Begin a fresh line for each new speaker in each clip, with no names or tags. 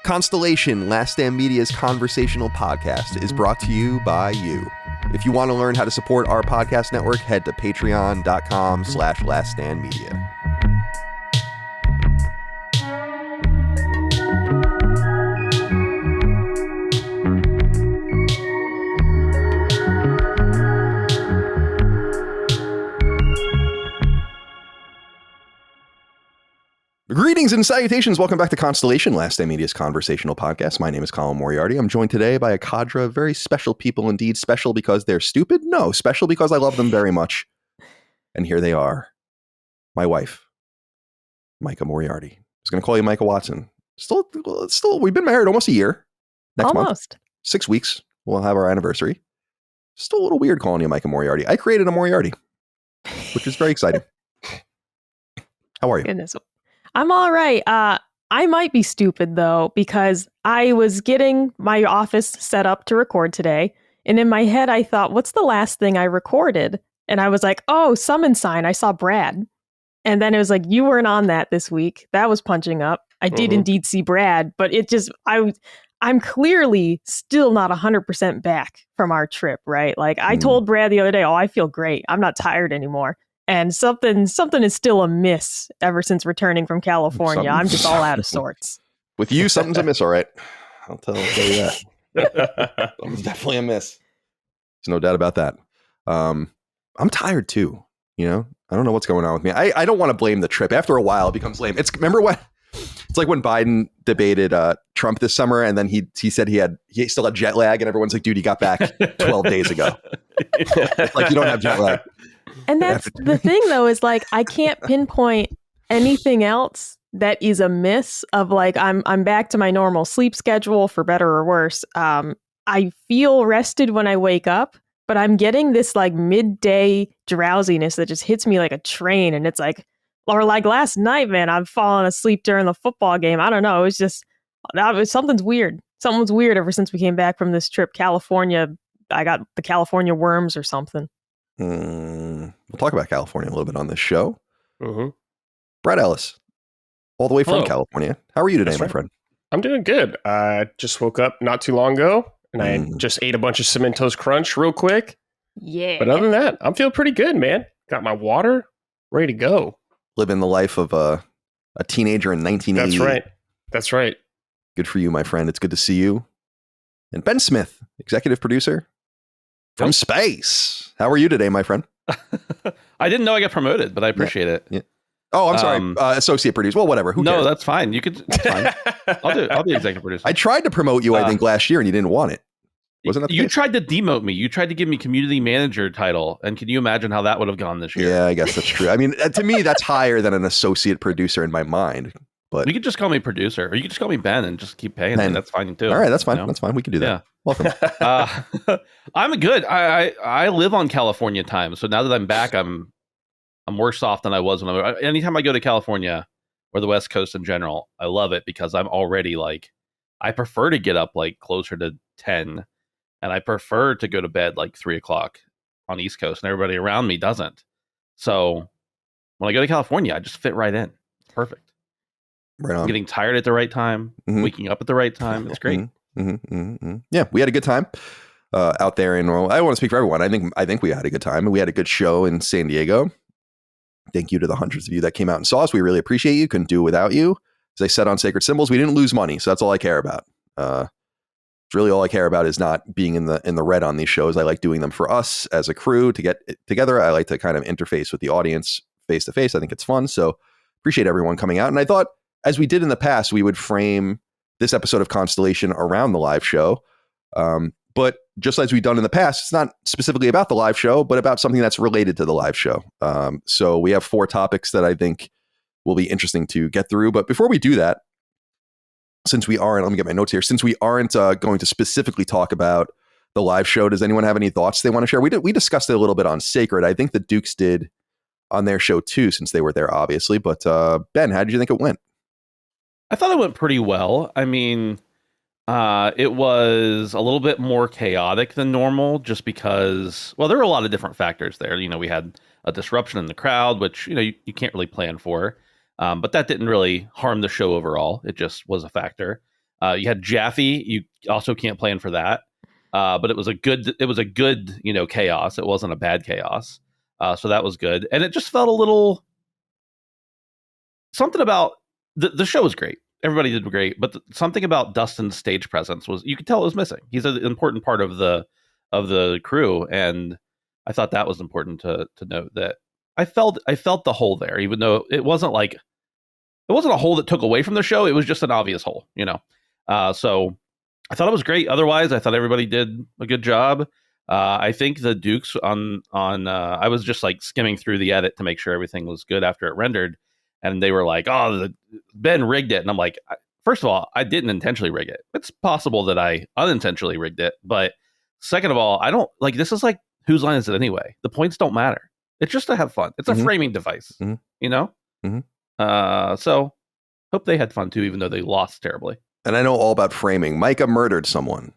Constellation, Last Stand Media's conversational podcast, is brought to you by you. If you want to learn how to support our podcast network, head to patreon.com/laststandmedia. Greetings and salutations. Welcome back to Constellation, Last Stand Media's conversational podcast. My name is Colin Moriarty. I'm joined today by a cadre of very special people indeed. Special because they're stupid? No, special because I love them very much. And here they are. My wife, Micah Moriarty. I was going to call you Micah Watson. Still, we've been married almost a year. Next month. 6 weeks. We'll have our anniversary. Still a little weird calling you Micah Moriarty. I created a Moriarty, which is very exciting. How are you?
Goodness. I'm all right. I might be stupid, though, because I was getting my office set up to record today. And in my head, I thought, what's the last thing I recorded? And I was like, oh, summon sign. I saw Brad. And then it was like, you weren't on that this week. That was punching up. I did indeed see Brad, but it just, I'm clearly still not 100% back from our trip, right? Like I told Brad the other day, oh, I feel great. I'm not tired anymore. And something is still amiss ever since returning from California. I'm just all out of sorts.
With you, something's amiss, all right. I'll tell you that. Something's definitely amiss. There's no doubt about that. I'm tired too. You know, I don't know what's going on with me. I don't want to blame the trip. After a while, it becomes lame. Remember what? It's like when Biden debated Trump this summer, and then he said he still had jet lag, and everyone's like, "Dude, he got back 12 days ago." Like you don't have jet lag.
And that's the thing, though, is like I can't pinpoint anything else that is amiss. Of like I'm back to my normal sleep schedule, for better or worse. I feel rested when I wake up, but I'm getting this like midday drowsiness that just hits me like a train, and it's like, or like last night, man, I'm falling asleep during the football game. I don't know. It's just something's weird. Something's weird ever since we came back from this trip. California, I got the California worms or something.
We'll talk about California a little bit on this show. Brad Ellis, all the way from California. How are you today, my friend?
I'm doing good. I just woke up not too long ago, and I just ate a bunch of Cinnamon Toast Crunch real quick.
Yeah.
But other than that, I'm feeling pretty good, man. Got my water, ready to go.
Living the life of a teenager in 1980.
That's right.
Good for you, my friend. It's good to see you. And Ben Smith, executive producer from space. How are you today, my friend?
I didn't know I got promoted, but I appreciate it.
Yeah. Oh, I'm sorry. Associate producer. Well, whatever. Who cares?
No, that's fine. You could. That's fine. I'll be executive producer.
I tried to promote you, I think, last year, and you didn't want it. Wasn't that the
you
case?
tried to demote me. You tried to give me community manager title, and can you imagine how that would have gone this year?
Yeah, I guess that's true. I mean, to me, that's higher than an associate producer in my mind. But
you could just call me producer, or you could just call me Ben and just keep paying me. That's fine too.
All right, that's fine.
You know?
That's fine. We can do that.
Yeah. Welcome. I'm good. I live on California time, so now that I'm back, I'm worse off than I was when anytime I go to California or the West Coast in general. I love it because I'm already like, I prefer to get up like closer to 10, and I prefer to go to bed like 3 o'clock on East Coast, and everybody around me doesn't. So when I go to California, I just fit right in. It's perfect.
Right on.
I'm getting tired at the right time, waking up at the right time. It's great.
Yeah, we had a good time out there in Norway. I don't want to speak for everyone. I think we had a good time, and we had a good show in San Diego. Thank you to the hundreds of you that came out and saw us. We really appreciate you. Couldn't do it without you. As I said on Sacred Symbols, we didn't lose money, so that's all I care about. Really, all I care about is not being in the red on these shows. I like doing them for us as a crew to get together. I like to kind of interface with the audience face to face. I think it's fun. So appreciate everyone coming out. And I thought, as we did in the past, we would frame this episode of Constellation around the live show. But just as we've done in the past, it's not specifically about the live show, but about something that's related to the live show. So we have 4 topics that I think will be interesting to get through. But before we do that, since we aren't, let me get my notes here. Since we aren't going to specifically talk about the live show, does anyone have any thoughts they want to share? We discussed it a little bit on Sacred. I think the Dukes did on their show too, since they were there, obviously. But Ben, how did you think it went?
I thought it went pretty well. I mean, it was a little bit more chaotic than normal just because, well, there were a lot of different factors there. You know, we had a disruption in the crowd, which, you know, you can't really plan for. But that didn't really harm the show overall. It just was a factor. You had Jaffe. You also can't plan for that. But it was a good chaos. It wasn't a bad chaos. So that was good. And it just felt a little something about the show was great. Everybody did great, but something about Dustin's stage presence was, you could tell it was missing. He's an important part of the crew. And I thought that was important to note, that I felt the hole there, even though it wasn't a hole that took away from the show. It was just an obvious hole, so I thought it was great. Otherwise, I thought everybody did a good job. I think the Dukes on I was just like skimming through the edit to make sure everything was good after it rendered. And they were like, oh, Ben rigged it. And I'm like, first of all, I didn't intentionally rig it. It's possible that I unintentionally rigged it. But second of all, I don't like, this is like, whose line is it anyway? The points don't matter. It's just to have fun. It's a framing device, So hope they had fun too, even though they lost terribly.
And I know all about framing. Micah murdered someone.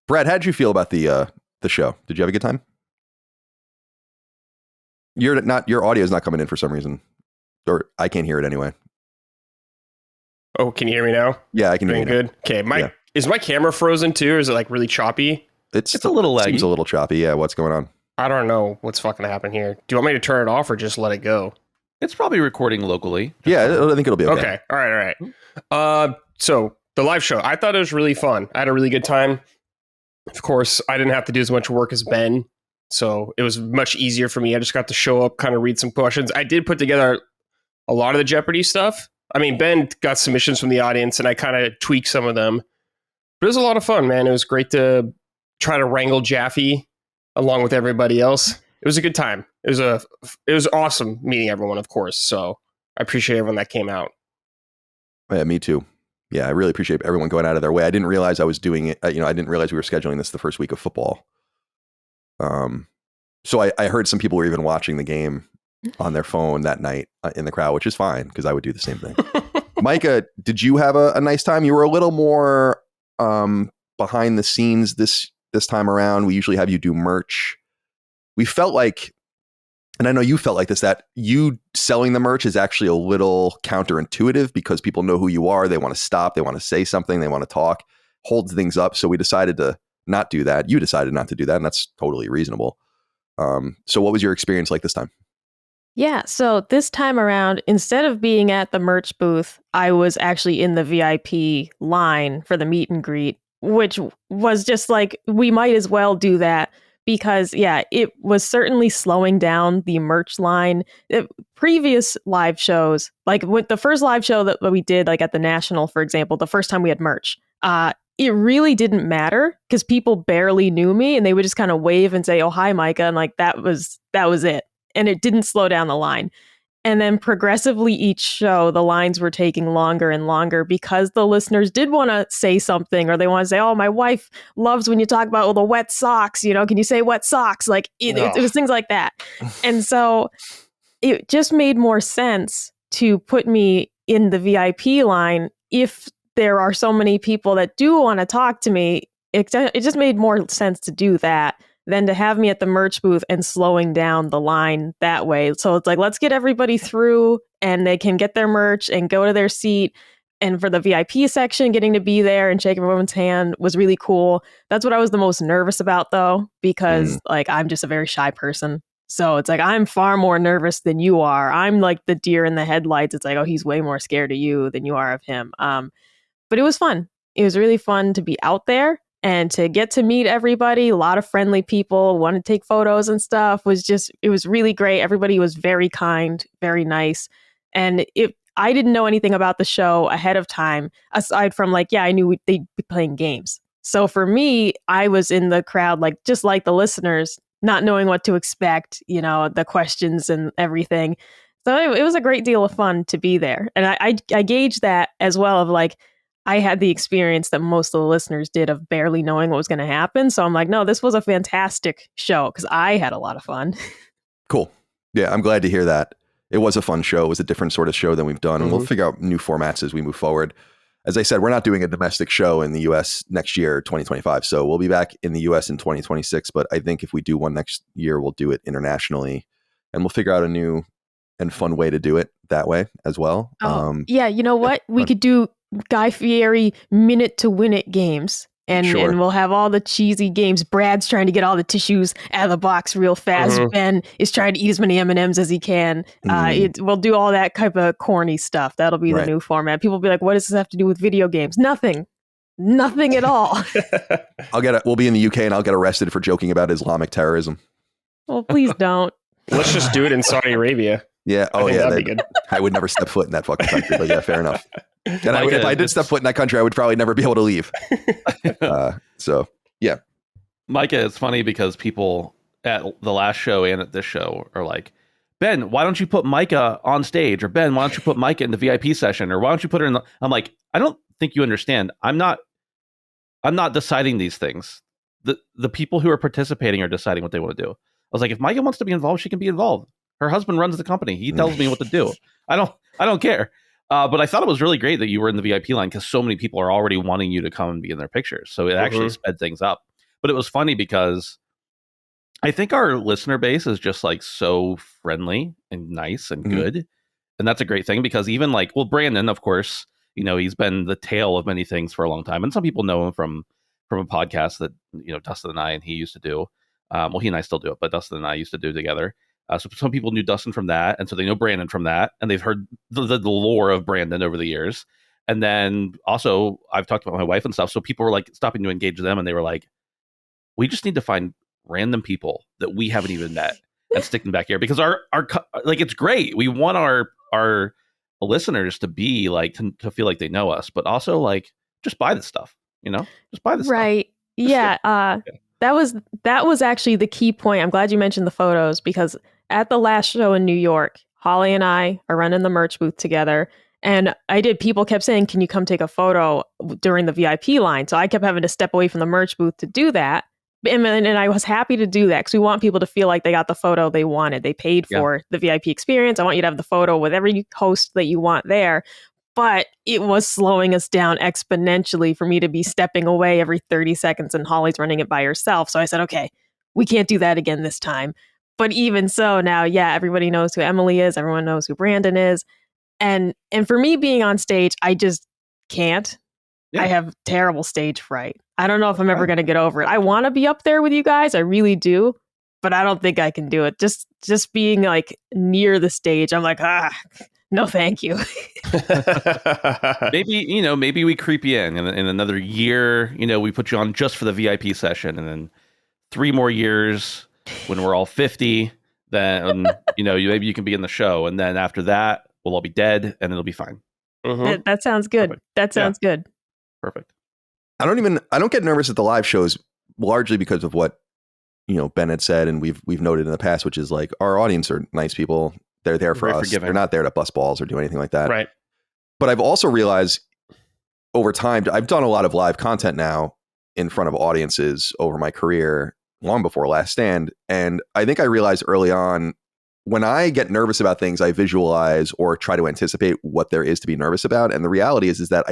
Brad, how'd you feel about the show? Did you have a good time? Your audio is not coming in for some reason, or I can't hear it anyway.
Oh, can you hear me now?
Yeah, I can hear you.
Good. Okay, is my camera frozen too, or is it like really choppy?
It's
a little laggy.
Seems a little choppy. Yeah, what's going on?
I don't know what's fucking happened here. Do you want me to turn it off or just let it go?
It's probably recording locally.
Yeah, I think it'll be okay.
Okay. All right. So the live show, I thought it was really fun. I had a really good time. Of course, I didn't have to do as much work as Ben, so it was much easier for me. I just got to show up, kind of read some questions. I did put together a lot of the Jeopardy stuff. I mean, Ben got submissions from the audience, and I kind of tweaked some of them. But it was a lot of fun, man. It was great to try to wrangle Jaffe along with everybody else. It was a good time. It was awesome meeting everyone, of course. So I appreciate everyone that came out.
Yeah, me too. Yeah, I really appreciate everyone going out of their way. I didn't realize I was doing it. I didn't realize we were scheduling this the first week of football. So I heard some people were even watching the game on their phone that night in the crowd, which is fine because I would do the same thing. Micah, did you have a nice time? You were a little more behind the scenes this time around. We usually have you do merch. We felt like, and I know you felt like this, that you selling the merch is actually a little counterintuitive because people know who you are. They want to stop. They want to say something. They want to talk, hold things up. So we decided to not do that. You decided not to do that. And that's totally reasonable. So what was your experience like this time?
Yeah, so this time around, instead of being at the merch booth, I was actually in the VIP line for the meet and greet, which was just like, we might as well do that because, yeah, it was certainly slowing down the merch line. Previous live shows, like with the first live show that we did, like at the National, for example, the first time we had merch, it really didn't matter because people barely knew me and they would just kind of wave and say, oh, hi, Micah. And like, that was it. And it didn't slow down the line. And then progressively each show, the lines were taking longer and longer because the listeners did want to say something, or they want to say, oh, my wife loves when you talk about the wet socks, can you say wet socks? Like it was things like that. And so it just made more sense to put me in the VIP line if there are so many people that do want to talk to me. It just made more sense to do that than to have me at the merch booth and slowing down the line that way. So it's like, let's get everybody through and they can get their merch and go to their seat. And for the VIP section, getting to be there and shake everyone's hand was really cool. That's what I was the most nervous about, though, because like I'm just a very shy person. So it's like, I'm far more nervous than you are. I'm like the deer in the headlights. It's like, oh, he's way more scared of you than you are of him. But it was fun. It was really fun to be out there. And to get to meet everybody, a lot of friendly people, want to take photos and stuff, it was really great. Everybody was very kind, very nice. And I didn't know anything about the show ahead of time, aside from like, I knew they'd be playing games. So for me, I was in the crowd, like just like the listeners, not knowing what to expect, the questions and everything. So it was a great deal of fun to be there. And I gauged that as well of like, I had the experience that most of the listeners did of barely knowing what was going to happen. So I'm like, no, this was a fantastic show because I had a lot of fun.
Cool. Yeah, I'm glad to hear that. It was a fun show. It was a different sort of show than we've done. And we'll figure out new formats as we move forward. As I said, we're not doing a domestic show in the US next year, 2025. So we'll be back in the US in 2026. But I think if we do one next year, we'll do it internationally. And we'll figure out a new and fun way to do it that way as well.
Yeah, you know what? We could do Guy Fieri minute to win it games. And we'll have all the cheesy games. Brad's trying to get all the tissues out of the box real fast. Ben is trying to eat as many M&Ms as he can. We'll do all that type of corny stuff. That'll be the new format. People will be like, what does this have to do with video games? Nothing at all.
We'll be in the UK and I'll get arrested for joking about Islamic terrorism.
Well, please don't.
Let's just do it in Saudi Arabia.
Yeah. Oh, yeah. That'd be good. I would never step foot in that fucking country. But yeah, fair enough. And if I did step foot in that country, I would probably never be able to leave. So, yeah.
Micah, it's funny because people at the last show and at this show are like, Ben, why don't you put Micah on stage? Or Ben, why don't you put Micah in the VIP session? Or why don't you put her in the... I'm like, I don't think you understand. I'm not deciding these things. The people who are participating are deciding what they want to do. I was like, if Micah wants to be involved, she can be involved. Her husband runs the company. He tells me what to do. I don't care. But I thought it was really great that you were in the VIP line because so many people are already wanting you to come and be in their pictures. So it actually sped things up. But it was funny because I think our listener base is just like so friendly and nice and good. And that's a great thing because even like, well, Brandon, of course, you know, he's been the tail of many things for a long time. And some people know him from a podcast that, you know, Dustin and I and he used to do. Well, he and I still do it, but Dustin and I used to do together. So some people knew Dustin from that, and so they know Brandon from that, and they've heard the lore of Brandon over the years. And then also, I've talked about my wife and stuff, so people were like stopping to engage them, and they were like, "We just need to find random people that we haven't even met and stick them back here because our like it's great. We want our listeners to be like to feel like they know us, but also like just buy the stuff, you know, just buy the stuff."
Right? Yeah. That was actually the key point. I'm glad you mentioned the photos because at the last show in New York, Holly and I are running the merch booth together. And people kept saying, can you come take a photo during the VIP line? So I kept having to step away from the merch booth to do that. And I was happy to do that because we want people to feel like they got the photo they wanted. They paid for the VIP experience. I want you to have the photo with every host that you want there. But it was slowing us down exponentially for me to be stepping away every 30 seconds and Holly's running it by herself. So I said, okay, we can't do that again this time. But even so now, everybody knows who Emily is. Everyone knows who Brandon is. And for me being on stage, I just can't. Yeah. I have terrible stage fright. I don't know if I'm ever going to get over it. I want to be up there with you guys. I really do. But I don't think I can do it. Just being like near the stage, I'm like, no, thank you.
maybe we creep you in another year. You know, we put you on just for the VIP session, and then 3 more years when we're all 50, then maybe you can be in the show, and then after that, we'll all be dead, and it'll be fine.
That sounds good. Perfect. That sounds good.
Perfect.
I don't get nervous at the live shows largely because of what Ben had said, and we've noted in the past, which is like our audience are nice people. They're there for us. They're not there to bust balls or do anything like that.
Right.
But I've also realized over time, I've done a lot of live content now in front of audiences over my career, long before Last Stand. And I think I realized early on, when I get nervous about things, I visualize or try to anticipate what there is to be nervous about. And the reality is that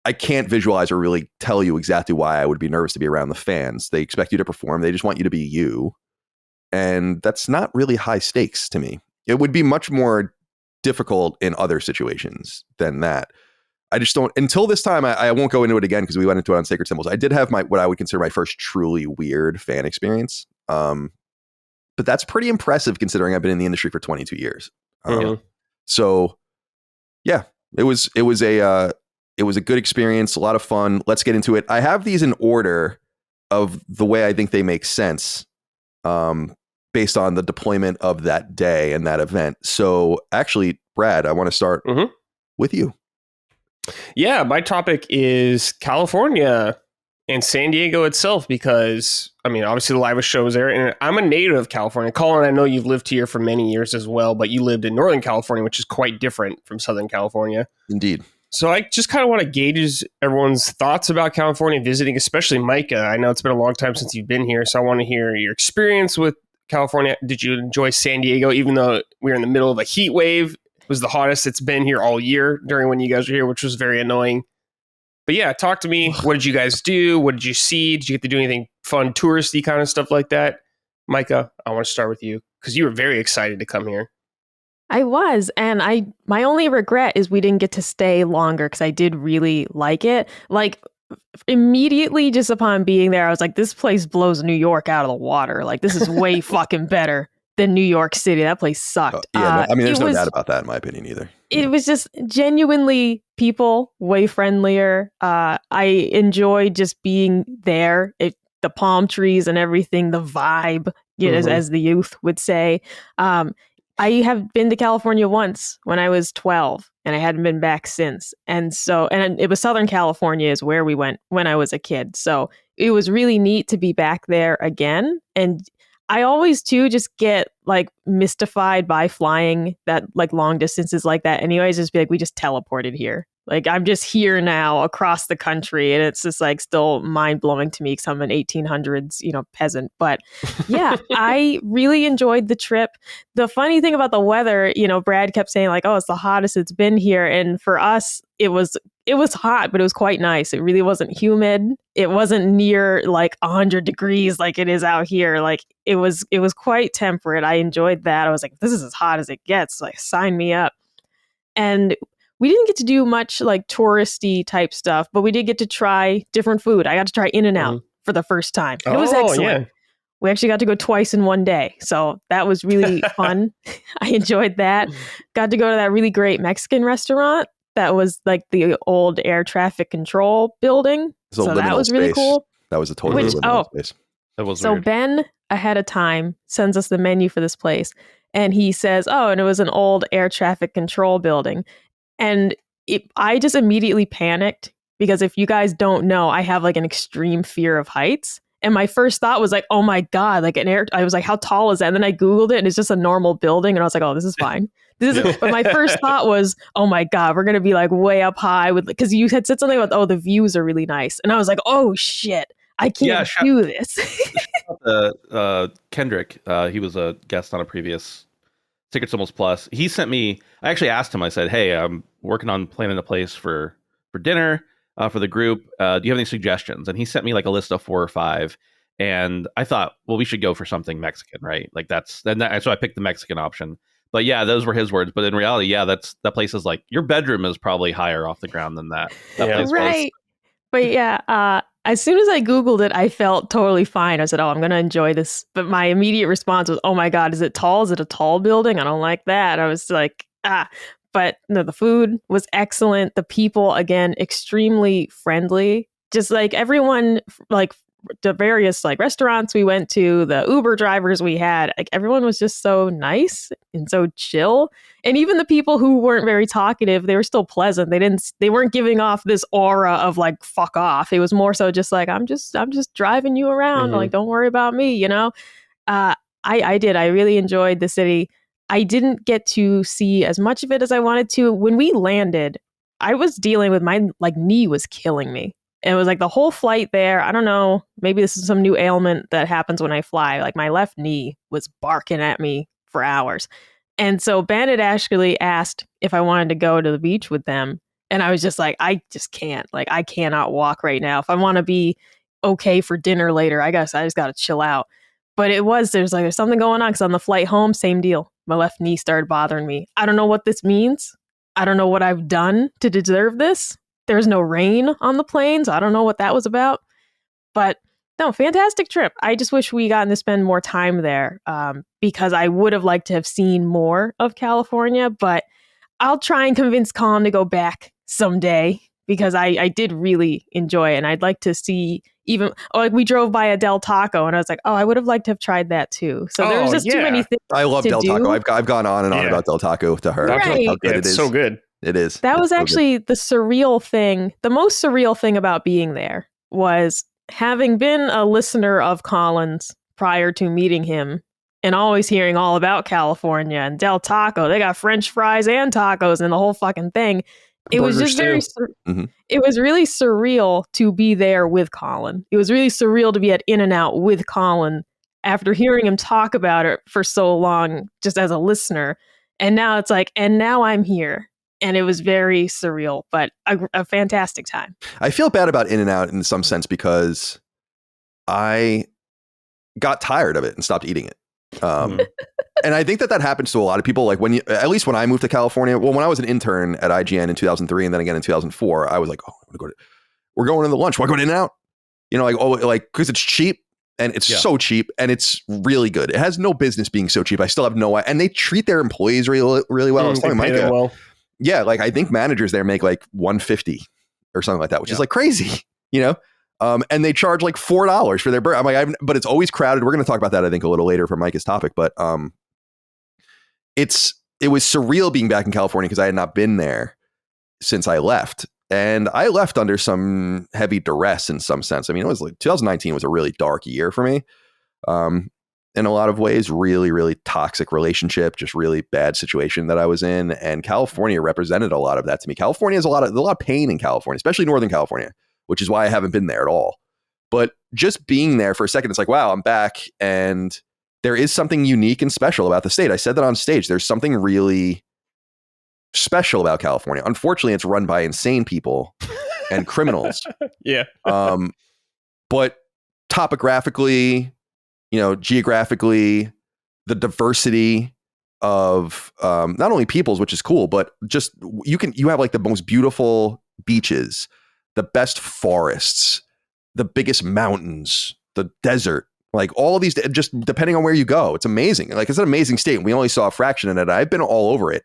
I can't visualize or really tell you exactly why I would be nervous to be around the fans. They expect you to perform. They just want you to be you. And that's not really high stakes to me. It would be much more difficult in other situations than that. I just don't, until this time, I won't go into it again because we went into it on Sacred Symbols. I did have what I would consider my first truly weird fan experience. But that's pretty impressive considering I've been in the industry for 22 years. So yeah, it was a good experience, a lot of fun. Let's get into it. I have these in order of the way I think they make sense. Based on the deployment of that day and that event. So actually, Brad, I want to start with you.
Yeah, my topic is California and San Diego itself, because, I mean, obviously the live show is there, and I'm a native of California. Colin, I know you've lived here for many years as well, but you lived in Northern California, which is quite different from Southern California.
Indeed.
So I just kind of want to gauge everyone's thoughts about California visiting, especially Micah. I know it's been a long time since you've been here, so I want to hear your experience with California. Did you enjoy San Diego, even though we were in the middle of a heat wave? It was the hottest it's been here all year during when you guys were here, which was very annoying. But yeah, talk to me. What did you guys do? What did you see? Did you get to do anything fun, touristy kind of stuff like that? Micah, I want to start with you because you were very excited to come here.
I was, and my only regret is we didn't get to stay longer because I did really like it. Like immediately just upon being there, I was like, this place blows New York out of the water. Like this is way fucking better than New York City. That place sucked.
Yeah, I mean, there's
it
no
was
doubt about that in my opinion either.
it was just genuinely people way friendlier. I enjoyed just being there. The palm trees and everything, the vibe, as the youth would say. I have been to California once when I was 12, and I hadn't been back since. And it was Southern California is where we went when I was a kid. So it was really neat to be back there again. And I always too just get like mystified by flying that like long distances like that. Anyways, just be like, we just teleported here. Like I'm just here now across the country, and it's just like still mind blowing to me because I'm an 1800s, peasant. But yeah, I really enjoyed the trip. The funny thing about the weather, Brad kept saying like, oh, it's the hottest it's been here, and for us, it was hot, but it was quite nice. It really wasn't humid. It wasn't near like 100 degrees like it is out here. Like it was quite temperate. I enjoyed that. I was like, this is as hot as it gets. Like sign me up. And we didn't get to do much like touristy type stuff, but we did get to try different food. I got to try In-N-Out for the first time. It was excellent. Yeah. We actually got to go twice in one day. So that was really fun. I enjoyed that. Got to go to that really great Mexican restaurant that was like the old air traffic control building. So that was really cool.
That was a totally liminal space.
That was
so
weird.
Ben ahead of time sends us the menu for this place. And he says, oh, and it was an old air traffic control building. And I just immediately panicked because if you guys don't know, I have like an extreme fear of heights. And my first thought was like, oh my God, like I was like, how tall is that? And then I Googled it and it's just a normal building. And I was like, oh, this is fine. But my first thought was, oh my God, we're going to be like way up high because you had said something about, oh, the views are really nice. And I was like, oh shit, I can't do this.
Kendrick, he was a guest on a previous Ticket Symbols Plus. He sent me, I actually asked him, I said, hey, I'm working on planning a place for dinner for the group. Do you have any suggestions? And he sent me like a list of 4 or 5. And I thought, well, we should go for something Mexican, right? Like so I picked the Mexican option. But yeah, those were his words. But in reality, yeah, that place is like, your bedroom is probably higher off the ground than that.
Right. But yeah, as soon as I Googled it, I felt totally fine. I said, oh, I'm going to enjoy this. But my immediate response was, oh my God, is it tall? Is it a tall building? I don't like that. I was like, But no, the food was excellent. The people, again, extremely friendly. Just like everyone, like the various like restaurants we went to, the Uber drivers we had, like everyone was just so nice and so chill. And even the people who weren't very talkative, they were still pleasant. They weren't giving off this aura of like fuck off. It was more so just like I'm just driving you around. Like don't worry about me, I did. I really enjoyed the city. I didn't get to see as much of it as I wanted to. When we landed, I was dealing with my like knee was killing me. It was like the whole flight there. I don't know. Maybe this is some new ailment that happens when I fly. Like my left knee was barking at me for hours. And so Ben had actually asked if I wanted to go to the beach with them. And I was just like, I just can't. Like, I cannot walk right now. If I want to be okay for dinner later, I guess I just got to chill out. But there's something going on because on the flight home, same deal. My left knee started bothering me. I don't know what this means. I don't know what I've done to deserve this. There's no rain on the plane, so I don't know what that was about. But no, fantastic trip. I just wish we gotten to spend more time there because I would have liked to have seen more of California. But I'll try and convince Colin to go back someday because I did really enjoy it. And I'd like to see like we drove by a Del Taco and I was like, oh, I would have liked to have tried that too. So there was just too many things.
I love Del Taco. I've gone on and on about Del Taco to her.
Right.
How good it is.
So good.
It is.
That was actually the surreal thing. The most surreal thing about being there was having been a listener of Colin's prior to meeting him and always hearing all about California and Del Taco. They got French fries and tacos and the whole fucking thing. It was just it was really surreal to be there with Colin. It was really surreal to be at In-N-Out with Colin after hearing him talk about it for so long, just as a listener. And now it's like, and now I'm here. And it was very surreal, but a fantastic time.
I feel bad about In-N-Out in some sense because I got tired of it and stopped eating it. Um, and I think that happens to a lot of people. Like at least when I moved to California, well, when I was an intern at IGN in 2003 and then again in 2004, I was like, oh, we're going to the lunch. Want to go to In-N-Out? Because it's cheap and it's so cheap and it's really good. It has no business being so cheap. I still have no, and they treat their employees really, really well. I was telling Micah, yeah, like I think managers there make like $150 or something like that, which is like crazy, and they charge like $4 for their burger. I'm like, but it's always crowded. We're going to talk about that, I think, a little later for Micah's topic. But it was surreal being back in California because I had not been there since I left. And I left under some heavy duress in some sense. I mean, it was like 2019 was a really dark year for me. In a lot of ways, really, really toxic relationship, just really bad situation that I was in. And California represented a lot of that to me. California has a lot of pain in California, especially Northern California, which is why I haven't been there at all. But just being there for a second, it's like, wow, I'm back. And there is something unique and special about the state. I said that on stage. There's something really special about California. Unfortunately, it's run by insane people and criminals.
Yeah.
But topographically, geographically, the diversity of not only peoples, which is cool, but just you have like the most beautiful beaches, the best forests, the biggest mountains, the desert, like all of these, just depending on where you go. It's amazing. Like it's an amazing state. We only saw a fraction in it. I've been all over it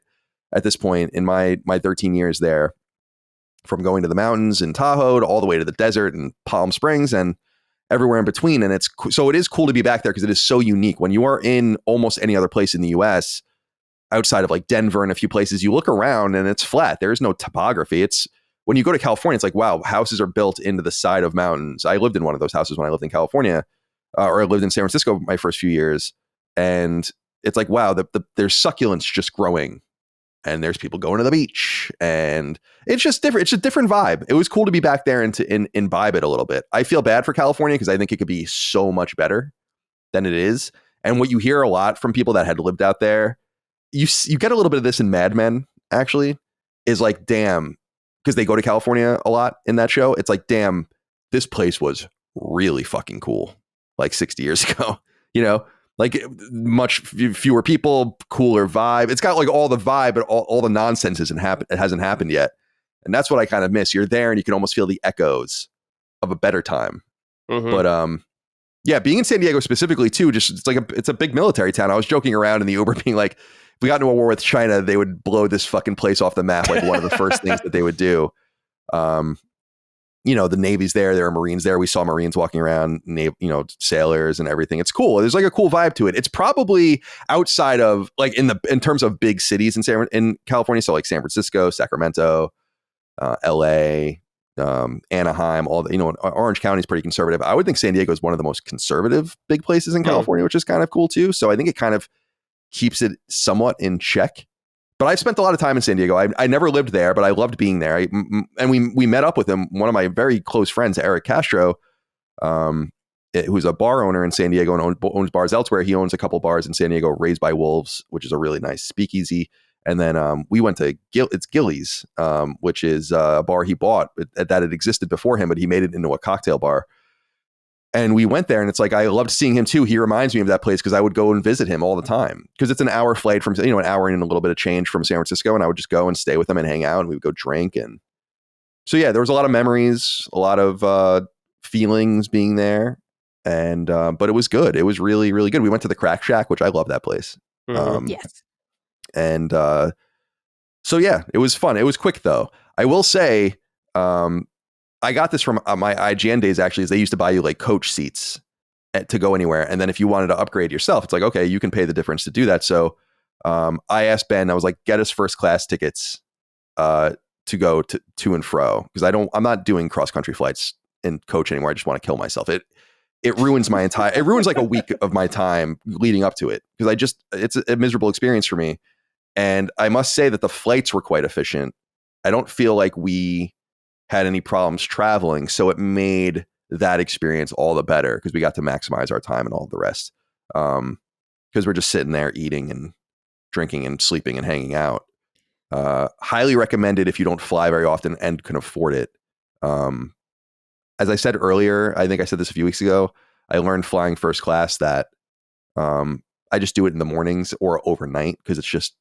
at this point in my 13 years there, from going to the mountains in Tahoe to all the way to the desert and Palm Springs and everywhere in between. And so it is cool to be back there because it is so unique. When you are in almost any other place in the US, outside of like Denver and a few places, you look around and it's flat. There is no topography. It's when you go to California, it's like, wow, houses are built into the side of mountains. I lived in one of those houses when I lived in California, or I lived in San Francisco my first few years. And it's like, wow, there's succulents just growing and there's people going to the beach and it's just different. It's a different vibe. It was cool to be back there and to imbibe it a little bit. I feel bad for California because I think it could be so much better than it is. And what you hear a lot from people that had lived out there, you get a little bit of this in Mad Men, actually, is like, damn, because they go to California a lot in that show. It's like, damn, this place was really fucking cool like 60 years ago, like much fewer people, cooler vibe. It's got like all the vibe, but all the nonsense hasn't happened yet. And that's what I kind of miss. You're there and you can almost feel the echoes of a better time. Mm-hmm. But yeah, being in San Diego specifically too, just it's a big military town. I was joking around in the Uber being like, if we got into a war with China, they would blow this fucking place off the map. Like one of the first things that they would do. The Navy's there. There are Marines there. We saw Marines walking around, sailors and everything. It's cool. There's like a cool vibe to it. It's probably outside of like in terms of big cities in California. So like San Francisco, Sacramento, LA, Anaheim, all the, Orange County is pretty conservative. I would think San Diego is one of the most conservative big places in California, which is kind of cool too. So I think it kind of keeps it somewhat in check. But I've spent a lot of time in San Diego. I never lived there, but I loved being there. And we met up with him. One of my very close friends, Eric Castro, who's a bar owner in San Diego and owns bars elsewhere. He owns a couple bars in San Diego, Raised by Wolves, which is a really nice speakeasy. And then we went to Gillies, which is a bar he bought that had existed before him, but he made it into a cocktail bar. And we went there and it's like, I loved seeing him too. He reminds me of that place because I would go and visit him all the time because it's an hour flight from, an hour and a little bit of change from San Francisco. And I would just go and stay with him and hang out and we would go drink. And so, yeah, there was a lot of memories, a lot of feelings being there. And, but it was good. It was really, really good. We went to the Crack Shack, which I love that place.
Yes.
And so, yeah, it was fun. It was quick though. I will say, I got this from my IGN days, actually, is they used to buy you like coach seats to go anywhere. And then if you wanted to upgrade yourself, it's like, okay, you can pay the difference to do that. So I asked Ben, I was like, get us first class tickets to go to and fro. Because I'm not doing cross country flights in coach anymore. I just want to kill myself. It ruins it ruins like a week of my time leading up to it. Because it's a miserable experience for me. And I must say that the flights were quite efficient. I don't feel like we had any problems traveling. So it made that experience all the better because we got to maximize our time and all the rest. Because we're just sitting there eating and drinking and sleeping and hanging out. Highly recommended if you don't fly very often and can afford it. As I said earlier, I think I said this a few weeks ago, I learned flying first class that I just do it in the mornings or overnight because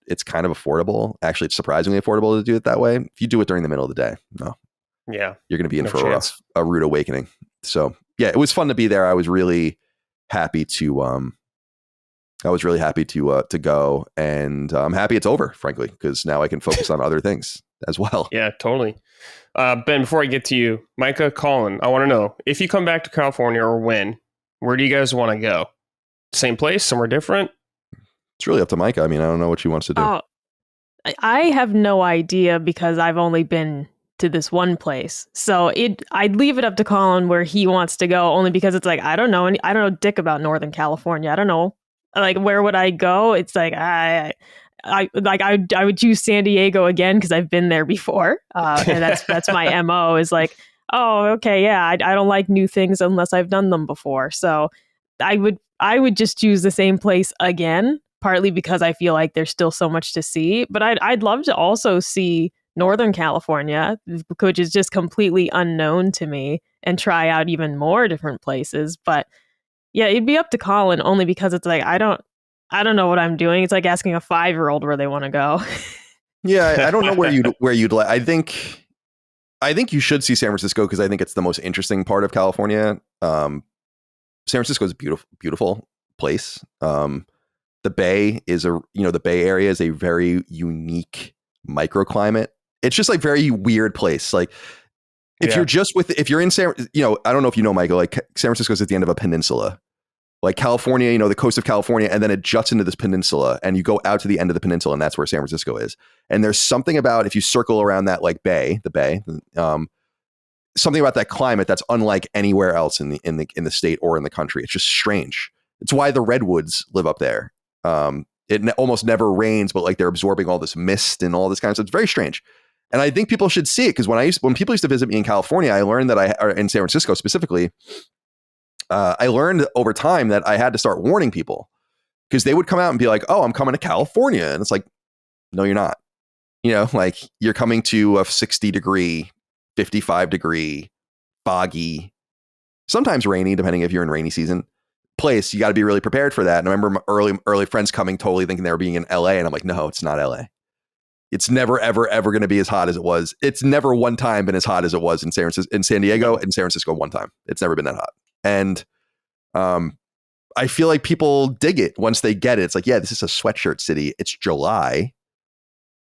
it's kind of affordable. Actually, it's surprisingly affordable to do it that way. If you do it during the middle of the day, no,
Yeah.
you're going to be in
No
for
chance.
a rude awakening. So yeah, it was fun to be there. I was really happy to go, and I'm happy it's over, frankly, because now I can focus on other things as well.
Yeah, totally. Ben, before I get to you, Micah, Colin, I want to know, if you come back to California or when, where do you guys want to go? Same place, somewhere different?
It's really up to Micah. I mean, I don't know what she wants to do.
Oh, I have no idea because I've only been to this one place. So I'd leave it up to Colin where he wants to go, only because it's like I don't know dick about Northern California. I don't know. Like, where would I go? It's like I would choose San Diego again because I've been there before, and that's my MO. Is like, oh, okay, yeah, I don't like new things unless I've done them before. So I would just choose the same place again, partly because I feel like there's still so much to see. But I'd love to also see Northern California, which is just completely unknown to me, and try out even more different places. But yeah, it'd be up to Colin, only because it's like I don't know what I'm doing. It's like asking a 5-year-old where they want to go.
Yeah, I don't know where you'd like. I think you should see San Francisco because I think it's the most interesting part of California. San Francisco is a beautiful place. The Bay the Bay Area is a very unique microclimate. It's just like very weird place. Like if you're in San, I don't know if you know, Michael, like San Francisco is at the end of a peninsula. Like California, the coast of California, and then it juts into this peninsula, and you go out to the end of the peninsula, and that's where San Francisco is. And there's something about if you circle around that like the bay, something about that climate that's unlike anywhere else in the state or in the country. It's just strange. It's why the redwoods live up there. It almost never rains, but like they're absorbing all this mist and all this kind of stuff. It's very strange. And I think people should see it because when people used to visit me in California, I learned that or in San Francisco specifically, I learned over time that I had to start warning people because they would come out and be like, oh, I'm coming to California. And it's like, no, you're not. Like you're coming to a 60-degree, 55-degree, foggy, sometimes rainy, depending if you're in rainy season place. You got to be really prepared for that. And I remember my early friends coming totally thinking they were being in LA. And I'm like, no, it's not LA. It's never, ever, ever going to be as hot as it was. It's never one time been as hot as it was in San Diego and San Francisco one time. It's never been that hot. And I feel like people dig it once they get it. It's like, yeah, this is a sweatshirt city. It's July.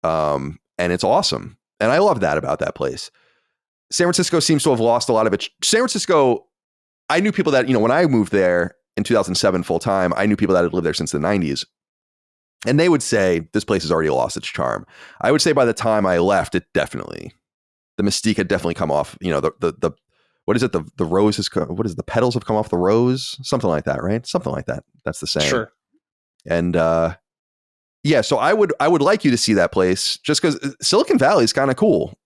And it's awesome. And I love that about that place. San Francisco seems to have lost a lot of its. San Francisco, I knew people that, when I moved there in 2007 full time, I knew people that had lived there since the 90s. And they would say, this place has already lost its charm. I would say by the time I left, the mystique had definitely come off. What is it? The rose is, what is it? The petals have come off the rose? Something like that, right? Something like that. That's the saying.
Sure.
And yeah, so I would like you to see that place just because Silicon Valley is kind of cool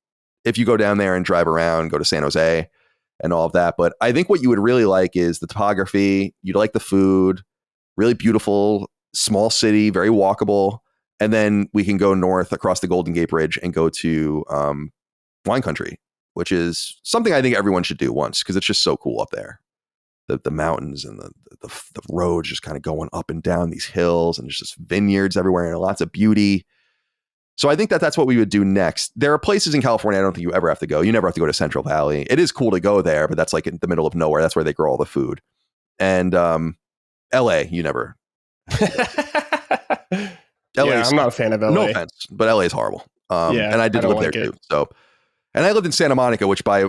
if you go down there and drive around, go to San Jose and all of that. But I think what you would really like is the topography. You'd like the food, really beautiful, small city, very walkable. And then we can go north across the Golden Gate Bridge and go to wine country, which is something I think everyone should do once because it's just so cool up there. The mountains and the roads just kind of going up and down these hills, and there's just vineyards everywhere and lots of beauty. So I think that's what we would do next. There are places in California I don't think you ever have to go. You never have to go to Central Valley. It is cool to go there, but that's like in the middle of nowhere. That's where they grow all the food. And LA, you never.
Yeah, I'm not a fan of LA.
No offense, but LA is horrible. And I did live there too. So, and I lived in Santa Monica, which by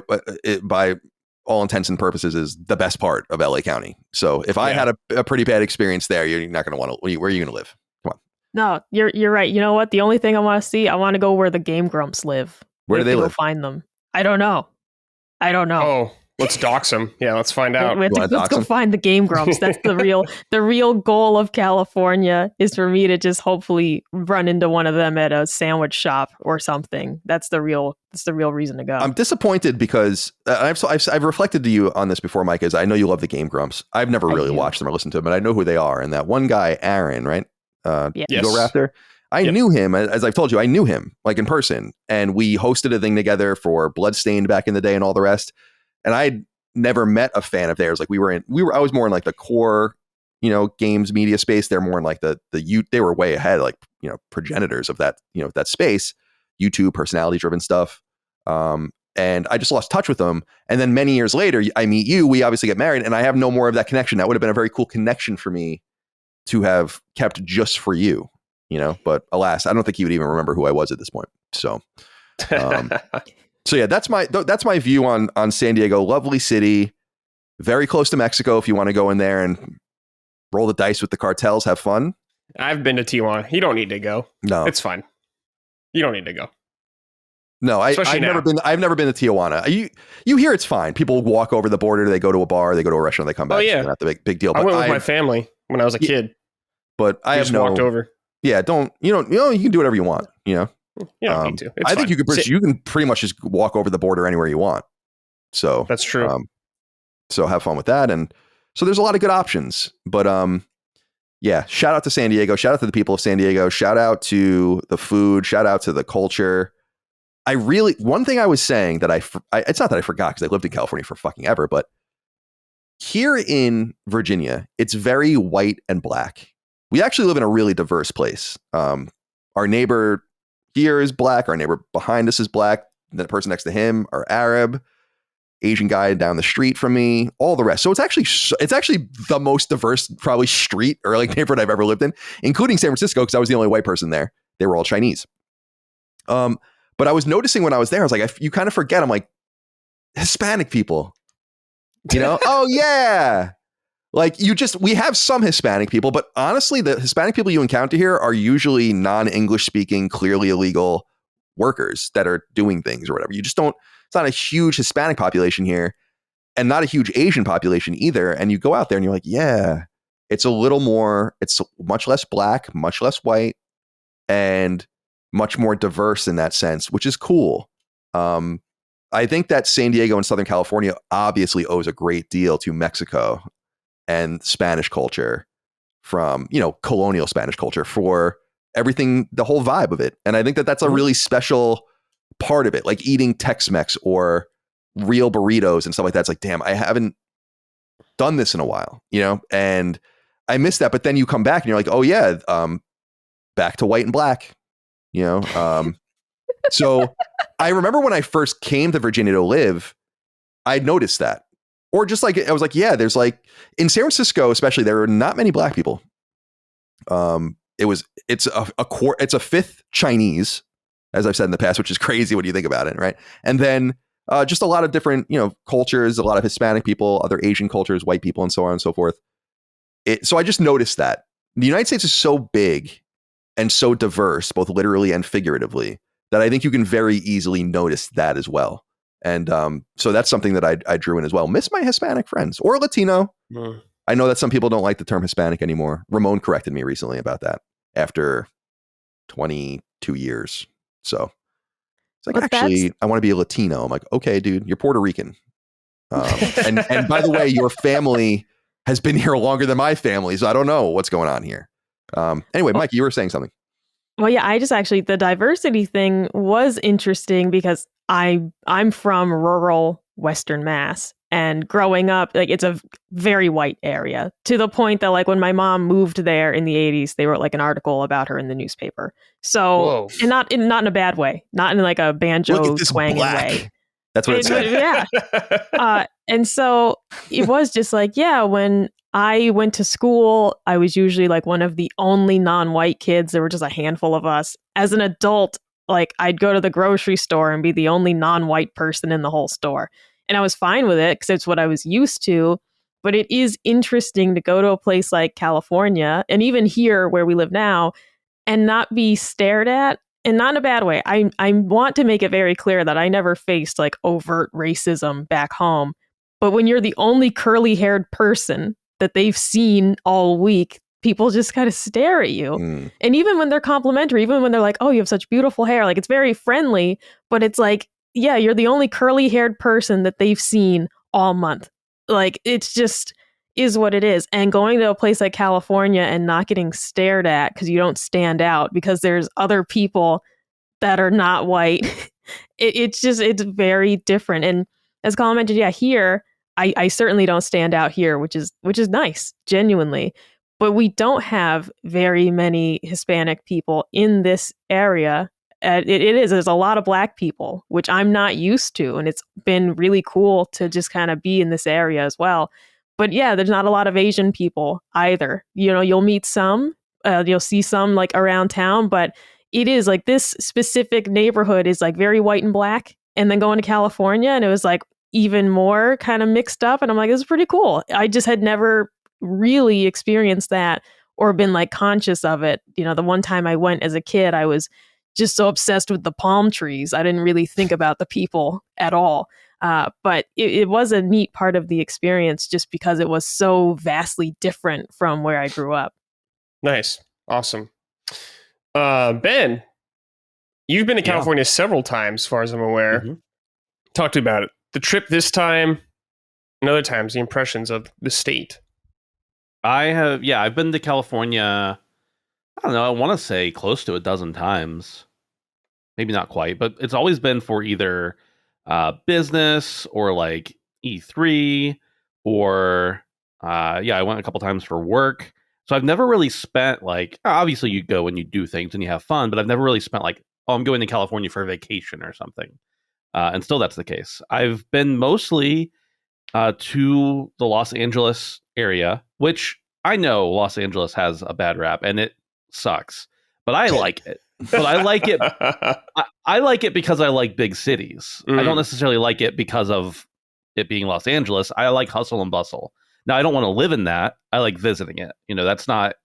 all intents and purposes is the best part of LA County. So if I had a pretty bad experience there, you're not going to want to. Where are you going to live? Come on.
No, you're right. You know what? The only thing I want to see, I want to go where the Game Grumps live.
Where do they live?
Go find them. I don't know.
Oh, let's dox them. Yeah, let's find out.
Let's go find the Game Grumps. That's the real goal of California is for me to just hopefully run into one of them at a sandwich shop or something. That's the real reason to go.
I'm disappointed because I've reflected to you on this before, Mike, is I know you love the Game Grumps. I've never really watched them or listened to them, but I know who they are. And that one guy, Aaron, right?
Yes.
Eagle Raptor. I knew him, as I've told you, I knew him like in person, and we hosted a thing together for Bloodstained back in the day and all the rest. And I'd never met a fan of theirs. Like I was more in like the core games media space. They're more in like they were way ahead, like, progenitors of that, that space, YouTube personality driven stuff. And I just lost touch with them. And then many years later, I meet you, we obviously get married, and I have no more of that connection. That would have been a very cool connection for me to have kept just for you, but alas, I don't think he would even remember who I was at this point. So, so yeah, that's my view on San Diego. Lovely city, very close to Mexico. If you want to go in there and roll the dice with the cartels, have fun.
I've been to Tijuana. You don't need to go.
No,
it's fine. You don't need to go.
No, I've never been to Tijuana. You hear it's fine. People walk over the border, they go to a bar, they go to a restaurant, they come back.
Oh yeah,
it's not the big deal. But
I went with my family when I was a kid.
But I
just walked over.
Yeah, you can do whatever you want. You
don't need to. It's
I think
fine.
you can pretty much just walk over the border anywhere you want. So
that's true.
So have fun with that, and so there's a lot of good options. But yeah, shout out to San Diego. Shout out to the people of San Diego. Shout out to the food. Shout out to the culture. One thing I was saying that it's not that I forgot because I lived in California for fucking ever, but here in Virginia, it's very white and black. We actually live in a really diverse place. Our neighbor here is black. Our neighbor behind us is black. The person next to him are Arab. Asian guy down the street from me, all the rest. So it's actually the most diverse probably street or like neighborhood I've ever lived in, including San Francisco, because I was the only white person there. They were all Chinese. But I was noticing when I was there, I was like, you kind of forget. I'm like, Hispanic people, oh yeah. Like we have some Hispanic people, but honestly, the Hispanic people you encounter here are usually non-English speaking, clearly illegal workers that are doing things or whatever. It's not a huge Hispanic population here and not a huge Asian population either. And you go out there and you're like, yeah, it's much less black, much less white, and much more diverse in that sense, which is cool. I think that San Diego and Southern California obviously owes a great deal to Mexico and Spanish culture from, colonial Spanish culture for everything, the whole vibe of it. And I think that that's a really special part of it, like eating Tex-Mex or real burritos and stuff like that. It's like, damn, I haven't done this in a while, and I miss that. But then you come back and you're like, oh yeah, back to white and black. So I remember when I first came to Virginia to live, I noticed that, or just like, I was like, yeah, there's like in San Francisco, especially, there are not many black people. It's a fifth Chinese, as I've said in the past, which is crazy when you think about it. Right. And then just a lot of different, cultures, a lot of Hispanic people, other Asian cultures, white people, and so on and so forth. So I just noticed that the United States is so big and so diverse, both literally and figuratively, that I think you can very easily notice that as well. And so that's something that I drew in as well. Miss my Hispanic friends or Latino. I know that some people don't like the term Hispanic anymore. Ramon corrected me recently about that after 22 years. So it's like, actually, I want to be a Latino. I'm like, okay, dude, you're Puerto Rican. And by the way, your family has been here longer than my family, so I don't know what's going on here. Anyway, Mike, you were saying something.
Well, yeah, the diversity thing was interesting because I'm from rural Western Mass, and growing up, like, it's a very white area, to the point that, like, when my mom moved there in the 80s, they wrote like an article about her in the newspaper. So, whoa. And not in a bad way, not in like a banjo twanging way.
That's what it said.
Yeah. And so it was just like, yeah, when I went to school, I was usually like one of the only non-white kids. There were just a handful of us. As an adult, like, I'd go to the grocery store and be the only non-white person in the whole store. And I was fine with it because it's what I was used to. But it is interesting to go to a place like California, and even here where we live now, and not be stared at. And not in a bad way. I want to make it very clear that I never faced like overt racism back home. But when you're the only curly-haired person that they've seen all week, people just kind of stare at you. And even when they're complimentary, even when they're like, oh, you have such beautiful hair, like, it's very friendly, but it's like, yeah, you're the only curly-haired person that they've seen all month. Like, it's just is what it is. And going to a place like California and not getting stared at because you don't stand out because there's other people that are not white, it's very different. And as Colin mentioned, yeah, here I certainly don't stand out here, which is nice, genuinely. But we don't have very many Hispanic people in this area. There's a lot of Black people, which I'm not used to. And it's been really cool to just kind of be in this area as well. But yeah, there's not a lot of Asian people either. You know, you'll meet some, you'll see some like around town, but it is like this specific neighborhood is like very white and Black. And then going to California, and it was like even more kind of mixed up. And I'm like, this is pretty cool. I just had never really experienced that or been like conscious of it. You know, the one time I went as a kid, I was just so obsessed with the palm trees. I didn't really think about the people at all. But it was a neat part of the experience just because it was so vastly different from where I grew up.
Nice. Awesome. Ben, you've been to California several times, as far as I'm aware.
Mm-hmm.
Talk to me about it. The trip this time and other times, the impressions of the state.
I've been to California, I don't know, I want to say close to a dozen times. Maybe not quite, but it's always been for either business or like E3 or I went a couple times for work. So I've never really spent like, obviously you go and you do things and you have fun, but I've never really spent like, oh, I'm going to California for a vacation or something. And still that's the case. I've been mostly to the Los Angeles area, which I know Los Angeles has a bad rap and it sucks, but I like it. But I like it. I like it because I like big cities. I don't necessarily like it because of it being Los Angeles. I like hustle and bustle. Now, I don't want to live in that. I like visiting it. You know, that's not.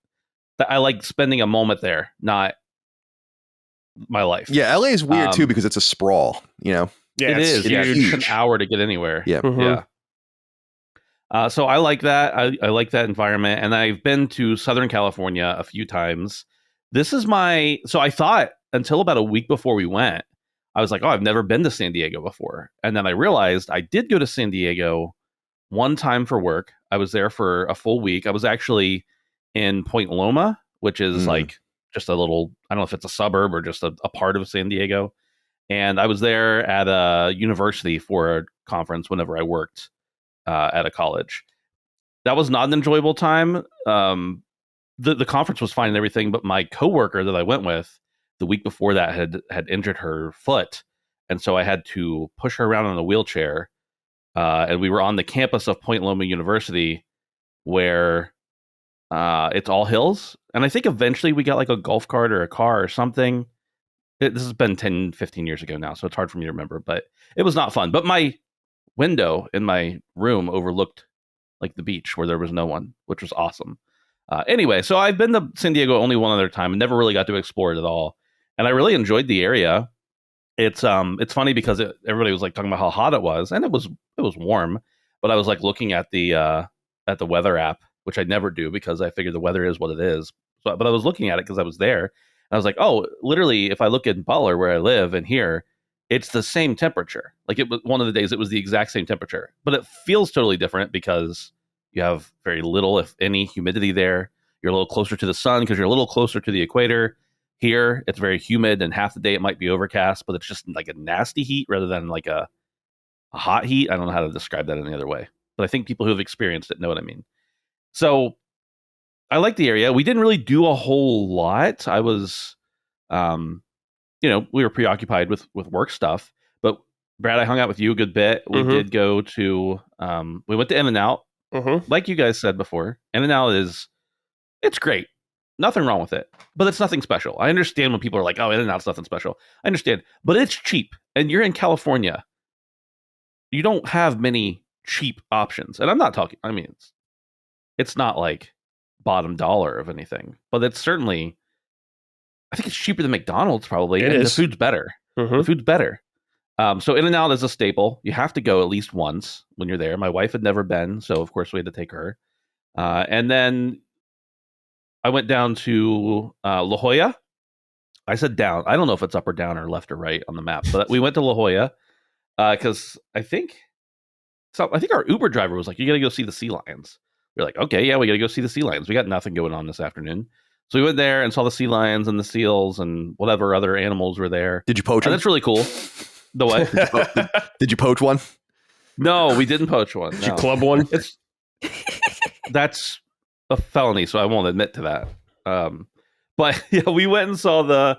I like spending a moment there, not my life.
Yeah, LA is weird too because it's a sprawl. You know,
Yeah,
it is. Yeah, it's an hour to get anywhere.
Yeah,
yeah. So I like that. I like that environment, and I've been to Southern California a few times. This is so I thought until about a week before we went, I was like, oh, I've never been to San Diego before. And then I realized I did go to San Diego one time for work. I was there for a full week. I was actually in Point Loma, which is like just a little, I don't know if it's a suburb or just a part of San Diego. And I was there at a university for a conference whenever I worked at a college. That was not an enjoyable time. The conference was fine and everything, but my coworker that I went with the week before that had injured her foot. And so I had to push her around in a wheelchair. And we were on the campus of Point Loma University where it's all hills. And I think eventually we got like a golf cart or a car or something. This has been 10, 15 years ago now, so it's hard for me to remember, but it was not fun. But my window in my room overlooked like the beach where there was no one, which was awesome. Anyway, so I've been to San Diego only one other time and never really got to explore it at all. And I really enjoyed the area. It's funny because everybody was like talking about how hot it was, and it was warm. But I was like looking at the weather app, which I never do because I figure the weather is what it is. But I was looking at it because I was there, and I was like, oh, literally, if I look at Butler where I live and here, it's the same temperature. Like it was one of the days, it was the exact same temperature, but it feels totally different because you have very little, if any, humidity there. You're a little closer to the sun because you're a little closer to the equator. Here, it's very humid, and half the day it might be overcast, but it's just like a nasty heat rather than like a hot heat. I don't know how to describe that any other way, but I think people who have experienced it know what I mean. So I like the area. We didn't really do a whole lot. I was, we were preoccupied with work stuff, but Brad, I hung out with you a good bit. We did go to, we went to In-N-Out. Like you guys said before, In-N-Out it's great. Nothing wrong with it, but it's nothing special. I understand when people are like, oh, In-N-Out's nothing special. I understand, but it's cheap, and you're in California. You don't have many cheap options. And I'm not talking, I mean, it's not like bottom dollar of anything, but it's certainly, I think it's cheaper than McDonald's probably.
It is.
The food's better. The food's better. So In-N-Out is a staple. You have to go at least once when you're there. My wife had never been, so of course we had to take her. And then I went down to La Jolla. I said down. I don't know if it's up or down or left or right on the map, but we went to La Jolla because I think our Uber driver was like, you got to go see the sea lions. We're like, okay, yeah, we got to go see the sea lions. We got nothing going on this afternoon. So we went there and saw the sea lions and the seals and whatever other animals were there.
Did you poach them?
That's really cool. The what?
Did you poach one?
No, we didn't poach one.
Did you
No.
club one?
That's a felony, so I won't admit to that. But yeah, we went and saw the.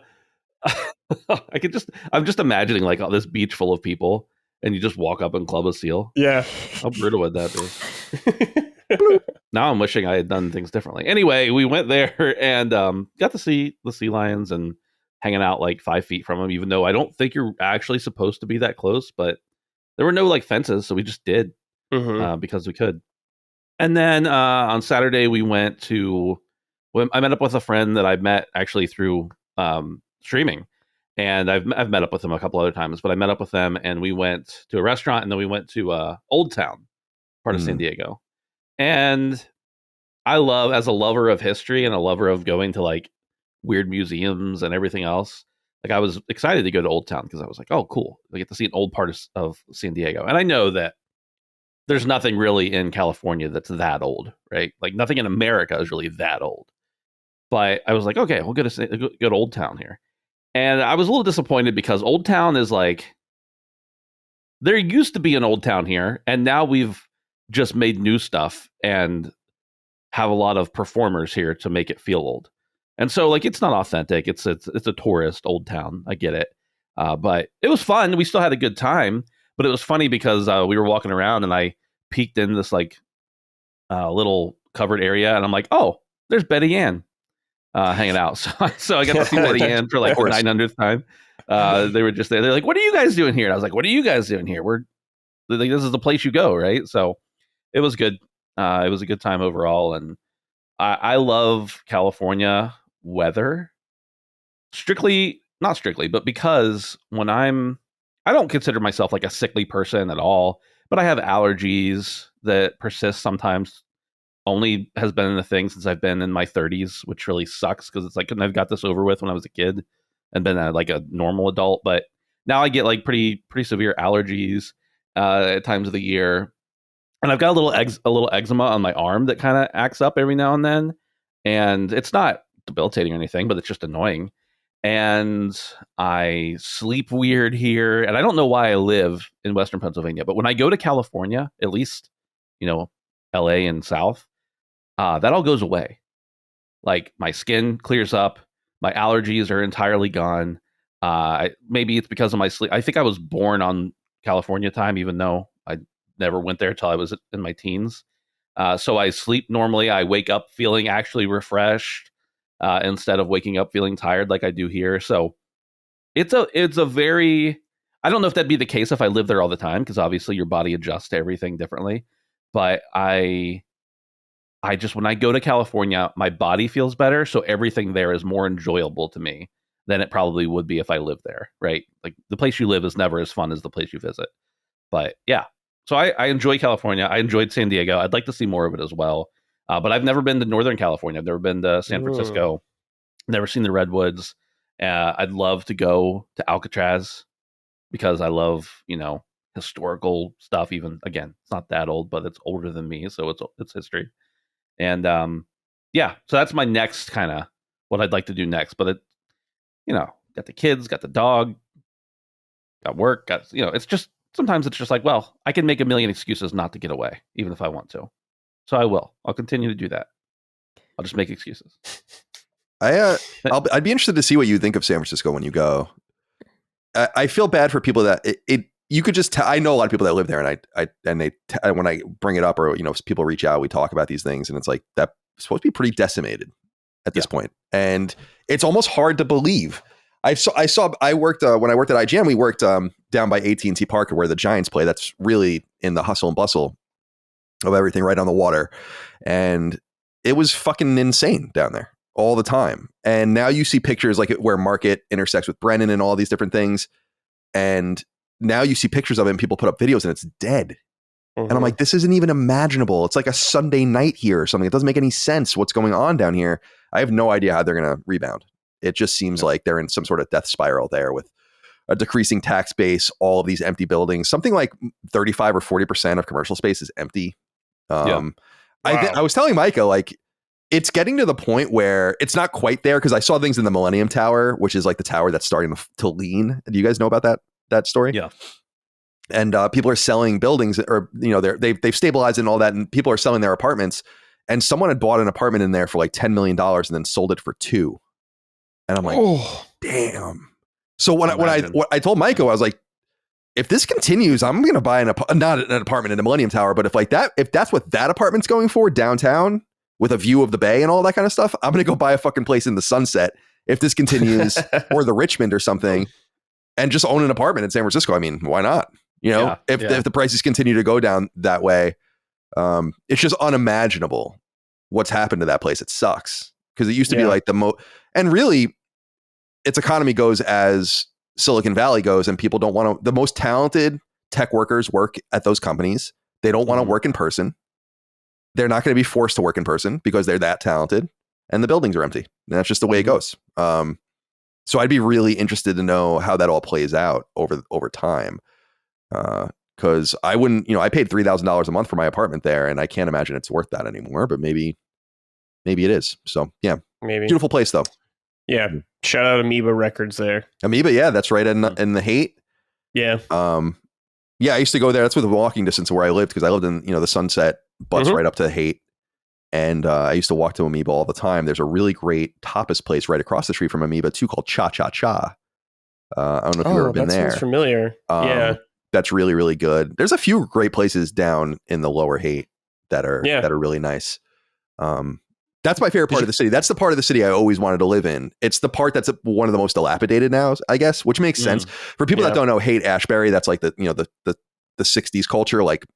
I'm just imagining like this beach full of people, and you just walk up and club a seal.
Yeah.
How brutal would that be? Now I'm wishing I had done things differently. Anyway, we went there and got to see the sea lions and hanging out like 5 feet from them, even though I don't think you're actually supposed to be that close, but there were no like fences, so we just did because we could. And then on Saturday, we went to. I met up with a friend that I met actually through streaming, and I've met up with them a couple other times. But I met up with them, and we went to a restaurant, and then we went to Old Town, part of San Diego. And I love, as a lover of history and a lover of going to like weird museums and everything else. Like I was excited to go to Old Town because I was like, oh, cool, I get to see an old part of San Diego, and I know that. There's nothing really in California that's that old, right? Like nothing in America is really that old. But I was like, okay, we'll go to Old Town here. And I was a little disappointed because Old Town is like, there used to be an Old Town here, and now we've just made new stuff and have a lot of performers here to make it feel old. And so like, it's not authentic. It's a tourist Old Town. I get it. But it was fun. We still had a good time. But it was funny because we were walking around and I peeked in this like little covered area and I'm like, oh, there's Betty Ann hanging out. So I got to see Betty Ann for like 900th time. They were just there. They're like, what are you guys doing here? And I was like, what are you guys doing here? Like, this is the place you go, right? So it was good. It was a good time overall. And I love California weather. Not strictly, but because when I don't consider myself like a sickly person at all, but I have allergies that persist sometimes. Only has been a thing since I've been in my 30s, which really sucks because it's like, I've got this over with when I was a kid and been like a normal adult. But now I get like pretty severe allergies at times of the year. And I've got a little eczema on my arm that kind of acts up every now and then. And it's not debilitating or anything, but it's just annoying. And I sleep weird here. And I don't know why I live in Western Pennsylvania, but when I go to California, at least, LA and South, that all goes away. Like my skin clears up. My allergies are entirely gone. Maybe it's because of my sleep. I think I was born on California time, even though I never went there till I was in my teens. So I sleep normally. I wake up feeling actually refreshed. Instead of waking up feeling tired like I do here. So it's a very, I don't know if that'd be the case if I lived there all the time, because obviously your body adjusts to everything differently. But I just, when I go to California, my body feels better. So everything there is more enjoyable to me than it probably would be if I lived there, right? Like the place you live is never as fun as the place you visit. But yeah, so I enjoy California. I enjoyed San Diego. I'd like to see more of it as well. But I've never been to Northern California. I've never been to San Francisco. Never seen the Redwoods. I'd love to go to Alcatraz because I love, historical stuff. Even again, it's not that old, but it's older than me, so it's history. And so that's my next kind of what I'd like to do next. But got the kids, got the dog, got work, it's just sometimes it's just like, well, I can make a million excuses not to get away, even if I want to. So I will. I'll continue to do that. I'll just make excuses.
I'd be interested to see what you think of San Francisco when you go. I feel bad for people that you could just I know a lot of people that live there, and when I bring it up or people reach out, we talk about these things, and it's like that's supposed to be pretty decimated at this point, and it's almost hard to believe. I worked when I worked at IGN, we worked down by AT&T Park where the Giants play. That's really in the hustle and bustle of everything, right on the water, and it was fucking insane down there all the time. And now you see pictures like where Market intersects with Brennan and all these different things, and now you see pictures of it and people put up videos and it's dead. And I'm like, this isn't even imaginable. It's like a Sunday night here or something. It doesn't make any sense what's going on down here. I have no idea how they're going to rebound. It just seems like they're in some sort of death spiral there with a decreasing tax base, all of these empty buildings, something like 35 or 40% of commercial space is empty. Wow. I was telling Micah, like, it's getting to the point where it's not quite there, because I saw things in the Millennium Tower, which is like the tower that's starting to lean. Do you guys know about that story?
Yeah.
and people are selling buildings, or they've stabilized and all that, and people are selling their apartments. And someone had bought an apartment in there for like $10 million and then sold it for $2 million. And I'm like, damn. So when I told Micah, I was like, if this continues, I'm going to buy not an apartment in the Millennium Tower, but if that's what that apartment's going for downtown with a view of the bay and all that kind of stuff, I'm going to go buy a fucking place in the Sunset if this continues, or the Richmond or something, and just own an apartment in San Francisco. I mean, why not? If the prices continue to go down that way, it's just unimaginable what's happened to that place. It sucks, because it used to be like and really its economy goes as Silicon Valley goes, and people don't want to, the most talented tech workers work at those companies. They don't want to work in person. They're not going to be forced to work in person because they're that talented, and the buildings are empty. And that's just the way it goes. So I'd be really interested to know how that all plays out over time. Because I wouldn't, I paid $3,000 a month for my apartment there, and I can't imagine it's worth that anymore, but maybe it is. So yeah,
maybe.
Beautiful place though.
Yeah. Shout out Amoeba Records there.
Amoeba. Yeah. That's right. In the Haight.
Yeah.
Yeah. I used to go there. That's within walking distance of where I lived, because I lived in, the Sunset butts right up to the Haight. And I used to walk to Amoeba all the time. There's a really great tapas place right across the street from Amoeba too, called Cha Cha Cha. I don't know if you've ever been there.
Sounds familiar. Yeah.
That's really, really good. There's a few great places down in the lower Haight that are really nice. That's my favorite part of the city. That's the part of the city I always wanted to live in. It's the part that's one of the most dilapidated now, I guess, which makes sense. For people that don't know, Haight Ashbury, that's like the 60s culture, like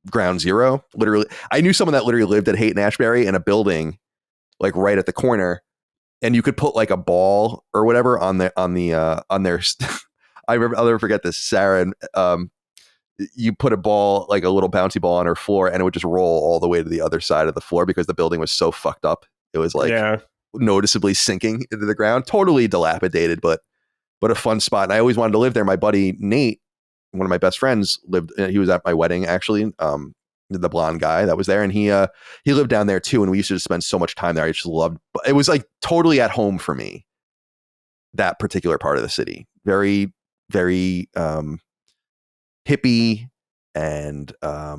ground zero. Literally, I knew someone that literally lived at Haight and Ashbury in a building like right at the corner, and you could put like a ball or whatever on their I'll never forget this. Sarah, you put a ball, like a little bouncy ball, on her floor, and it would just roll all the way to the other side of the floor because the building was so fucked up. It was like noticeably sinking into the ground. Totally dilapidated, but a fun spot. And I always wanted to live there. My buddy Nate, one of my best friends, he was at my wedding actually. The blonde guy that was there, and he lived down there too. And we used to just spend so much time there. I just loved. It was like totally at home for me. That particular part of the city, very, very hippie, and a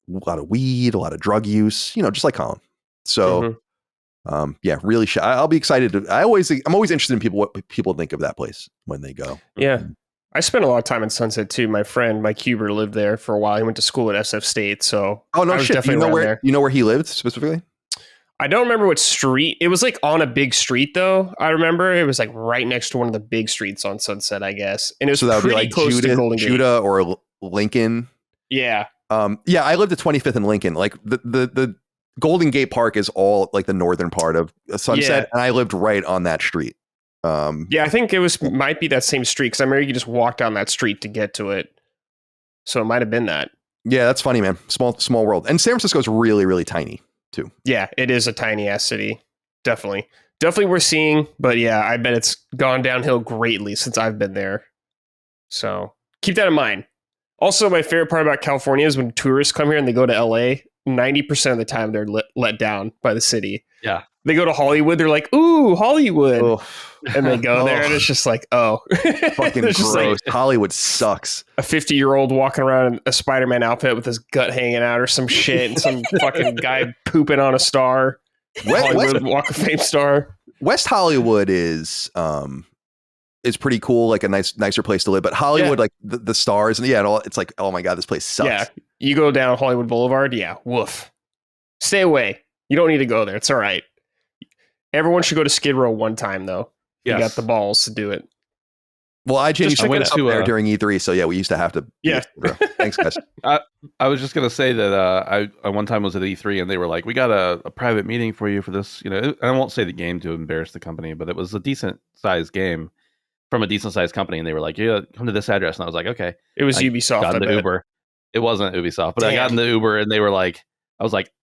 lot of weed, a lot of drug use, just like Colin. So really I'll be excited I'm always interested in what people think of that place when they go.
Yeah. I spent a lot of time in Sunset too. My friend Mike Huber lived there for a while. He went to school at SF State, so
no shit. You know where he lived specifically?
I don't remember what street. It was like on a big street though. I remember it was like right next to one of the big streets on Sunset, I guess. And it was that would be like close to Golden Gate.
Judah or Lincoln.
Yeah.
I lived at 25th and Lincoln. Like the Golden Gate Park is all like the northern part of Sunset, and I lived right on that street.
I think might be that same street, because I remember you could just walk down that street to get to it. So it might have been that. Yeah,
that's funny, man. Small world. And San Francisco is really, really tiny too.
Yeah, it is a tiny ass city. Definitely worth seeing. But yeah, I bet it's gone downhill greatly since I've been there. So keep that in mind. Also, my favorite part about California is when tourists come here and they go to LA, 90% of the time they're let down by the city.
Yeah.
They go to Hollywood, they're like, ooh, Hollywood. And they go there and it's just like, oh.
Fucking gross. Like Hollywood sucks.
A 50-year-old walking around in a Spider-Man outfit with his gut hanging out or some shit, and some fucking guy pooping on a star. Hollywood Walk of Fame star.
West Hollywood is pretty cool, like a nicer place to live. But Hollywood, like the stars and and all, it's like, oh my God, this place sucks.
Yeah. You go down Hollywood Boulevard, woof. Stay away. You don't need to go there. It's all right. Everyone should go to Skid Row one time, though. Yes. You got the balls to do it.
Well, I went up there during E3, so we used to have to.
Yeah.
Thanks, guys.
I was just gonna say that I one time was at E3 and they were like, "We got a private meeting for you for this." I won't say the game to embarrass the company, but it was a decent sized game from a decent sized company, and they were like, "Yeah, come to this address," and I was like, "Okay."
It was Ubisoft.
Got in the Uber. It wasn't Ubisoft, but I got in the Uber and they were like, "I was like,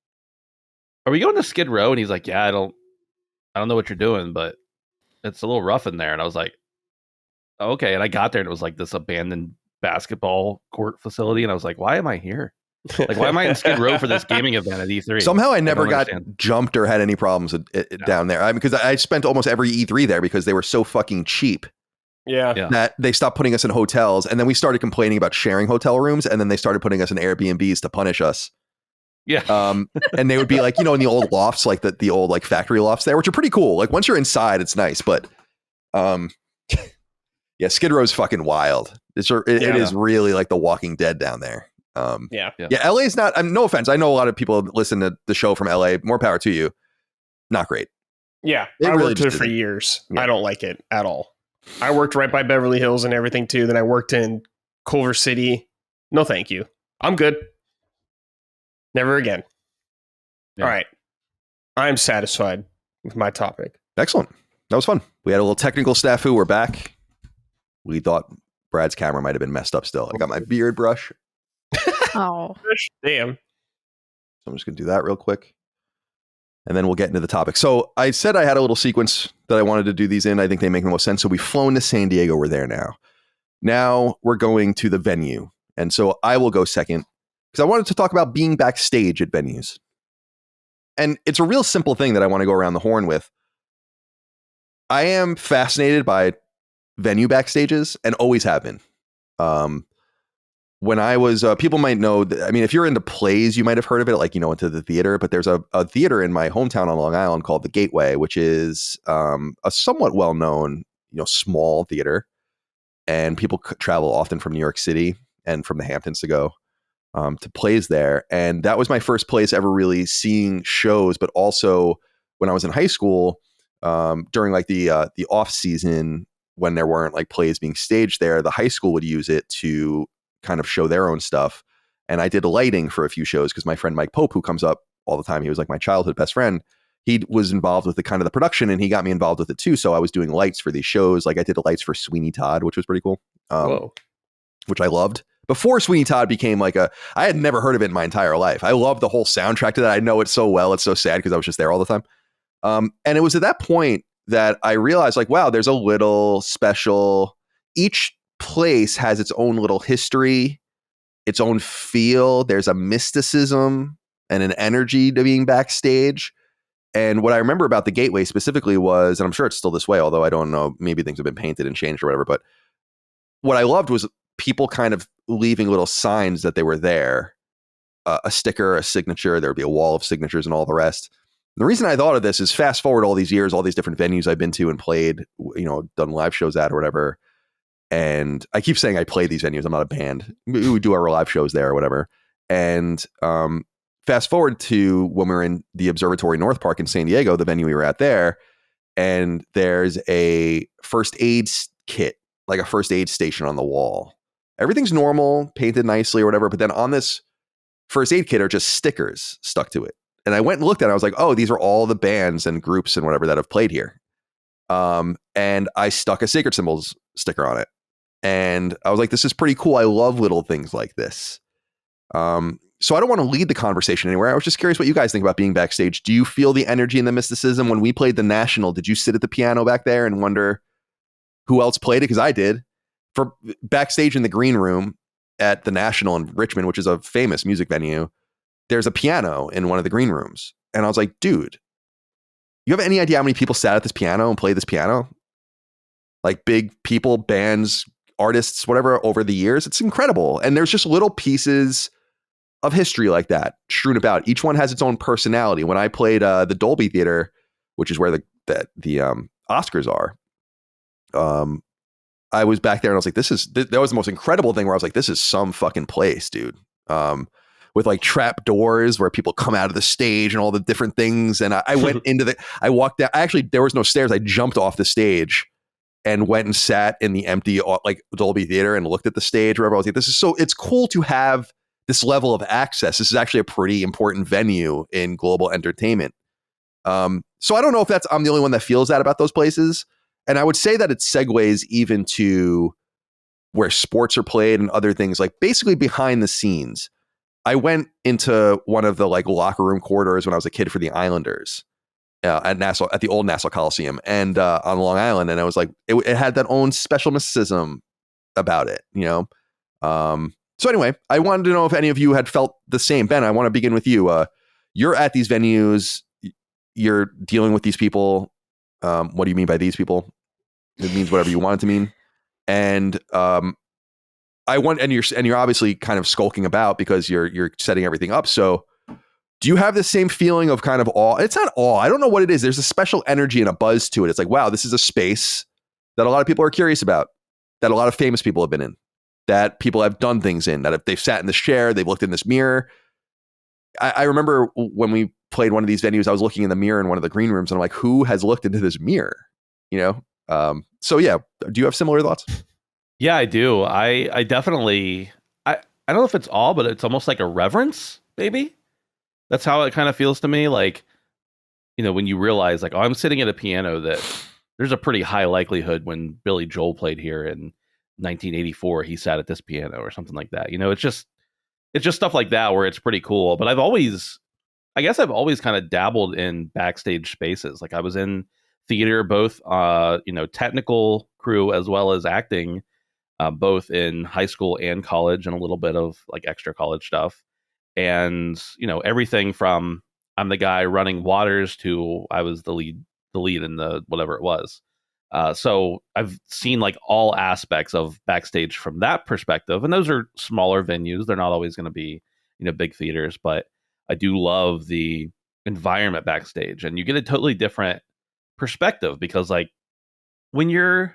are we going to Skid Row?" And he's like, "Yeah, I don't know what you're doing, but it's a little rough in there." And I was like, okay. And I got there and it was like this abandoned basketball court facility. And I was like, why am I here? Like, why am I in Skid Row for this gaming event at E3?
Somehow I never got jumped or had any problems down there. Because I spent almost every E3 there because they were so fucking cheap.
Yeah.
that they stopped putting us in hotels, and then we started complaining about sharing hotel rooms, and then they started putting us in Airbnbs to punish us.
Yeah.
And they would be like, in the old lofts, like the old like factory lofts there, which are pretty cool. Like once you're inside, it's nice, but yeah, Skid Row's fucking wild. It is really like The Walking Dead down there.
Yeah.
LA is not, no offense, I know a lot of people listen to the show from LA, more power to you. Not great.
Yeah,
I
worked there for years. Yeah. I don't like it at all. I worked right by Beverly Hills and everything too. Then I worked in Culver City. No, thank you. I'm good. Never again. Yeah. All right. I'm satisfied with my topic.
Excellent. That was fun. We had a little technical snafu. We're back. We thought Brad's camera might have been messed up still. I got my beard brush.
Oh.
Damn.
So I'm just going to do that real quick. And then we'll get into the topic. So I said I had a little sequence that I wanted to do these in. I think they make the most sense. So we've flown to San Diego. We're there now. Now we're going to the venue. And so I will go second because I wanted to talk about being backstage at venues. And it's a real simple thing that I want to go around the horn with. I am fascinated by venue backstages and always have been. When I was, people might know, if you're into plays, you might have heard of it, like, into the theater, but there's a theater in my hometown on Long Island called the Gateway, which is a somewhat well-known, small theater. And people travel often from New York City and from the Hamptons to go to plays there. And that was my first place ever really seeing shows, but also when I was in high school, during like the off season, when there weren't like plays being staged there, the high school would use it to kind of show their own stuff. And I did lighting for a few shows because my friend Mike Pope, who comes up all the time, he was like my childhood best friend. He was involved with the kind of the production and he got me involved with it too. So I was doing lights for these shows. Like I did lights for Sweeney Todd, which was pretty cool. Which I loved. Before Sweeney Todd became I had never heard of it in my entire life. I love the whole soundtrack to that. I know it so well. It's so sad because I was just there all the time. And it was at that point that I realized wow, there's a little special, each place has its own little history, its own feel. There's a mysticism and an energy to being backstage. And what I remember about the Gateway specifically was, and I'm sure it's still this way, although I don't know, maybe things have been painted and changed or whatever, but what I loved was people kind of leaving little signs that they were there, a sticker, a signature, there would be a wall of signatures and all the rest. The reason I thought of this is fast forward all these years, all these different venues I've been to and played, done live shows at or whatever. And I keep saying I play these venues. I'm not a band. We do our live shows there or whatever. And fast forward to when we were in the Observatory North Park in San Diego, the venue we were at there, and there's a first aid kit, like a first aid station on the wall. Everything's normal, painted nicely or whatever. But then on this first aid kit are just stickers stuck to it. And I went and looked at it. I was like, oh, these are all the bands and groups and whatever that have played here. And I stuck a Sacred Symbols sticker on it. And I was like, this is pretty cool. I love little things like this. So I don't want to lead the conversation anywhere. I was just curious what you guys think about being backstage. Do you feel the energy and the mysticism? When we played the National, did you sit at the piano back there and wonder who else played it? Because I did. For backstage in the green room at the National in Richmond, which is a famous music venue, there's a piano in one of the green rooms. And I was like, dude, you have any idea how many people sat at this piano and played this piano? Like big people, bands, artists, whatever, over the years. It's incredible. And there's just little pieces of history like that strewn about. Each one has its own personality. When I played the Dolby Theater, which is where the Oscars are, I was back there and I was like, that was the most incredible thing where I was like, this is some fucking place, dude. With like trap doors where people come out of the stage and all the different things. And I went I walked down. Actually, there was no stairs. I jumped off the stage and went and sat in the empty like Dolby Theater and looked at the stage. Wherever I was like, it's cool to have this level of access. This is actually a pretty important venue in global entertainment. So I don't know if I'm the only one that feels that about those places. And I would say that it segues even to where sports are played and other things, like basically behind the scenes. I went into one of the like locker room corridors when I was a kid for the Islanders at the old Nassau Coliseum and on Long Island. And I was like, it had that own special mysticism about it, So anyway, I wanted to know if any of you had felt the same. Ben, I want to begin with you. You're at these venues. You're dealing with these people. What do you mean by these people? It means whatever you want it to mean. And I want, and you're obviously kind of skulking about because you're setting everything up. So do you have the same feeling of kind of awe? It's not awe. I don't know what it is. There's a special energy and a buzz to it. It's like, wow, this is a space that a lot of people are curious about, that a lot of famous people have been in, that people have done things in, that if they've sat in this chair, they've looked in this mirror. I remember when we played one of these venues, I was looking in the mirror in one of the green rooms and I'm like, who has looked into this mirror? You know? So yeah, do you have similar thoughts?
Yeah, I do. I definitely, I don't know if it's all, but it's almost like a reverence, maybe. That's how it kind of feels to me. Like, you know, when you realize like, oh, I'm sitting at a piano that there's a pretty high likelihood when Billy Joel played here in 1984, he sat at this piano or something like that. You know, it's just stuff like that where it's pretty cool. But I guess I've always kind of dabbled in backstage spaces. Like I was in theater, both, you know, technical crew as well as acting, both in high school and college, and a little bit of like extra college stuff. And, you know, everything from I'm the guy running waters to I was the lead in the whatever it was. So I've seen like all aspects of backstage from that perspective. And those are smaller venues. They're not always going to be, you know, big theaters, but I do love the environment backstage, and you get a totally different perspective because like if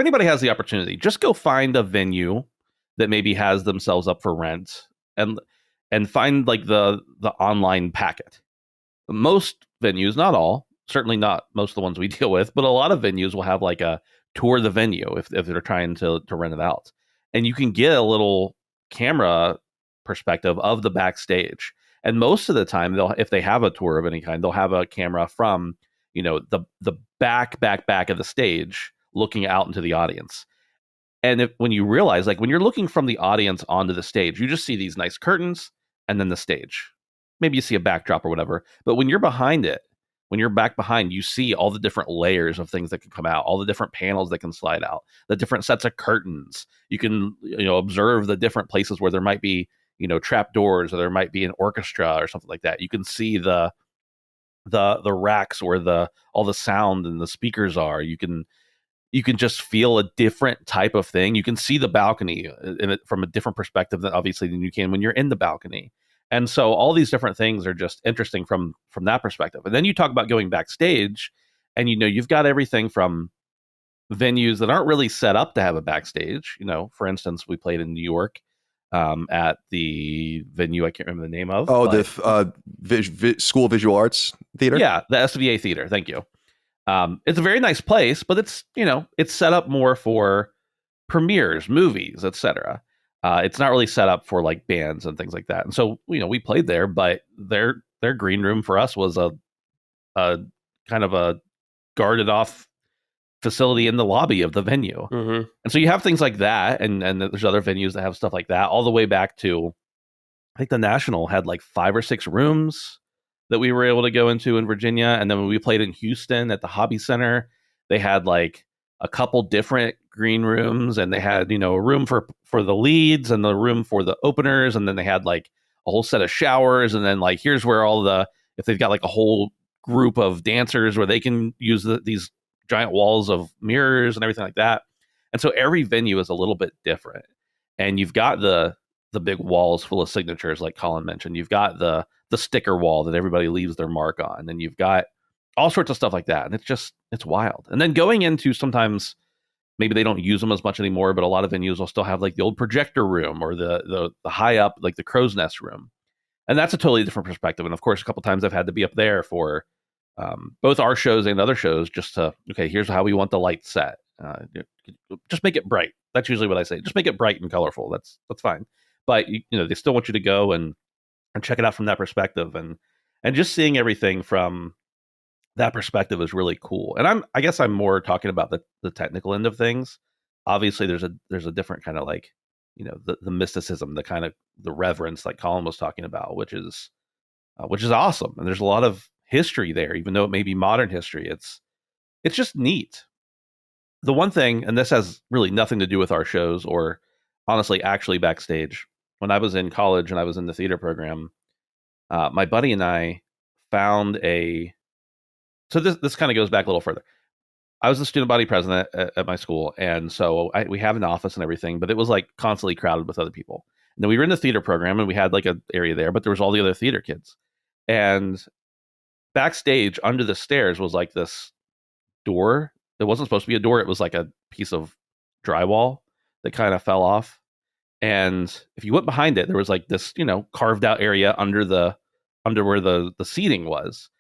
anybody has the opportunity, just go find a venue that maybe has themselves up for rent and find like the online packet. Most venues, not all, certainly not most of the ones we deal with, but a lot of venues will have like a tour the venue if they're trying to rent it out. And you can get a little camera perspective of the backstage. And most of the time, if they have a tour of any kind, they'll have a camera from, you know, the back of the stage looking out into the audience. And when you realize, like when you're looking from the audience onto the stage, you just see these nice curtains and then the stage. Maybe you see a backdrop or whatever. But when you're behind it, when you're back behind, you see all the different layers of things that can come out, all the different panels that can slide out, the different sets of curtains. You can, you know, observe the different places where there might be, you know, trap doors, or there might be an orchestra or something like that. You can see the racks where all the sound and the speakers are. You can just feel a different type of thing. You can see the balcony from a different perspective than you can when you're in the balcony. And so all these different things are just interesting from that perspective. And then you talk about going backstage, and, you know, you've got everything from venues that aren't really set up to have a backstage. You know, for instance, we played in New York at the venue I can't remember the name of.
Oh, the School of Visual Arts Theater?
Yeah, the SVA Theater. Thank you. It's a very nice place, but it's, you know, it's set up more for premieres, movies, etc. It's not really set up for like bands and things like that. And so, you know, we played there, but their green room for us was a kind of a guarded off facility in the lobby of the venue.
Mm-hmm.
And so you have things like that, and there's other venues that have stuff like that, all the way back to, I think the National had like 5 or 6 rooms that we were able to go into in Virginia. And then when we played in Houston at the Hobby Center, they had like a couple different green rooms, and they had, you know, a room for the leads and the room for the openers. And then they had like a whole set of showers. And then like, here's where if they've got like a whole group of dancers where they can use these giant walls of mirrors and everything like that. And so every venue is a little bit different. And you've got the big walls full of signatures, like Colin mentioned. You've got the sticker wall that everybody leaves their mark on. And you've got all sorts of stuff like that. And it's wild. And then going into, sometimes maybe they don't use them as much anymore, but a lot of venues will still have like the old projector room or the high up, like the crow's nest room. And that's a totally different perspective. And of course, a couple times I've had to be up there for both our shows and other shows, just to, okay, here's how we want the light set. Just make it bright. That's usually what I say. Just make it bright and colorful. That's fine. But you know, they still want you to go and check it out from that perspective, and just seeing everything from that perspective is really cool. And I guess I'm more talking about the technical end of things. Obviously, there's a different kind of, like, you know, the mysticism, the kind of the reverence like Colin was talking about, which is awesome. And there's a lot of history there, even though it may be modern history. It's just neat. The one thing, and this has really nothing to do with our shows or honestly actually backstage, when I was in college and I was in the theater program, my buddy and I found so this kind of goes back a little further. I was the student body president at my school, and so we have an office and everything, but it was like constantly crowded with other people. And then we were in the theater program, and we had like an area there, but there was all the other theater kids. And backstage under the stairs was like this door. It wasn't supposed to be a door. It was like a piece of drywall that kind of fell off. And if you went behind it, there was like this, carved out area under where the seating was.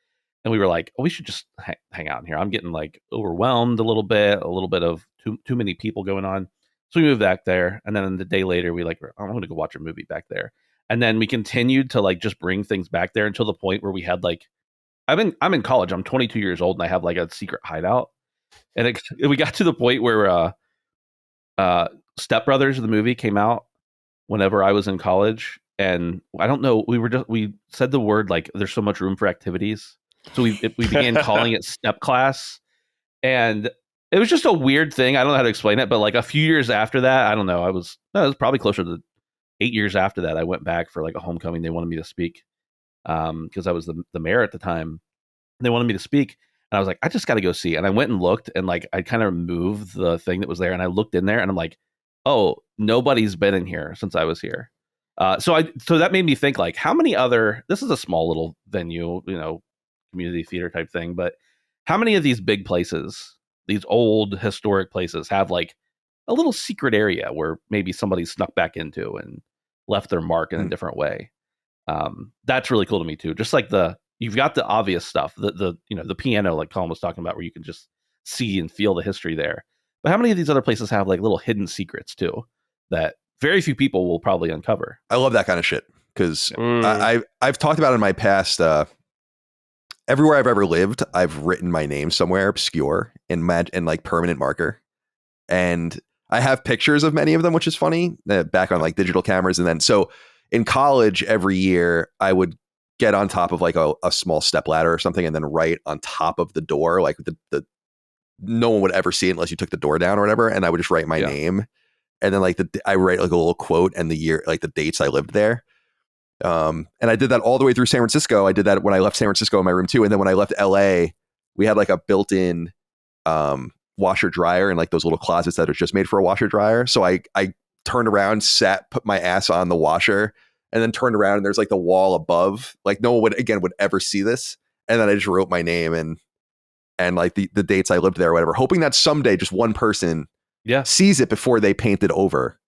And we were like, oh, we should just hang out in here. I'm getting like overwhelmed a little bit of too many people going on. So we moved back there. And then the day later, I'm going to go watch a movie back there. And then we continued to like just bring things back there until the point where we had like, I'm in college. I'm 22 years old and I have like a secret hideout. And we got to the point where Step Brothers, the movie, came out whenever I was in college. And I don't know, we said the word like there's so much room for activities. So we began calling it Step Class. And it was just a weird thing. I don't know how to explain it, but like a few years after that, I don't know. It was probably closer to 8 years after that. I went back for like a homecoming. They wanted me to speak because I was the mayor at the time. They wanted me to speak. And I was like, I just got to go see. And I went and looked, and like I kind of moved the thing that was there, and I looked in there, and I'm like, oh, nobody's been in here since I was here. So that made me think like, how many other? This is a small little venue, community theater type thing, but how many of these big places, these old historic places, have like a little secret area where maybe somebody snuck back into and left their mark in a different way? That's really cool to me too. Just like you've got the obvious stuff, the piano, like Colin was talking about, where you can just see and feel the history there. But how many of these other places have like little hidden secrets too that very few people will probably uncover?
I love that kind of shit because I've talked about in my past. Everywhere I've ever lived, I've written my name somewhere obscure in like permanent marker, and I have pictures of many of them, which is funny. Back on like digital cameras, and then so in college every year I would get on top of like a small step ladder or something, and then write on top of the door, like the no one would ever see it unless you took the door down or whatever, and I would just write my name, and then like I write like a little quote and the year, like the dates I lived there. And I did that all the way through San Francisco. I did that when I left San Francisco in my room too. And then when I left LA, we had like a built-in washer dryer and like those little closets that are just made for a washer dryer. So I turned around, put my ass on the washer, and then turned around, and there's like the wall above. Like no one would ever see this. And then I just wrote my name and like the dates I lived there or whatever, hoping that someday just one person sees it before they paint it over.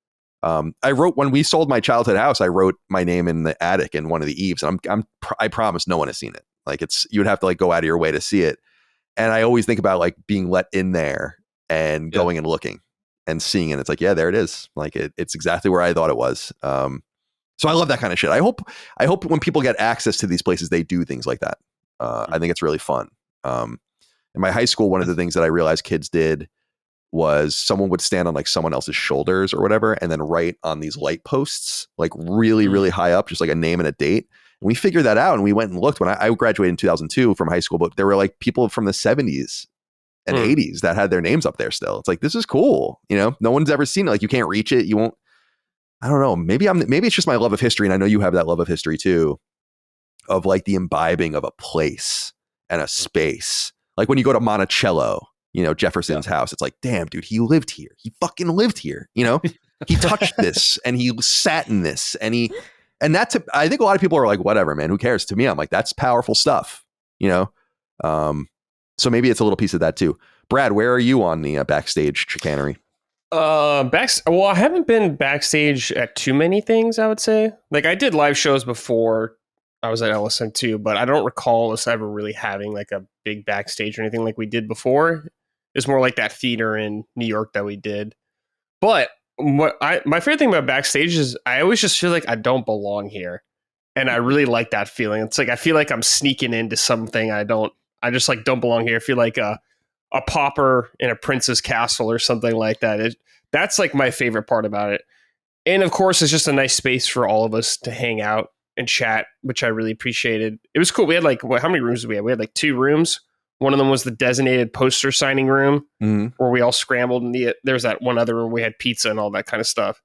I wrote, when we sold my childhood house, I wrote my name in the attic in one of the eaves, and I promise no one has seen it. Like you'd have to like go out of your way to see it. And I always think about like being let in there and going and looking and seeing it. It's like, yeah, there it is. Like it's exactly where I thought it was. So I love that kind of shit. I hope when people get access to these places, they do things like that. I think it's really fun. In my high school, one of the things that I realized kids did was someone would stand on like someone else's shoulders or whatever, and then write on these light posts, like really, really high up, just like a name and a date. And we figured that out, and we went and looked when I graduated in 2002 from high school, but there were like people from the 70s and 80s that had their names up there still. It's like, this is cool. No one's ever seen it. Like you can't reach it. You won't, I don't know. Maybe it's just my love of history. And I know you have that love of history too, of like the imbibing of a place and a space. Like when you go to Monticello, Jefferson's house, it's like, damn, dude, he lived here. He fucking lived here. He touched this and he sat in this and that's, I think a lot of people are like, whatever, man, who cares? To me, I'm like, that's powerful stuff, so maybe it's a little piece of that too. Brad, where are you on the backstage chicanery?
Well, I haven't been backstage at too many things, I would say. Like I did live shows before I was at Ellison too, but I don't recall us ever really having like a big backstage or anything like we did before. It's more like that theater in New York that we did. But my favorite thing about backstage is I always just feel like I don't belong here. And I really like that feeling. It's like I feel like I'm sneaking into something I just like don't belong here. I feel like a pauper in a prince's castle or something like that. That's like my favorite part about it. And of course, it's just a nice space for all of us to hang out and chat, which I really appreciated. It was cool. We had like, how many rooms did we have? We had like 2 rooms. One of them was the designated poster signing room where we all scrambled, and there's that one other room we had pizza and all that kind of stuff.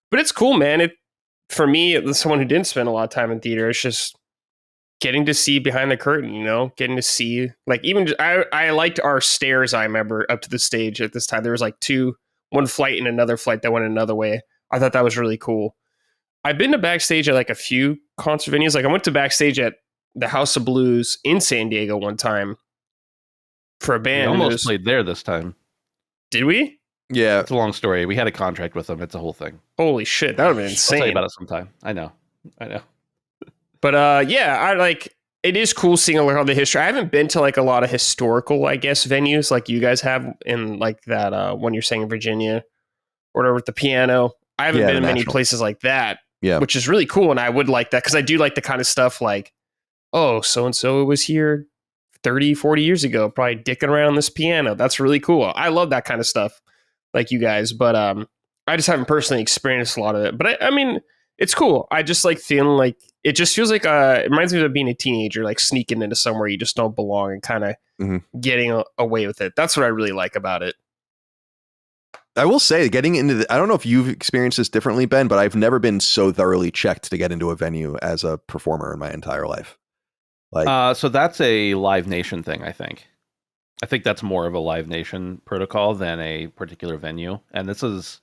But it's cool, man. For me, as someone who didn't spend a lot of time in theater, it's just getting to see behind the curtain, getting to see like even I liked our stairs. I remember up to the stage at this time, there was like one flight and another flight that went another way. I thought that was really cool. I've been to Backstage at like a few concert venues. Like I went to Backstage at the House of Blues in San Diego one time for a band.
We almost played there this time.
Did we?
Yeah.
It's a long story. We had a contract with them. It's a whole thing.
Holy shit. That would have been insane.
I'll tell you about it sometime. I know.
But yeah, I like it is cool seeing all the history. I haven't been to like a lot of historical, I guess, venues like you guys have in like that one you're saying in Virginia or whatever with the piano. I haven't been in many places like that.
Yeah.
Which is really cool. And I would like that because I do like the kind of stuff like, oh, so-and-so was here 30, 40 years ago, probably dicking around on this piano. That's really cool. I love that kind of stuff like you guys. But I just haven't personally experienced a lot of it. But I mean, it's cool. I just like feeling like it just feels like it reminds me of being a teenager, like sneaking into somewhere you just don't belong and kind of getting away with it. That's what I really like about it.
I will say getting into I don't know if you've experienced this differently, Ben, but I've never been so thoroughly checked to get into a venue as a performer in my entire life. Like,
so that's a Live Nation thing, I think. I think that's more of a Live Nation protocol than a particular venue. And this is,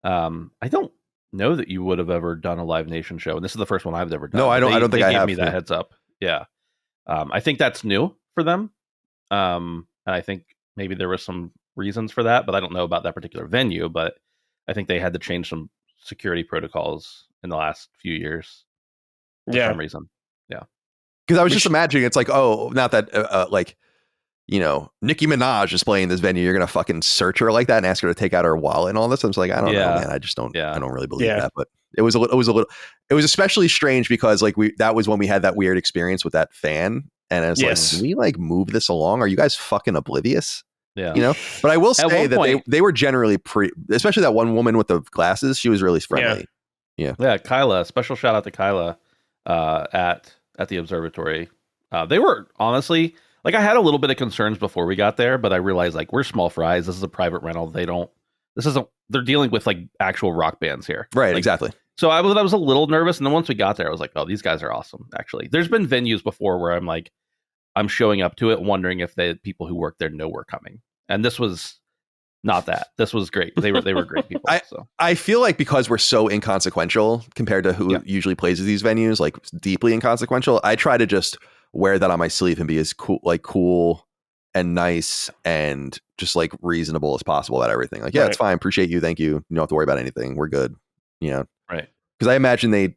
I don't know that you would have ever done a Live Nation show, and this is the first one I've ever done.
No, I don't think I have.
Gave me that heads up. Yeah, I think that's new for them, and I think maybe there was some reasons for that, but I don't know about that particular venue. But I think they had to change some security protocols in the last few years for some reason. Yeah,
because I was just imagining it's like, oh, not that like, Nicki Minaj is playing this venue. You're going to fucking search her like that and ask her to take out her wallet and all this. I was like, I don't know, man. I just don't, I don't really believe that. But it was especially strange because like that was when we had that weird experience with that fan. And I was like, can we like move this along? Are you guys fucking oblivious?
Yeah.
But I will say that they were generally pretty, especially that one woman with the glasses. She was really friendly. Yeah.
Kyla, special shout out to Kyla at the observatory. They were honestly, like, I had a little bit of concerns before we got there, but I realized like we're small fries. This is a private rental. They're dealing with like actual rock bands here.
Right.
Like,
exactly.
So I was a little nervous. And then once we got there, I was like, oh, these guys are awesome. Actually, there's been venues before where I'm showing up to it wondering if the people who work there know we're coming. And this was not that. This was great. They were great people.
I feel like because we're so inconsequential compared to who usually plays at these venues, like deeply inconsequential, I try to just wear that on my sleeve and be as cool and nice and just like reasonable as possible about everything. Like, it's fine. Appreciate you. Thank you. You don't have to worry about anything. We're good.
Right.
Because I imagine they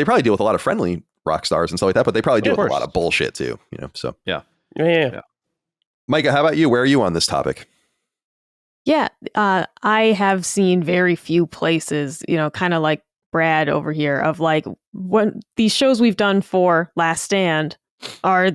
probably deal with a lot of friendly rock stars and stuff like that, but they probably deal with a lot of bullshit too, so.
Yeah.
Micah, how about you? Where are you on this topic?
Yeah, I have seen very few places, kind of like Brad over here, of like when these shows we've done for Last Stand are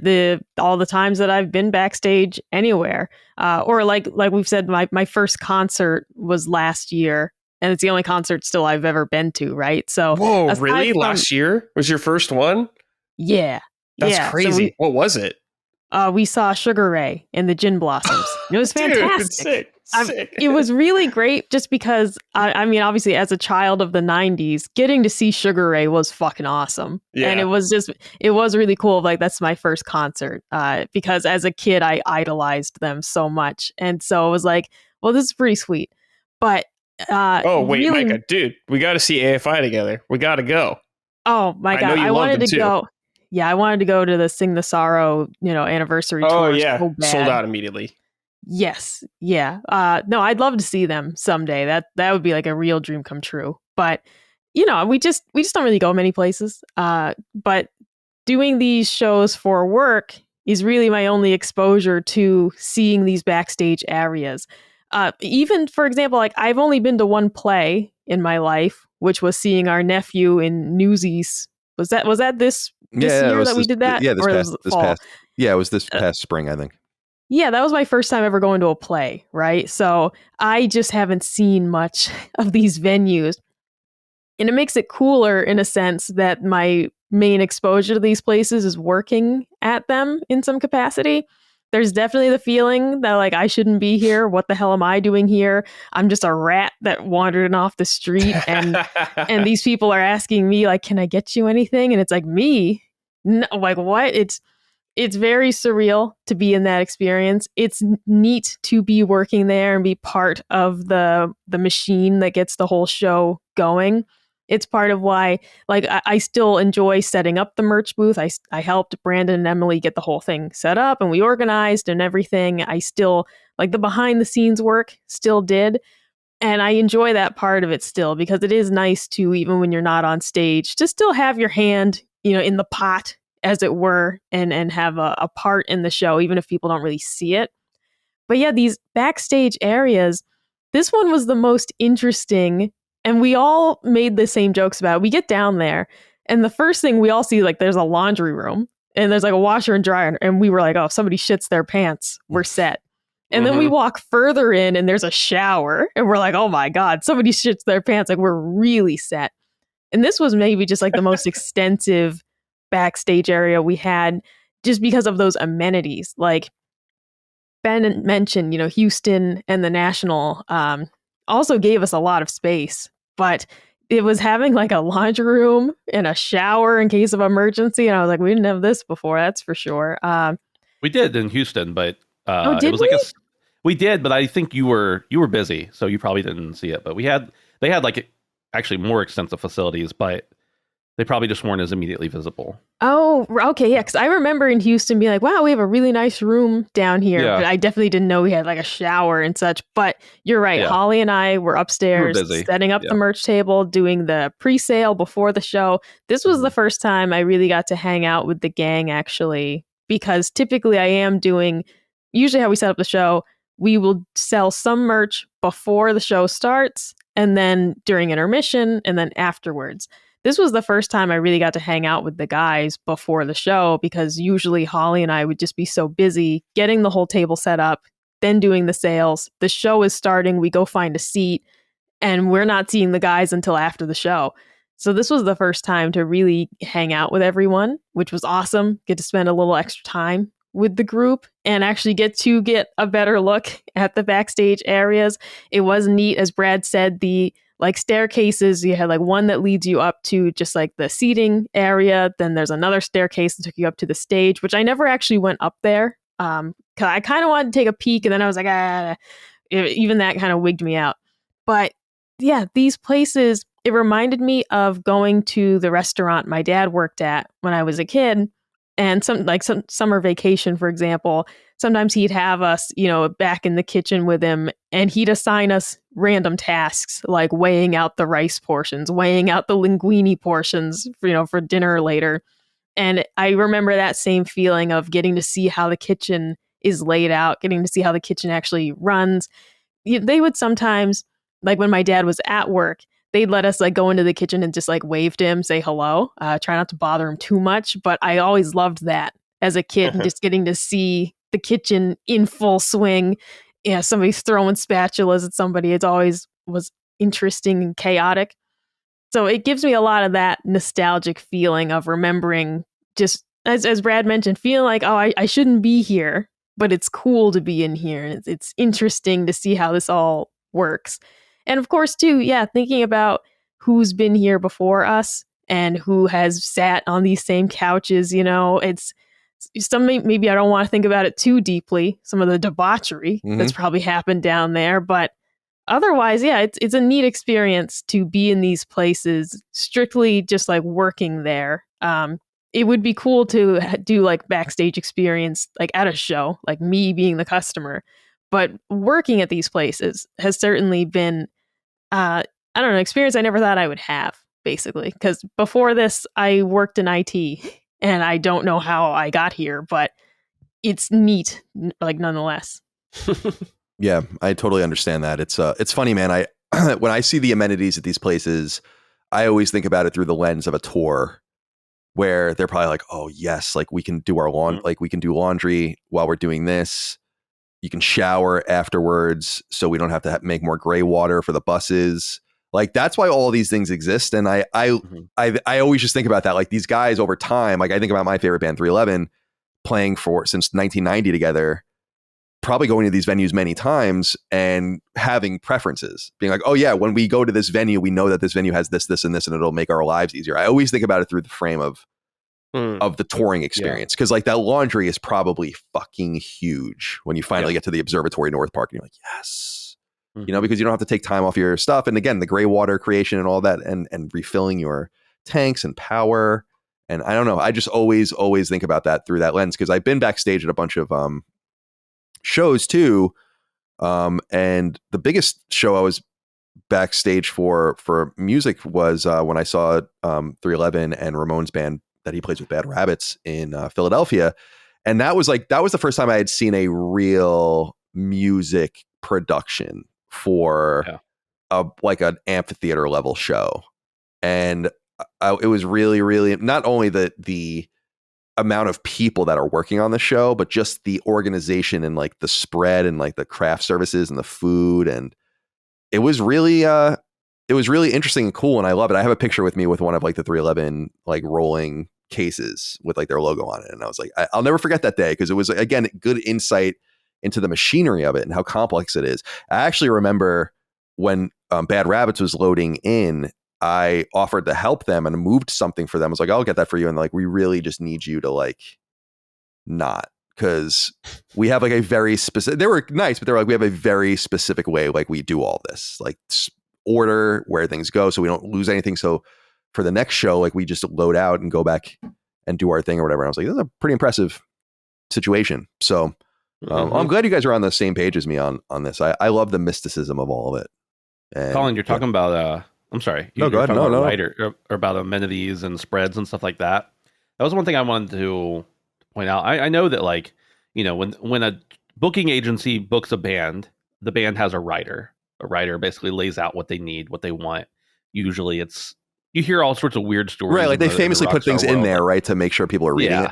all the times that I've been backstage anywhere, or like we've said, my first concert was last year, and it's the only concert still I've ever been to. Right? So,
whoa, really? Last year was your first one?
Yeah,
that's crazy. So what was it?
We saw Sugar Ray and the Gin Blossoms. It was fantastic.
Dude, sick.
It was really great just because, I mean, obviously, as a child of the 90s, getting to see Sugar Ray was fucking awesome. Yeah. And it was really cool. Like, that's my first concert because as a kid, I idolized them so much. And so it was like, well, this is pretty sweet. But,
wait, Micah, dude, we got to see AFI together. We got to go.
Oh, my God. I wanted to go. Yeah, I wanted to go to the Sing the Sorrow, anniversary tour.
Oh, yeah. Sold out immediately.
Yes. Yeah. No, I'd love to see them someday. That would be like a real dream come true. But, we just don't really go many places. But doing these shows for work is really my only exposure to seeing these backstage areas. Even, for example, like I've only been to one play in my life, which was seeing our nephew in Newsies. Was that this year that we did that?
Yeah, this past. Yeah, it was this past spring, I think.
Yeah, that was my first time ever going to a play, right? So I just haven't seen much of these venues. And it makes it cooler in a sense that my main exposure to these places is working at them in some capacity. There's definitely the feeling that like I shouldn't be here. What the hell am I doing here? I'm just a rat that wandered off the street and these people are asking me like, can I get you anything? And it's like, me? No, like what? It's very surreal to be in that experience. It's neat to be working there and be part of the machine that gets the whole show going. It's part of why, like, I still enjoy setting up the merch booth. I helped Brandon and Emily get the whole thing set up, and we organized and everything. I still, like, the behind the scenes work still did. And I enjoy that part of it still, because it is nice to, even when you're not on stage, to still have your hand, in the pot, as it were, and have a part in the show, even if people don't really see it. But yeah, these backstage areas, this one was the most interesting. And we all made the same jokes about it. We get down there, and the first thing we all see, like, there's a laundry room and there's like a washer and dryer. And we were like, oh, if somebody shits their pants, we're set. And then we walk further in and there's a shower, and we're like, oh my God, somebody shits their pants. Like, we're really set. And this was maybe just like the most extensive backstage area we had, just because of those amenities. Like Ben mentioned, Houston and the National also gave us a lot of space, but it was having like a laundry room and a shower in case of emergency. And I was like, we didn't have this before, that's for sure.
We did in Houston, but
did
it was like we did, but I think you were busy, so you probably didn't see it. But they had like actually more extensive facilities, but they probably just weren't as immediately visible.
Oh, okay, yeah, because I remember in Houston being like, wow, we have a really nice room down here.
Yeah.
But I definitely didn't know we had like a shower and such. But you're right,
Yeah.
Holly and I were upstairs setting up the merch table, doing the pre-sale before the show. This was the first time I really got to hang out with the gang, actually, because typically I am doing, usually how we set up the show, we will sell some merch before the show starts, and then during intermission, and then afterwards. This was the first time I really got to hang out with the guys before the show, because usually Holly and I would just be so busy getting the whole table set up, then doing the sales. The show is starting, we go find a seat, and we're not seeing the guys until after the show. So this was the first time to really hang out with everyone, which was awesome. Get to spend a little extra time with the group and actually get a better look at the backstage areas. It was neat, as Brad said, the like staircases, you had like one that leads you up to just like the seating area. Then there's another staircase that took you up to the stage, which I never actually went up there. Cause I kind of wanted to take a peek, and then I was like, even that kind of wigged me out. But yeah, these places, it reminded me of going to the restaurant my dad worked at when I was a kid. And some summer vacation, for example, sometimes he'd have us, back in the kitchen with him, and he'd assign us random tasks like weighing out the rice portions, weighing out the linguine portions, for dinner later. And I remember that same feeling of getting to see how the kitchen is laid out, getting to see how the kitchen actually runs. They would sometimes, like when my dad was at work, they'd let us like go into the kitchen and just like wave to him, say hello, try not to bother him too much. But I always loved that as a kid, and just getting to see the kitchen in full swing. Yeah, somebody's throwing spatulas at somebody. It always was interesting and chaotic. So it gives me a lot of that nostalgic feeling of remembering, just as Brad mentioned, feeling like, oh, I shouldn't be here, but it's cool to be in here. And it's interesting to see how this all works. And of course, too, yeah, thinking about who's been here before us and who has sat on these same couches, it's maybe I don't want to think about it too deeply, some of the debauchery that's probably happened down there. But otherwise, yeah, it's a neat experience to be in these places, strictly just like working there. It would be cool to do like backstage experience, like at a show, like me being the customer. But working at these places has certainly been, I don't know, experience I never thought I would have, basically. Because before this, I worked in IT, and I don't know how I got here, but it's neat, like, nonetheless.
Yeah, I totally understand that. It's funny, man. When I see the amenities at these places, I always think about it through the lens of a tour, where they're probably like, oh yes, like we can do our like we can do laundry while we're doing this. You can shower afterwards, so we don't have to make more gray water for the buses. Like, that's why all these things exist. And I always just think about that. Like, these guys over time, like I think about my favorite band, 311, playing since 1990 together, probably going to these venues many times and having preferences, being like, oh yeah, when we go to this venue, we know that this venue has this, this, and this, and it'll make our lives easier. I always think about it through the frame of of the touring experience. Because like that laundry is probably fucking huge when you finally get to the Observatory North Park and you're like, yes, you know, because you don't have to take time off your stuff. And again, the gray water creation and all that, and refilling your tanks and power. And I don't know, I just always think about that through that lens, because I've been backstage at a bunch of shows too. And the biggest show I was backstage for music was when I saw 311 and Ramon's band that he plays with Bad Rabbits in Philadelphia. And that was the first time I had seen a real music production for like an amphitheater level show. And it was really, really not only the amount of people that are working on the show, but just the organization and like the spread and like the craft services and the food. And it was really interesting and cool. And I love it. I have a picture with me with one of like the 311 like rolling cases with like their logo on it. And I was like, I'll never forget that day, because it was, again, good insight into the machinery of it and how complex it is. I actually remember when Bad Rabbits was loading in, I offered to help them and moved something for them. I was like, I'll get that for you. And like, we really just need you to like not, because we have like a very specific, they were nice, but they were like, we have a very specific way like we do all this, like order where things go so we don't lose anything. So for the next show, like we just load out and go back and do our thing or whatever. And I was like, this is a pretty impressive situation. So I'm glad you guys are on the same page as me on this. I love the mysticism of all of it. And,
Colin, you're talking about I'm sorry.
No, go ahead.
No.
Writer,
or about amenities and spreads and stuff like that. That was one thing I wanted to point out. I know that, like, you know, when a booking agency books a band, the band has a writer. A writer basically lays out what they need, what they want. Usually you hear all sorts of weird stories.
Right, like they famously put things in there, right, to make sure people are reading it.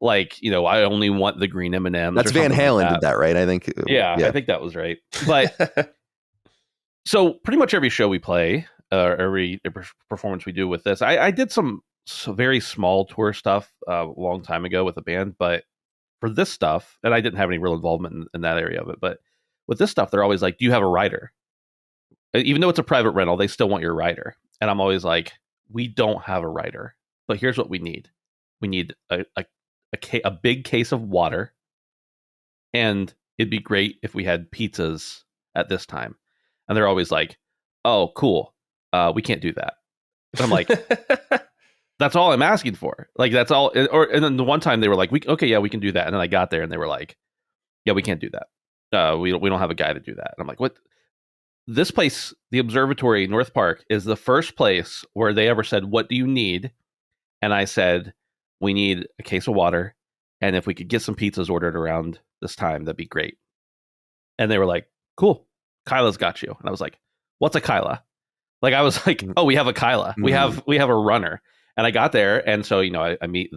Like, you know, I only want the green M&Ms.
That's Van Halen did that, right? I think.
Yeah, I think that was right. But so pretty much every show we play, every performance we do with this, I did some very small tour stuff a long time ago with a band, but for this stuff, and I didn't have any real involvement in that area of it, but with this stuff, they're always like, do you have a writer? Even though it's a private rental, they still want your writer. And I'm always like, we don't have a writer, but here's what we need. We need a big case of water, and it'd be great if we had pizzas at this time. And they're always like, oh, cool. We can't do that. And I'm like, that's all I'm asking for. Like, that's all. And then the one time they were like, okay, yeah, we can do that. And then I got there and they were like, yeah, we can't do that. We don't have a guy to do that. And I'm like, what? This place, the Observatory North Park, is the first place where they ever said, what do you need? And I said, we need a case of water. And if we could get some pizzas ordered around this time, that'd be great. And they were like, cool. Kyla's got you. And I was like, what's a Kyla? Like, I was like, oh, we have a Kyla. We have a runner. And I got there. And so, you know, I meet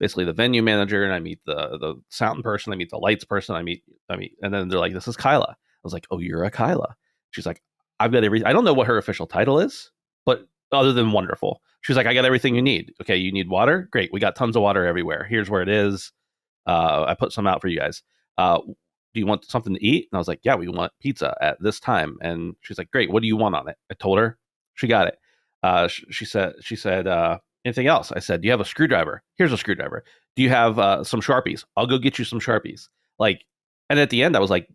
basically the venue manager, and I meet the sound person. I meet the lights person. I meet, and then they're like, this is Kyla. I was like, oh, you're a Kyla. She's like, I've got everything. I don't know what her official title is, but other than wonderful. She's like, I got everything you need. Okay, you need water? Great. We got tons of water everywhere. Here's where it is. I put some out for you guys. Do you want something to eat? And I was like, yeah, we want pizza at this time. And she's like, great. What do you want on it? I told her. She got it. She said, anything else? I said, do you have a screwdriver? Here's a screwdriver. Do you have some Sharpies? I'll go get you some Sharpies. Like, and at the end, I was like,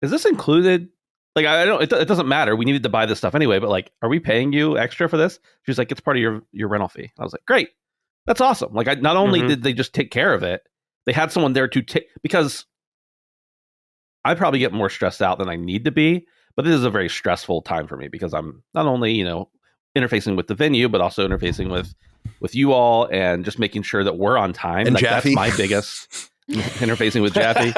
is this included? Like, I don't, it doesn't matter. We needed to buy this stuff anyway, but like, are we paying you extra for this? She's like, it's part of your rental fee. I was like, great. That's awesome. Like, not only did they just take care of it, they had someone there to take, because I probably get more stressed out than I need to be, but this is a very stressful time for me because I'm not only, you know, interfacing with the venue, but also interfacing with you all and just making sure that we're on time.
And
like,
Jaffe.
That's my biggest interfacing with Jaffe.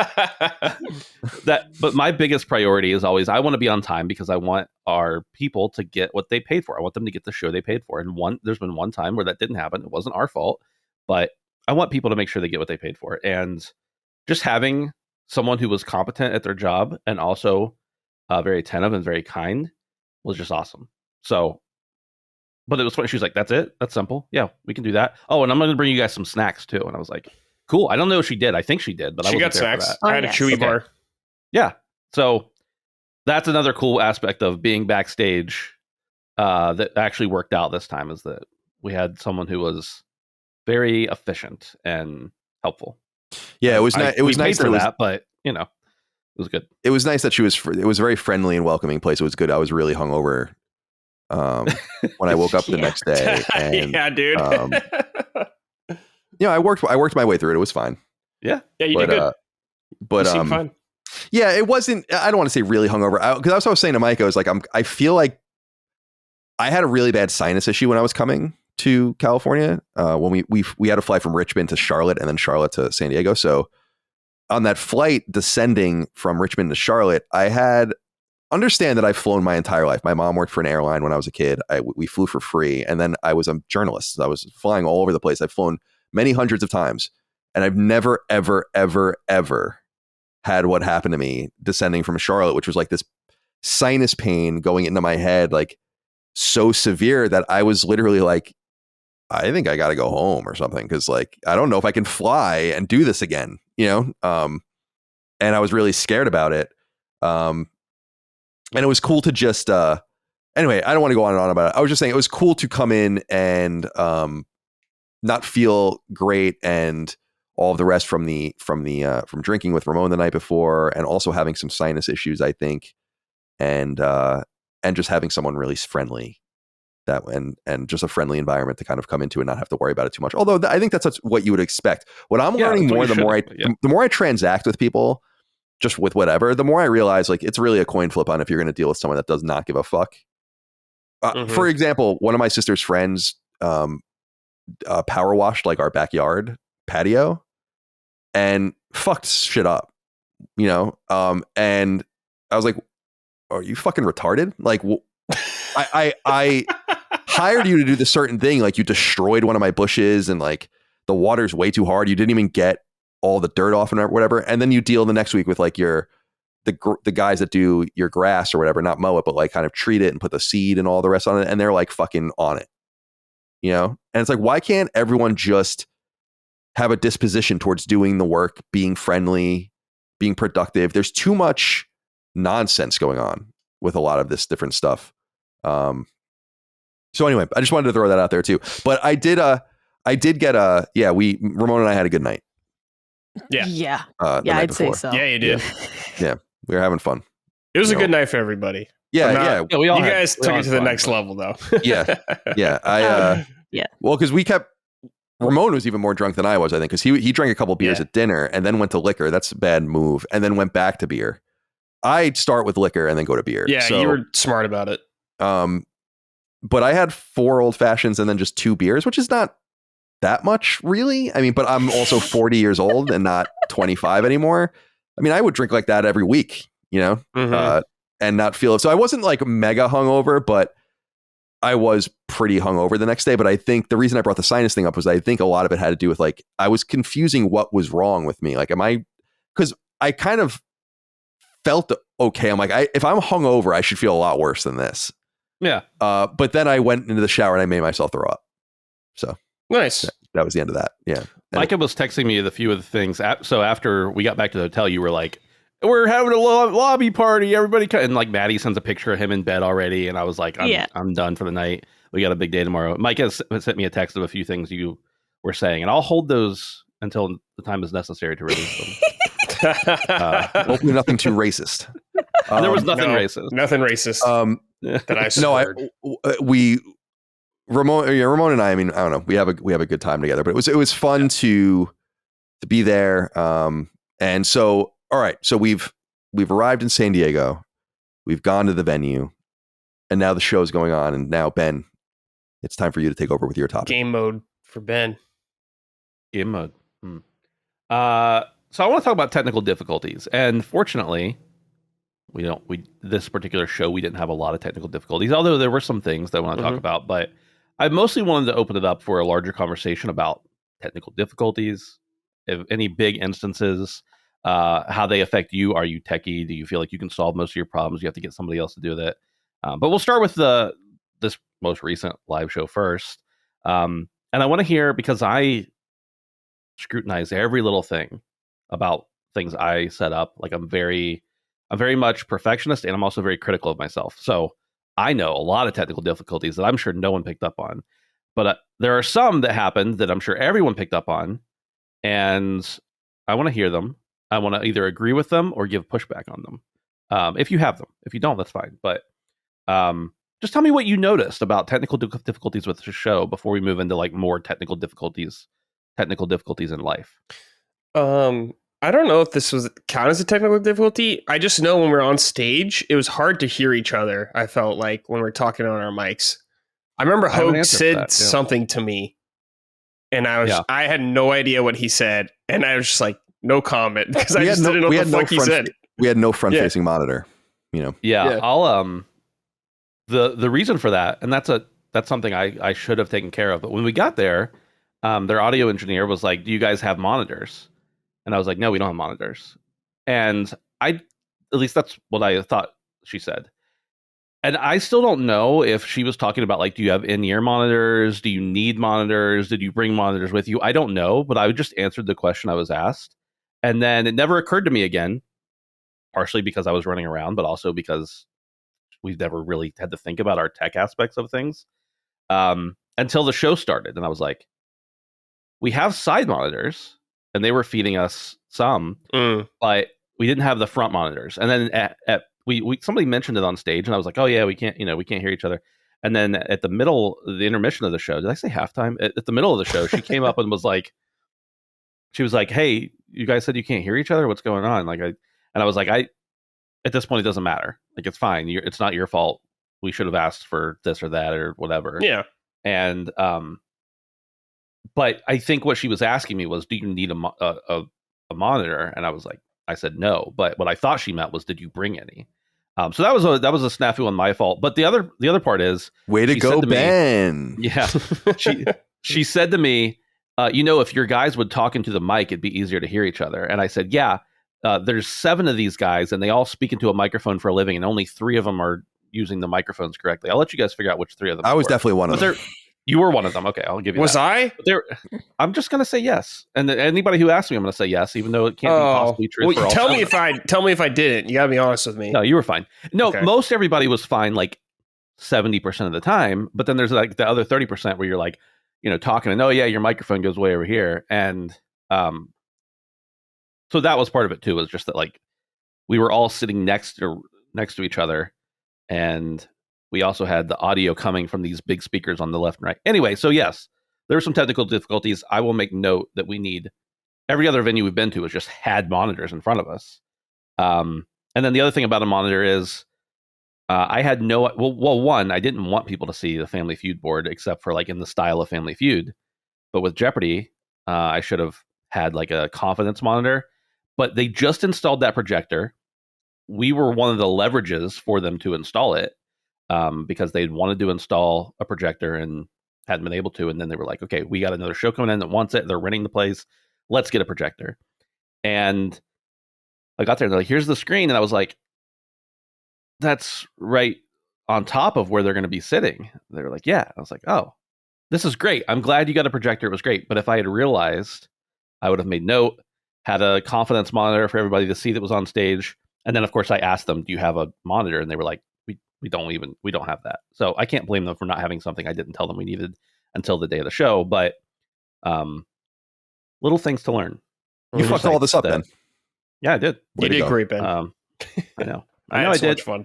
But my biggest priority is always, I want to be on time because I want our people to get what they paid for. I want them to get the show they paid for. And there's been one time where that didn't happen. It wasn't our fault, but I want people to make sure they get what they paid for. And just having someone who was competent at their job and also very attentive and very kind was just awesome. So, but it was funny. She was like, that's it? That's simple. Yeah, we can do that. Oh, and I'm going to bring you guys some snacks too. And I was like, cool. I don't know if she did. I think she did, but
she
I wasn't
got
there
snacks.
for that.
I had a Chewy bar.
Yeah. So that's another cool aspect of being backstage that actually worked out this time, is that we had someone who was very efficient and helpful.
Yeah, it was nice. It was
we
nice
paid for
that
that, but it was good.
it was nice that she was. It was a very friendly and welcoming place. It was good. I was really hungover when I woke up the next day, and
yeah, dude.
I worked my way through it. It was fine.
Yeah, you did good.
But
you seem fine.
Yeah, it wasn't. I don't want to say really hungover because that's what I was saying to Micah. I was like, I feel like I had a really bad sinus issue when I was coming to California. When we had to fly from Richmond to Charlotte and then Charlotte to San Diego. So on that flight descending from Richmond to Charlotte, understand that I've flown my entire life. My mom worked for an airline when I was a kid. We flew for free, and then I was a journalist. So I was flying all over the place. I've flown many hundreds of times, and I've never, ever, ever, ever had what happened to me descending from Charlotte, which was like this sinus pain going into my head, like so severe that I was literally like, I think I got to go home or something. Cause like, I don't know if I can fly and do this again, and I was really scared about it. And it was cool to just, anyway, I don't want to go on and on about it. I was just saying it was cool to come in and not feel great and all of the rest from drinking with Ramon the night before, and also having some sinus issues, I think, and just having someone really friendly and just a friendly environment to kind of come into and not have to worry about it too much. Although I think that's what you would expect. What I'm learning more, the more I transact with people, just with whatever, the more I realize like it's really a coin flip on if you're going to deal with someone that does not give a fuck. For example, one of my sister's friends power washed like our backyard patio and fucked shit up, and I was like, are you fucking retarded? Like, I hired you to do this certain thing. Like, you destroyed one of my bushes and like the water's way too hard. You didn't even get all the dirt off and whatever. And then you deal the next week with like the guys that do your grass or whatever, not mow it, but like kind of treat it and put the seed and all the rest on it. And they're like fucking on it, and it's like, why can't everyone just have a disposition towards doing the work, being friendly, being productive? There's too much nonsense going on with a lot of this different stuff. So anyway, I just wanted to throw that out there too. But I did get Ramon and I had a good night.
Yeah.
I'd
say so.
Yeah, you did.
Yeah, we were having fun.
It was a good night for everybody.
Yeah.
You guys took it to the next level though.
Yeah. Well, because Ramon was even more drunk than I was, I think, because he drank a couple beers at dinner and then went to liquor. That's a bad move. And then went back to beer. I'd start with liquor and then go to beer.
Yeah, so, you were smart about it.
But I had 4 old fashions and then just 2 beers, which is not that much, really. I mean, but I'm also 40 years old and not 25 anymore. I mean, I would drink like that every week, and not feel it. So I wasn't like mega hungover, but I was pretty hungover the next day. But I think the reason I brought the sinus thing up was I think a lot of it had to do with like, I was confusing what was wrong with me. Like, because I kind of felt okay. I'm like, if I'm hungover, I should feel a lot worse than this.
Yeah.
But then I went into the shower and I made myself throw up. So
nice.
That was the end of that. Yeah.
Micah was texting me the few of the things. So after we got back to the hotel, you were like, we're having a lobby party. Everybody and like Maddie sends a picture of him in bed already. And I was like, I'm done for the night. We got a big day tomorrow. Micah sent me a text of a few things you were saying, and I'll hold those until the time is necessary to release them.
Hopefully nothing too racist.
There was nothing racist.
Nothing racist. That I scored.
Ramon and I mean, I don't know. We have a good time together, but it was fun to be there. And so, all right. So we've arrived in San Diego. We've gone to the venue, and now the show's going on. And now, Ben, it's time for you to take over with your topic.
Game mode for Ben.
Game mode. So I want to talk about technical difficulties, and fortunately, this particular show, we didn't have a lot of technical difficulties, although there were some things that I want to talk about, but I mostly wanted to open it up for a larger conversation about technical difficulties, if any big instances, how they affect you. Are you techie? Do you feel like you can solve most of your problems? You have to get somebody else to do that. But we'll start with this most recent live show first. And I want to hear, because I scrutinize every little thing about things I set up. Like I'm very much perfectionist, and I'm also very critical of myself. So I know a lot of technical difficulties that I'm sure no one picked up on. But there are some that happened that I'm sure everyone picked up on, and I want to hear them. I want to either agree with them or give pushback on them. If you have them. If you don't, that's fine. But just tell me what you noticed about technical difficulties with the show before we move into like more technical difficulties in life.
I don't know if this was count as a technical difficulty. I just know when we're on stage, it was hard to hear each other. I felt like when we're talking on our mics. I remember Hogue said something to me, and I had no idea what he said, and I was just like, no comment because I just didn't know what the fuck he said.
We had no front-facing monitor, you know.
Yeah, I'll the reason for that, and that's something I should have taken care of. But when we got there, their audio engineer was like, "Do you guys have monitors?" And I was like, "No, we don't have monitors." And at least that's what I thought she said. And I still don't know if she was talking about like, do you have in-ear monitors? Do you need monitors? Did you bring monitors with you? I don't know, but I just answered the question I was asked. And then it never occurred to me again, partially because I was running around, but also because we've never really had to think about our tech aspects of things until the show started. And I was like, we have side monitors, and they were feeding us some, but we didn't have the front monitors. And then somebody mentioned it on stage, and I was like, oh yeah, we can't hear each other. And then at the intermission of the show, did I say halftime? At the middle of the show, she came up and was like, hey, you guys said you can't hear each other. What's going on? And I was like, at this point, it doesn't matter. Like, it's fine. It's not your fault. We should have asked for this or that or whatever.
Yeah.
And, but I think what she was asking me was, do you need a monitor? And I said no. But what I thought she meant was, did you bring any? So that was a snafu on my fault. But the other part is,
way to go, Ben.
Yeah, she said to me, if your guys would talk into the mic, it'd be easier to hear each other. And I said, yeah. There's 7 of these guys, and they all speak into a microphone for a living, and only 3 of them are using the microphones correctly. I'll let you guys figure out which 3 of them.
I was definitely one of them.
You were one of them. Okay, I'll give you.
Was
that. I'm just gonna say yes, and anybody who asks me, I'm gonna say yes, even though it can't be possibly true.
Well, tell me if I didn't. You gotta be honest with me.
No, you were fine. No, okay. Most everybody was fine, like 70% of the time. But then there's like the other 30% where you're like, talking, and oh yeah, your microphone goes way over here, and so that was part of it too. Was just that like we were all sitting next to each other, and we also had the audio coming from these big speakers on the left and right. Anyway, so yes, there are some technical difficulties. I will make note that we need every other venue we've been to has just had monitors in front of us. And then the other thing about a monitor is I had one, I didn't want people to see the Family Feud board except for like in the style of Family Feud. But with Jeopardy, I should have had like a confidence monitor. But they just installed that projector. We were one of the leverages for them to install it. Because they'd wanted to install a projector and hadn't been able to. And then they were like, okay, we got another show coming in that wants it. They're renting the place. Let's get a projector. And I got there and they're like, here's the screen. And I was like, that's right on top of where they're going to be sitting. They were like, yeah. I was like, oh, this is great. I'm glad you got a projector. It was great. But if I had realized, I would have made note, had a confidence monitor for everybody to see that was on stage. And then, of course, I asked them, do you have a monitor? And they were like, we don't have that. So I can't blame them for not having something I didn't tell them we needed until the day of the show. But little things to learn.
You fucked all this up, Ben.
Yeah, I did.
You did great, Ben.
I know.
I did. Much fun.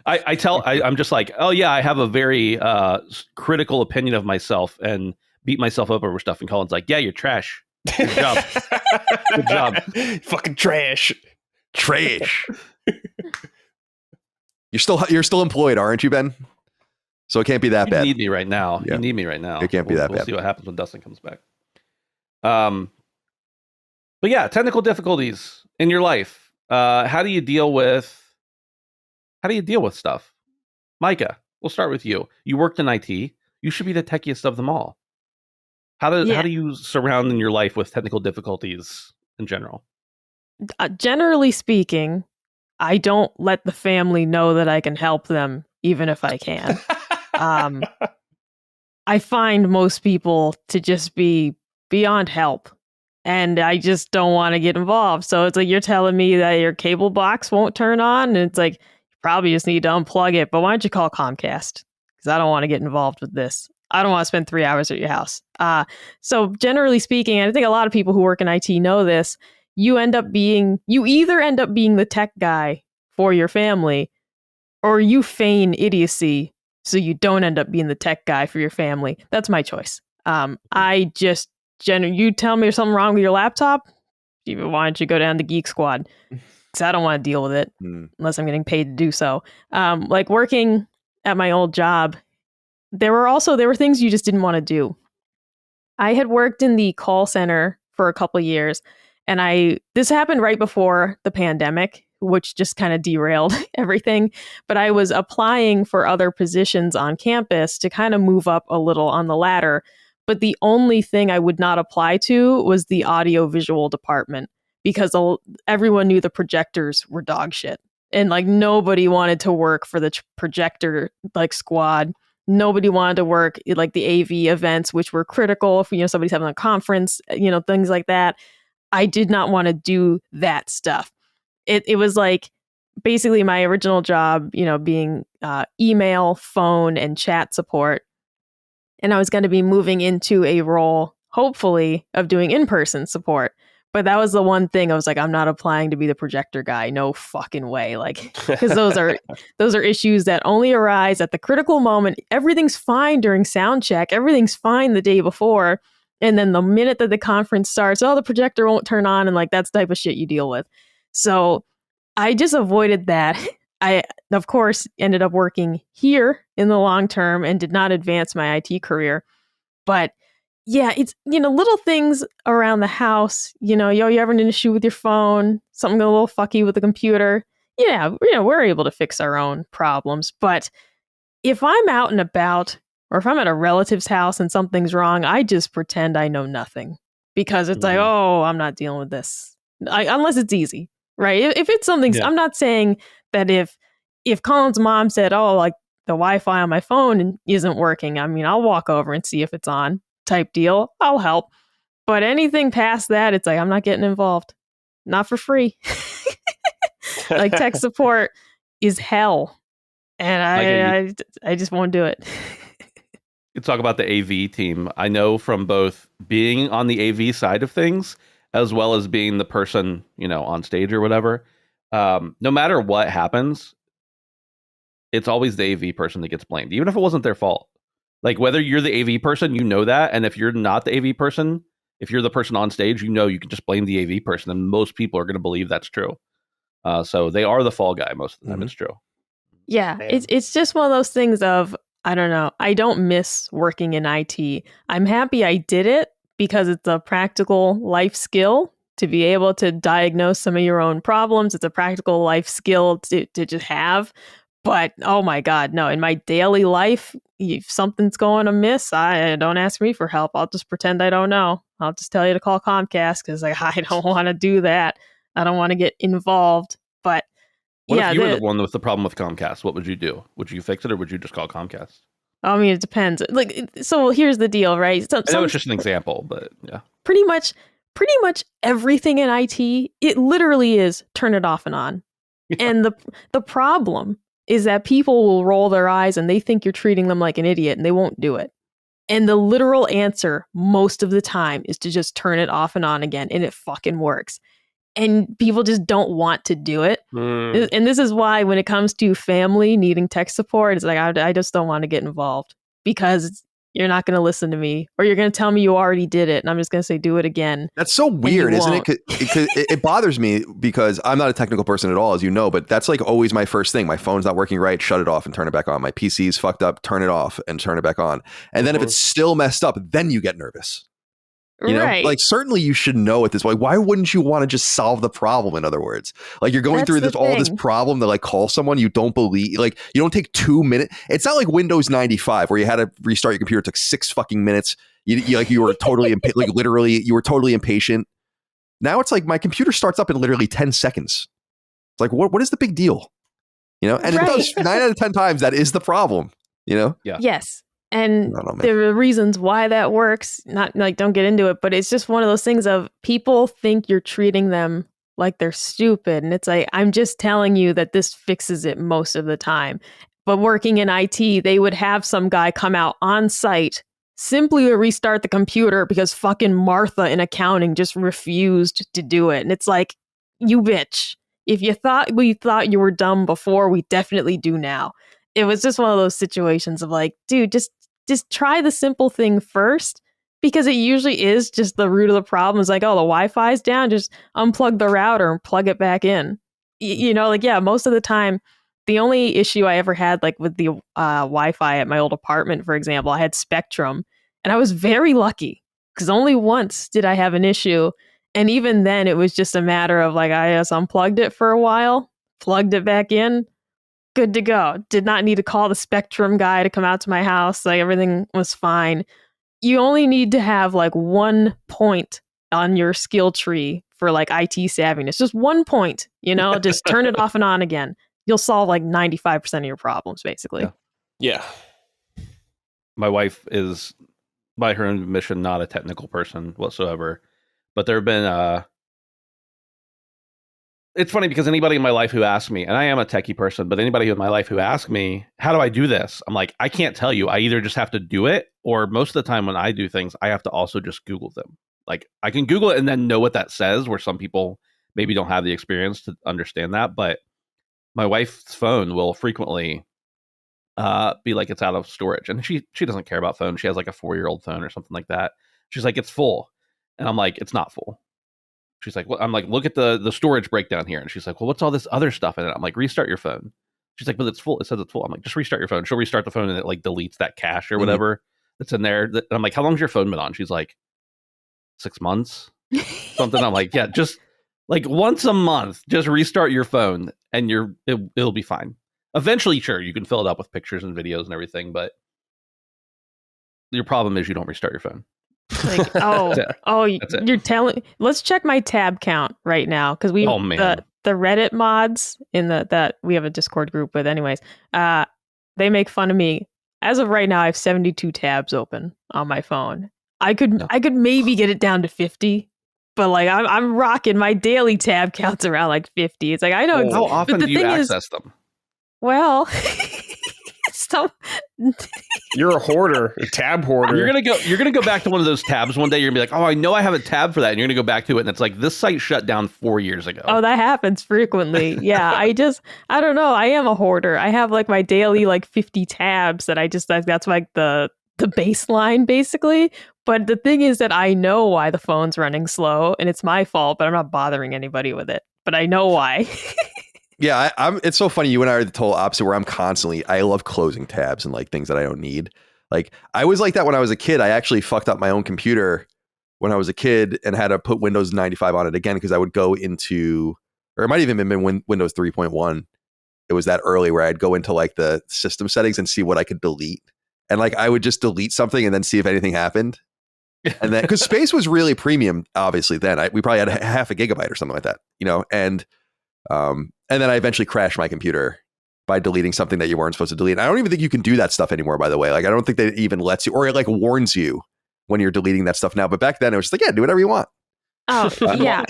I'm just like, oh yeah, I have a very critical opinion of myself and beat myself up over stuff. And Colin's like, yeah, you're trash. Good job. Good job.
Fucking trash.
Trash. You're still employed, aren't you, Ben? So it can't be that bad.
You need me right now. Yeah. You need me right now.
It can't be that bad.
We'll see what happens when Dustin comes back. But yeah, technical difficulties in your life. How do you deal with stuff? Micah, we'll start with you. You worked in IT. You should be the techiest of them all. How do you surround in your life with technical difficulties in general?
Generally speaking, I don't let the family know that I can help them, even if I can. I find most people to just be beyond help, and I just don't want to get involved. So it's like, you're telling me that your cable box won't turn on, and it's like, you probably just need to unplug it, but why don't you call Comcast? because I don't want to get involved with this. I don't want to spend 3 hours at your house. So generally speaking, and I think a lot of people who work in IT know this, you either end up being the tech guy for your family, or you feign idiocy so you don't end up being the tech guy for your family. That's my choice. I just, you tell me there's something wrong with your laptop, why don't you go down to Geek Squad? Because I don't want to deal with it unless I'm getting paid to do so. Like working at my old job, there were things you just didn't want to do. I had worked in the call center for a couple of years, and this happened right before the pandemic, which just kind of derailed everything. But I was applying for other positions on campus to kind of move up a little on the ladder. But the only thing I would not apply to was the audio visual department, because everyone knew the projectors were dog shit. And like nobody wanted to work for the projector like squad. Nobody wanted to work like the AV events, which were critical if somebody's having a conference, things like that. I did not want to do that stuff. It was like basically my original job, being email, phone, and chat support. And I was going to be moving into a role, hopefully, of doing in-person support. But that was the one thing I was like, I'm not applying to be the projector guy. No fucking way. Like, because those are issues that only arise at the critical moment. Everything's fine during sound check. Everything's fine the day before. And then the minute that the conference starts, the projector won't turn on. And like, that's the type of shit you deal with. So I just avoided that. I, of course, ended up working here in the long term and did not advance my IT career. But yeah, it's, little things around the house, you're having an issue with your phone, something a little fucky with the computer. Yeah, we're able to fix our own problems. But if I'm out and about, or if I'm at a relative's house and something's wrong, I just pretend I know nothing, because it's like, oh, I'm not dealing with this. Unless it's easy, right? If it's something, I'm not saying that if Colin's mom said, oh, like the Wi-Fi on my phone isn't working, I mean, I'll walk over and see if it's on. Type deal, I'll help. But anything past that, it's like, I'm not getting involved. Not for free. Like tech support is hell. And I just won't do it.
You talk about the AV team. I know from both being on the AV side of things, as well as being the person, on stage or whatever, no matter what happens, it's always the AV person that gets blamed, even if it wasn't their fault. Like whether you're the AV person, that. And if you're not the AV person, if you're the person on stage, you can just blame the AV person. And most people are going to believe that's true. So they are the fall guy most of the time. It's true.
Yeah, it's just one of those things of, I don't know. I don't miss working in IT. I'm happy I did it because it's a practical life skill to be able to diagnose some of your own problems. It's a practical life skill to just have. But, oh my God, no, in my daily life, if something's going amiss, don't ask me for help. I'll just pretend I don't know. I'll just tell you to call Comcast because I don't want to do that. I don't want to get involved. But
what if you were the one with the problem with Comcast? What would you do? Would you fix it, or would you just call Comcast?
I mean, it depends. Like, so here's the deal, right?
I know it's just an example, but yeah.
Pretty much everything in IT, it literally is turn it off and on. Yeah. And the problem is that people will roll their eyes and they think you're treating them like an idiot, and they won't do it. And the literal answer most of the time is to just turn it off and on again, and it fucking works. And people just don't want to do it. And this is why when it comes to family needing tech support, it's like, I just don't want to get involved, because you're not going to listen to me, or you're going to tell me you already did it. And I'm just going to say, do it again.
That's so weird, isn't it? It bothers me because I'm not a technical person at all, as you know, but that's like always my first thing. My phone's not working right, shut it off and turn it back on. My PC's fucked up, turn it off and turn it back on. And then if it's still messed up, then you get nervous.
Right.
Like certainly you should know at this point. Why wouldn't you want to just solve the problem? In other words, like you're going through all this problem to like call someone you don't believe. Like you don't take 2 minutes. It's not like Windows 95 where you had to restart your computer. It took 6 fucking minutes. You were totally like literally you were totally impatient. Now it's like my computer starts up in literally 10 seconds. It's like what is the big deal? And it does 9 out of 10 times. That is the problem. Yeah.
Yes. And there are reasons why that works. Not like, don't get into it, but it's just one of those things of people think you're treating them like they're stupid. And it's like, I'm just telling you that this fixes it most of the time. But working in IT, they would have some guy come out on site simply to restart the computer because fucking Martha in accounting just refused to do it. And it's like, you bitch. If you thought we thought you were dumb before, we definitely do now. It was just one of those situations of like, dude, just try the simple thing first, because it usually is just the root of the problem. Is like, oh, the Wi-Fi's down, just unplug the router and plug it back in. You know, like, yeah, most of the time, the only issue I ever had, like with the Wi-Fi at my old apartment, for example, I had Spectrum, and I was very lucky because only once did I have an issue. And even then, it was just a matter of like, I just unplugged it for a while, plugged it back in, good to go. Did not need to call the Spectrum guy to come out to my house. Like, everything was fine. You only need to have like 1 point on your skill tree for like IT savviness. Just 1 point, you know, just turn it off and on again. You'll solve like 95% of your problems, basically.
Yeah.
My wife is, by her own admission, not a technical person whatsoever. But there have been, it's funny because anybody in my life who asks me, and I am a techie person, but anybody in my life who asks me, how do I do this? I'm like, I can't tell you. I either just have to do it, or most of the time when I do things, I have to also just Google them. Like, I can Google it and then know what that says, where some people maybe don't have the experience to understand that. But my wife's phone will frequently be like, it's out of storage. And she doesn't care about phones. She has like a 4-year-old phone or something like that. She's like, it's full. And I'm like, it's not full. She's like, well, I'm like, look at the storage breakdown here. And she's like, well, what's all this other stuff in it? I'm like, restart your phone. She's like, but it's full. It says it's full. I'm like, just restart your phone. She'll restart the phone and it like deletes that cache or whatever that's in there. And I'm like, how long's your phone been on? She's like, 6 months, something. I'm like, yeah, just like once a month, just restart your phone and it'll be fine. Eventually, sure, you can fill it up with pictures and videos and everything, but your problem is you don't restart your phone.
Like, you're telling. Let's check my tab count right now, because we the Reddit mods in that we have a Discord group with. Anyways, they make fun of me. As of right now, I have 72 tabs open on my phone. I could maybe get it down to 50, but like I'm rocking my daily tab counts around like 50. It's like, I know.
How often do you access them?
Well,
you're a hoarder, a tab hoarder.
You're gonna go back to one of those tabs one day. You're gonna be like, oh, I know I have a tab for that, and you're gonna go back to it, and it's like, this site shut down 4 years ago.
Oh, that happens frequently. Yeah, I don't know. I am a hoarder. I have like my daily like 50 tabs that that's like the baseline basically. But the thing is that I know why the phone's running slow, and it's my fault, but I'm not bothering anybody with it. But I know why.
Yeah, it's so funny. You and I are the total opposite, where I love closing tabs and like things that I don't need. Like, I was like that when I was a kid. I actually fucked up my own computer when I was a kid and had to put Windows 95 on it again, because I would go into, or it might even have been Windows 3.1. It was that early where I'd go into like the system settings and see what I could delete. And like, I would just delete something and then see if anything happened. And then, because space was really premium, obviously then. We probably had half a gigabyte or something like that, you know? And then I eventually crashed my computer by deleting something that you weren't supposed to delete. And I don't even think you can do that stuff anymore, by the way. Like, I don't think that it even lets you, or it like warns you when you're deleting that stuff now. But back then it was just like, yeah, do whatever you want.
Oh, yeah.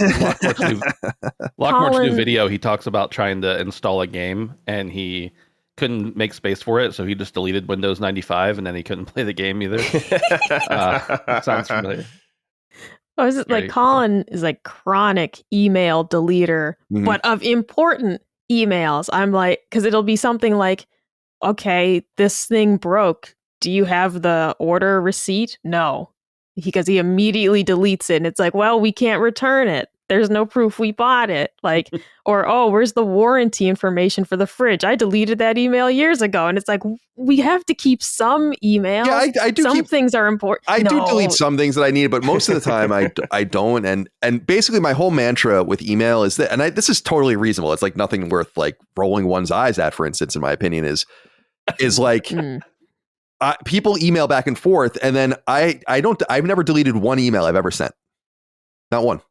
Lockmart's new video, he talks about trying to install a game and he couldn't make space for it. So he just deleted Windows 95 and then he couldn't play the game either. Sounds familiar.
Oh, is it like Colin is like chronic email deleter, but of important emails. I'm like, because it'll be something like, okay, this thing broke. Do you have the order receipt? No, because he immediately deletes it. And it's like, well, we can't return it. There's no proof we bought it. Like, or, oh, where's the warranty information for the fridge? I deleted that email years ago. And it's like, we have to keep some emails.
Yeah, I do.
Some things are important.
I do delete some things that I need, but most of the time I don't. And basically my whole mantra with email is that, and this is totally reasonable. It's like nothing worth like rolling one's eyes at, for instance, in my opinion, is like people email back and forth. And then I've never deleted one email I've ever sent. Not one.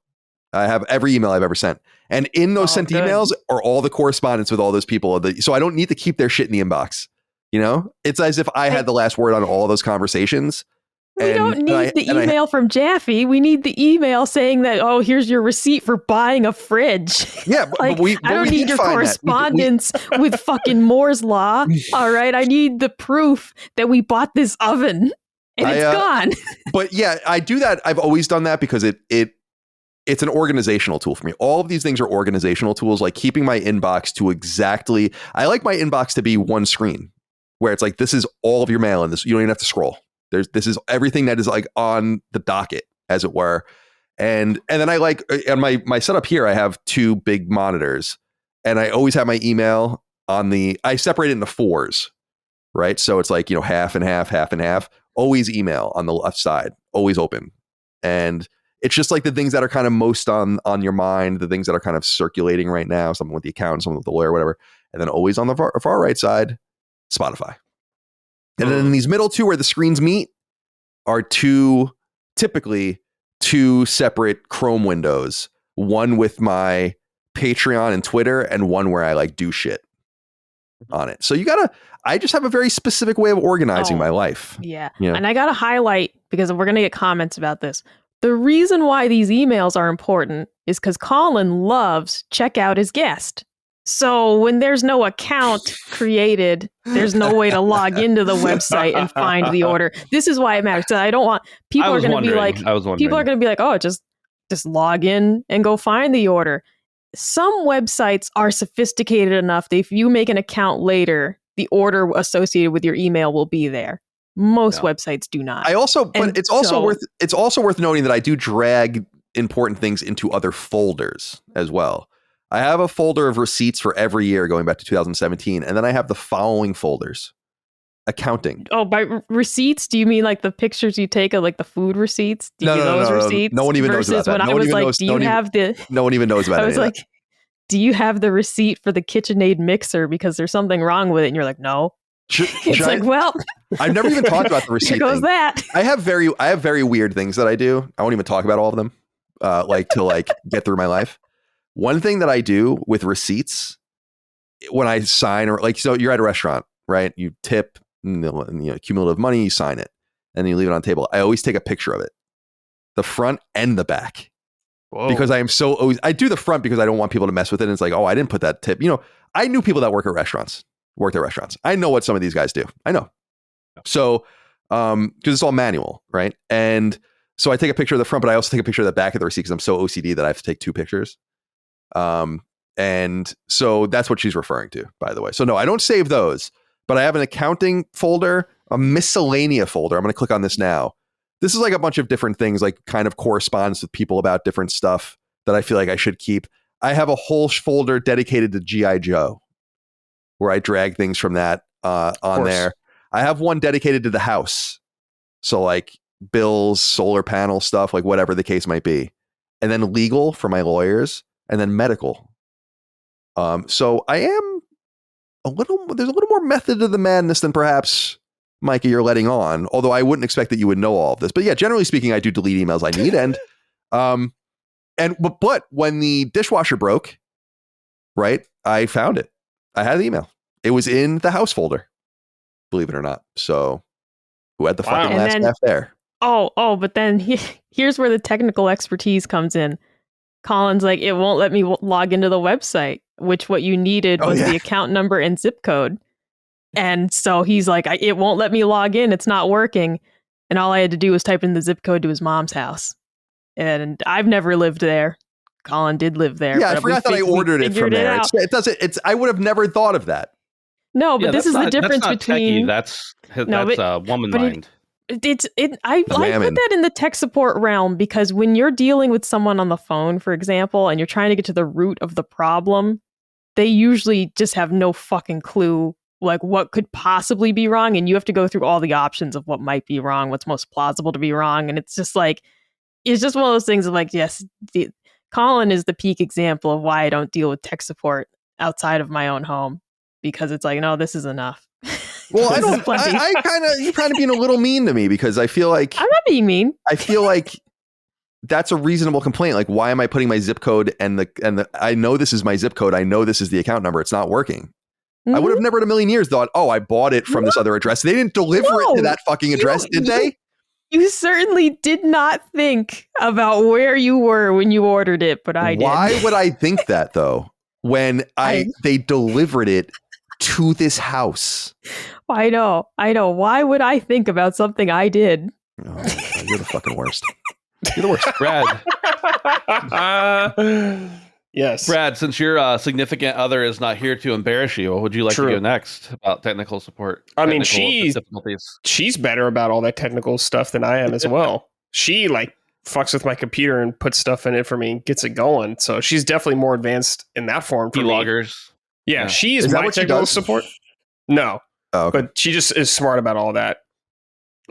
I have every email I've ever sent. And in those sent emails are all the correspondence with all those people. So I don't need to keep their shit in the inbox. You know, it's as if I had the last word on all those conversations.
We don't need the email from Jaffe. We need the email saying that, oh, here's your receipt for buying a fridge.
Yeah,
like,
but
I don't need your correspondence with fucking Moore's Law. All right, I need the proof that we bought this oven and it's gone.
But yeah, I do that. I've always done that because it's an organizational tool for me. All of these things are organizational tools, like keeping my inbox to exactly. I like my inbox to be one screen where it's like, this is all of your mail and this, you don't even have to scroll. This is everything that is like on the docket, as it were. And then I like, and my setup here, I have 2 big monitors and I always have my email I separate it into 4s, right? So it's like, half and half, half and half, always email on the left side, always open. And it's just like the things that are kind of most on your mind, the things that are kind of circulating right now, something with the accountant, something with the lawyer, whatever. And then always on the far right side, Spotify. And then in these middle 2 where the screens meet are typically 2 separate Chrome windows, one with my Patreon and Twitter and one where I like do shit on it. So I just have a very specific way of organizing my life.
Yeah. And I got to highlight, because we're going to get comments about this. The reason why these emails are important is because Colin loves check out his guest. So when there's no account created, there's no way to log into the website and find the order. This is why it matters. So I don't want people are going to be like, oh, just log in and go find the order. Some websites are sophisticated enough that if you make an account later, the order associated with your email will be there. Most websites do not.
It's also worth noting that I do drag important things into other folders as well. I have a folder of receipts for every year going back to 2017. And then I have the following folders. Accounting.
Oh, by receipts, do you mean like the pictures you take of like the food receipts? Do you those receipts?
No one even knows about that.
When I was like, do you have the...
No one even knows about it. I was like,
do you have the receipt for the KitchenAid mixer because there's something wrong with it? And you're like, no. I've
never even talked about the receipt.
Here goes
thing.
That.
I have very weird things that I do. I won't even talk about all of them. To get through my life. One thing that I do with receipts when I sign so you're at a restaurant, right? You tip, cumulative money, you sign it, and then you leave it on the table. I always take a picture of it, the front and the back. Whoa. Because I do the front because I don't want people to mess with it. And it's like, oh, I didn't put that tip. I knew people that worked at restaurants. I know what some of these guys do. I know. So, because it's all manual, right? And so I take a picture of the front, but I also take a picture of the back of the receipt because I'm so OCD that I have to take 2 pictures. And so that's what she's referring to, by the way. So no, I don't save those, but I have an accounting folder, a miscellanea folder. I'm going to click on this now. This is like a bunch of different things, like kind of correspondence with people about different stuff that I feel like I should keep. I have a whole folder dedicated to G.I. Joe where I drag things from that on there. I have one dedicated to the house. So like bills, solar panel stuff, like whatever the case might be. And then legal for my lawyers. And then medical. So I am there's a little more method to the madness than perhaps, Micah, you're letting on. Although I wouldn't expect that you would know all of this. But yeah, generally speaking, I do delete emails I need. But when the dishwasher broke, right, I found it. I had the email. It was in the house folder, believe it or not. So who had the fucking last laugh there?
But then here's where the technical expertise comes in. Colin's like, it won't let me log into the website, which what you needed was the account number and zip code. And so he's like, it won't let me log in. It's not working. And all I had to do was type in the zip code to his mom's house. And I've never lived there. Colin did live there.
Yeah, I forgot that I ordered it from there. I would have never thought of that.
No, but this is the difference between...
That's a woman mind.
I put that in the tech support realm because when you're dealing with someone on the phone, for example, and you're trying to get to the root of the problem, they usually just have no fucking clue like what could possibly be wrong, and you have to go through all the options of what might be wrong, what's most plausible to be wrong, and it's just one of those things of like, yes, Colin is the peak example of why I don't deal with tech support outside of my own home, because it's like, no, this is enough.
Well, you're kind of being a little mean to me because I feel like
I'm not being mean.
I feel like that's a reasonable complaint. Like, why am I putting my zip code and the I know this is my zip code. I know this is the account number. It's not working. Mm-hmm. I would have never in a million years thought, oh, I bought it from this other address. They didn't deliver it to that fucking address, did they?
You certainly did not think about where you were when you ordered it, but I did.
Why would I think that though? When they delivered it to this house.
I know. Why would I think about something I did?
Oh, you're the fucking worst. You're the worst.
Brad.
Yes.
Brad, since your significant other is not here to embarrass you, what would you like to go next about technical support?
I mean,
difficulties.
She's better about all that technical stuff than I am as well. She like fucks with my computer and puts stuff in it for me and gets it going. So she's definitely more advanced in that form for me.
Loggers.
Yeah, she is my technical support. No,
okay.
But she just is smart about all that.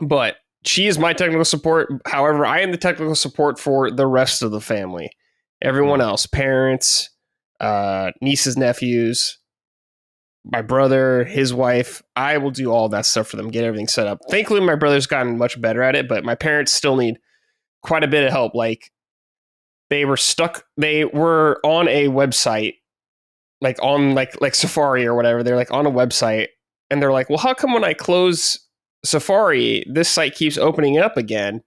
But she is my technical support. However, I am the technical support for the rest of the family. Everyone else, parents, nieces, nephews, my brother, his wife. I will do all that stuff for them, get everything set up. Thankfully, my brother's gotten much better at it, but my parents still need quite a bit of help. Like they were on a website, like on like Safari or whatever. They're like on a website and they're like, well, how come when I close Safari, this site keeps opening up again?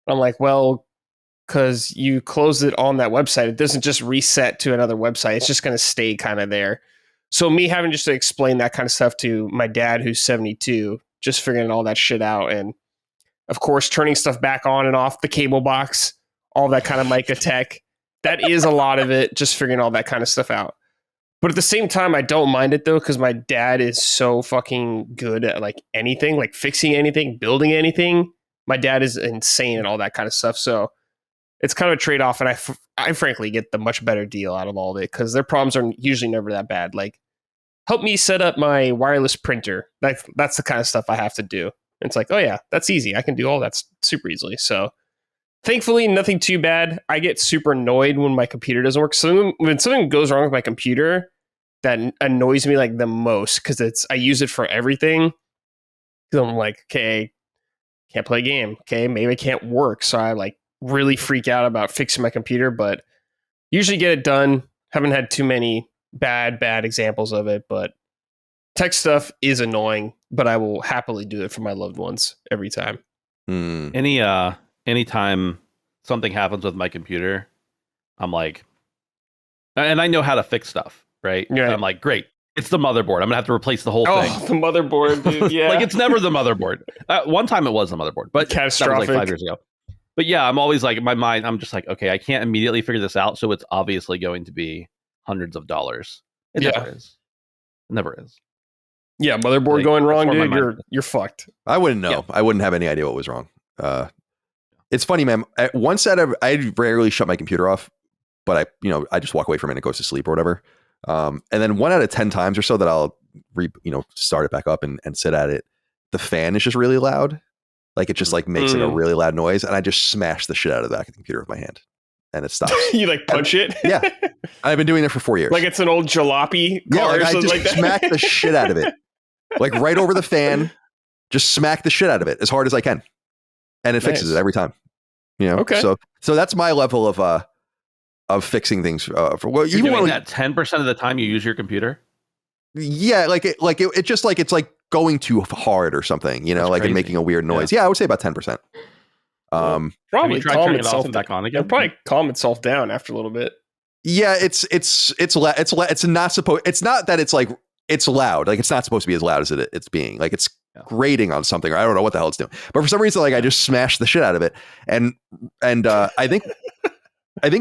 I'm like, well, because you closed it on that website. It doesn't just reset to another website. It's just going to stay kind of there. So me having just to explain that kind of stuff to my dad, who's 72, just figuring all that shit out. And of course, turning stuff back on and off the cable box, all that kind of Micah tech. That is a lot of it, just figuring all that kind of stuff out. But at the same time, I don't mind it though, because my dad is so fucking good at like anything, like fixing anything, building anything. My dad is insane at all that kind of stuff. So it's kind of a trade-off, and I frankly get the much better deal out of all of it because their problems are usually never that bad. Like, help me set up my wireless printer. That's the kind of stuff I have to do. And it's like, oh yeah, that's easy. I can do all that super easily. So thankfully, nothing too bad. I get super annoyed when my computer doesn't work. So when something goes wrong with my computer, that annoys me like the most because I use it for everything. Because I'm like, okay, can't play a game. Okay, maybe it can't work. So I like really freak out about fixing my computer, but usually get it done. Haven't had too many bad examples of it, but tech stuff is annoying, but I will happily do it for my loved ones every time.
Anytime something happens with my computer, I'm like, and I know how to fix stuff, right?
Yeah.
I'm like, great. It's the motherboard. I'm gonna have to replace the whole thing.
Oh, the motherboard, dude. Yeah.
Like it's never the motherboard. One time it was the motherboard, but
catastrophic.
That was like 5 years ago. But yeah, I'm always like, in my mind, I'm just like, okay, I can't immediately figure this out, so it's obviously going to be hundreds of dollars. It never is. It never is.
Yeah, motherboard going wrong, dude. You're fucked.
I wouldn't know. Yeah. I wouldn't have any idea what was wrong. It's funny, man. I rarely shut my computer off, but I just walk away from it and it goes to sleep or whatever. And then 1 out of 10 times or so that I'll start it back up and sit at it, the fan is just really loud. Like it just like makes like a really loud noise, and I just smash the shit out of the back of the computer with my hand, and it stops.
You like punch it?
Yeah, I've been doing it for 4 years.
Like it's an old jalopy car.
Yeah, I just
like that.
smack the shit out of it, like right over the fan. Just smack the shit out of it as hard as I can, and it fixes it every time.
Okay.
So that's my level of fixing things.
You're doing that 10% of the time you use your computer.
Yeah, it just like it's like going too hard or something, like and making a weird noise. Yeah, I would say about 10%.
Probably calm itself
back on again.
It'll probably calm itself down after a little bit.
Yeah, it's not supposed. It's not that it's like it's loud. Like it's not supposed to be as loud as it's being. Like it's grating on something, or I don't know what the hell it's doing. But for some reason, like I just smashed the shit out of it. And I think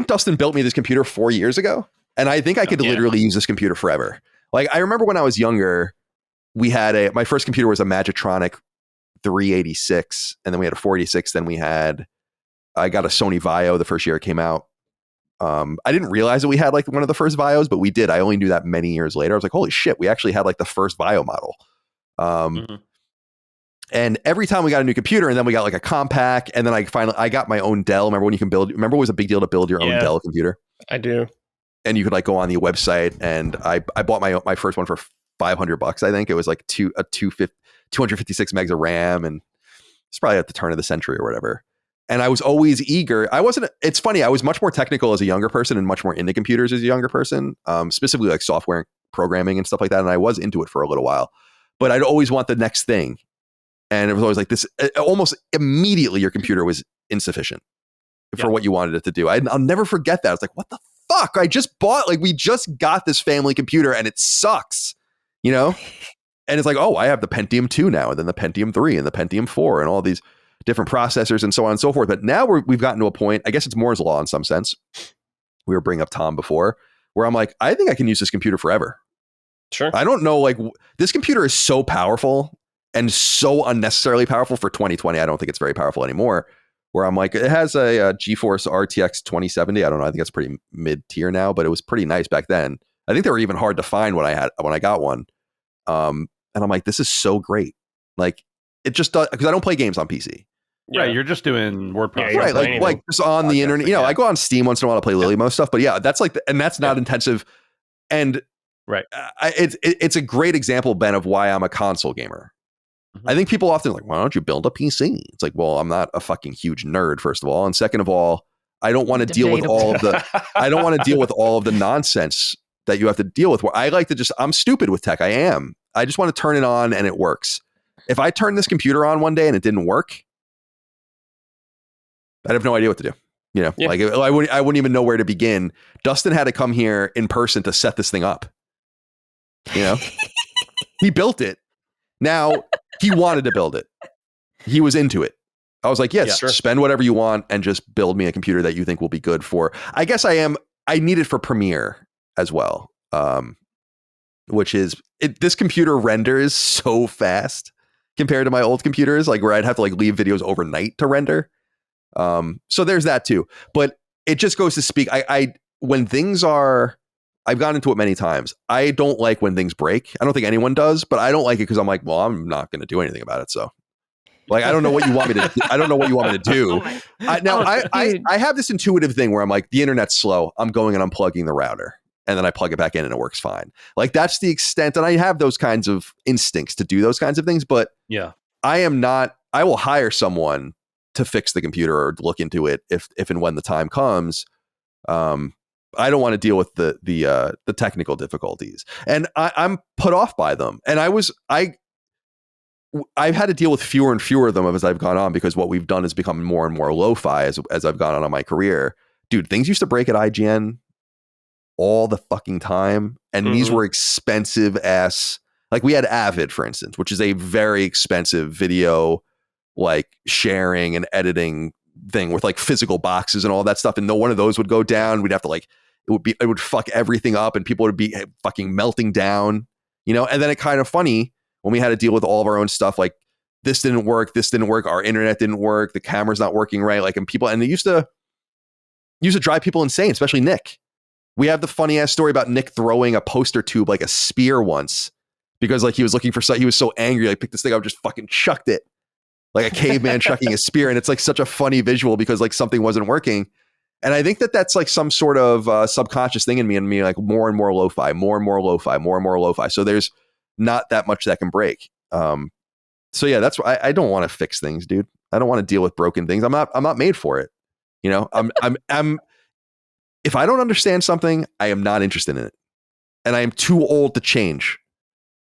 Dustin built me this computer 4 years ago, and I think I could literally use this computer forever. Like I remember when I was younger, we had my first computer was a Magitronic 386, and then we had a 486. Then I got a Sony Vaio the first year it came out. I didn't realize that we had like one of the first Vaios, but we did. I only knew that many years later. I was like, holy shit, we actually had like the first Vaio model. And every time we got a new computer, and then we got like a compact, and then I got my own Dell. Remember it was a big deal to build your own Dell computer?
I do. And
you could like go on the website, and I bought my first one for $500. I think it was like 256 megs of RAM, and it's probably at the turn of the century or whatever. And I was always eager. It's funny. I was much more technical as a younger person and much more into computers as a younger person, specifically like software programming and stuff like that. And I was into it for a little while, but I'd always want the next thing. And it was always like this, almost immediately your computer was insufficient for what you wanted it to do. I'll never forget that. I was like, what the fuck? I just bought, like, we just got this family computer and it sucks, you know? And it's like, oh, I have the Pentium 2 now, and then the Pentium 3 and the Pentium 4 and all these different processors and so on and so forth. But now we've gotten to a point, I guess it's Moore's Law in some sense. We were bringing up Tom before, where I'm like, I think I can use this computer forever.
Sure.
I don't know, like, this computer is so powerful and so unnecessarily powerful for 2020. I don't think it's very powerful anymore. Where I'm like, it has a GeForce RTX 2070. I don't know. I think it's pretty mid-tier now, but it was pretty nice back then. I think they were even hard to find when I got one. And I'm like, this is so great. Like, it just does, because I don't play games on PC.
Yeah. Right, you're just doing word processing.
Right, like just on the internet. You know, I go on Steam once in a while to play Lilymos stuff, but yeah, that's like, and that's not intensive. And it's a great example, Ben, of why I'm a console gamer. I think people often are like, why don't you build a PC? It's like, well, I'm not a fucking huge nerd, first of all, and second of all, I don't want to deal with all of the nonsense that you have to deal with. Where I like to just, I'm stupid with tech. I am. I just want to turn it on and it works. If I turn this computer on one day and it didn't work, I'd have no idea what to do. You know, like I wouldn't even know where to begin. Dustin had to come here in person to set this thing up. You know, he built it. Now he wanted to build it. He was into it. I was like, yes, spend whatever you want and just build me a computer that you think will be good for. I guess I need it for Premiere as well. Which is this computer renders so fast compared to my old computers, like where I'd have to like leave videos overnight to render. So there's that too. But it just goes to speak. When things are, I've gone into it many times. I don't like when things break. I don't think anyone does, but I don't like it because I'm like, well, I'm not going to do anything about it. So like, I don't know what you want me to. I don't know what you want me to do. I have this intuitive thing where I'm like, the internet's slow. I'm going and unplugging the router. And then I plug it back in and it works fine. Like, that's the extent. And I have those kinds of instincts to do those kinds of things. But I will hire someone to fix the computer or look into it if and when the time comes. I don't want to deal with the technical difficulties. And I'm put off by them. And I've had to deal with fewer and fewer of them as I've gone on, because what we've done is become more and more lo-fi as I've gone on in my career. Dude, things used to break at IGN all the fucking time, and these were expensive ass, like we had Avid, for instance, which is a very expensive video like sharing and editing thing with like physical boxes and all that stuff, and no one of those would go down. We'd have to like, it would fuck everything up and people would be fucking melting down, you know. And then it kind of funny when we had to deal with all of our own stuff, like this didn't work, our internet didn't work, the camera's not working right, like, and it used to drive people insane, especially Nick. We have the funny ass story about Nick throwing a poster tube like a spear once because like he was looking for he was so angry, like picked this thing up, just fucking chucked it like a caveman chucking a spear. And it's like such a funny visual because like something wasn't working. And I think that's like some sort of subconscious thing in me like more and more lo-fi, more and more lo-fi, more and more lo-fi. So there's not that much that can break. So yeah, that's why I don't want to fix things, dude. I don't want to deal with broken things. I'm not made for it. You know, I'm if I don't understand something, I am not interested in it. And I am too old to change.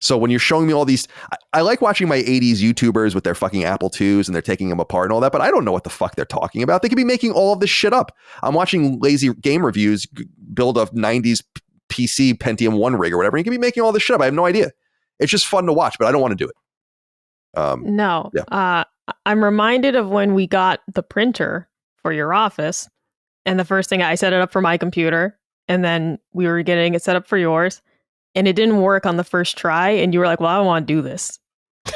So when you're showing me all these, I like watching my 80s YouTubers with their fucking Apple IIs and they're taking them apart and all that, but I don't know what the fuck they're talking about. They could be making all of this shit up. I'm watching lazy game reviews build a 90s PC Pentium 1 rig or whatever. You can be making all this shit up. I have no idea. It's just fun to watch, but I don't want to do it.
I'm reminded of when we got the printer for your office. And the first thing I set it up for my computer, and then we were getting it set up for yours, and it didn't work on the first try. And you were like, well, I don't want to do this.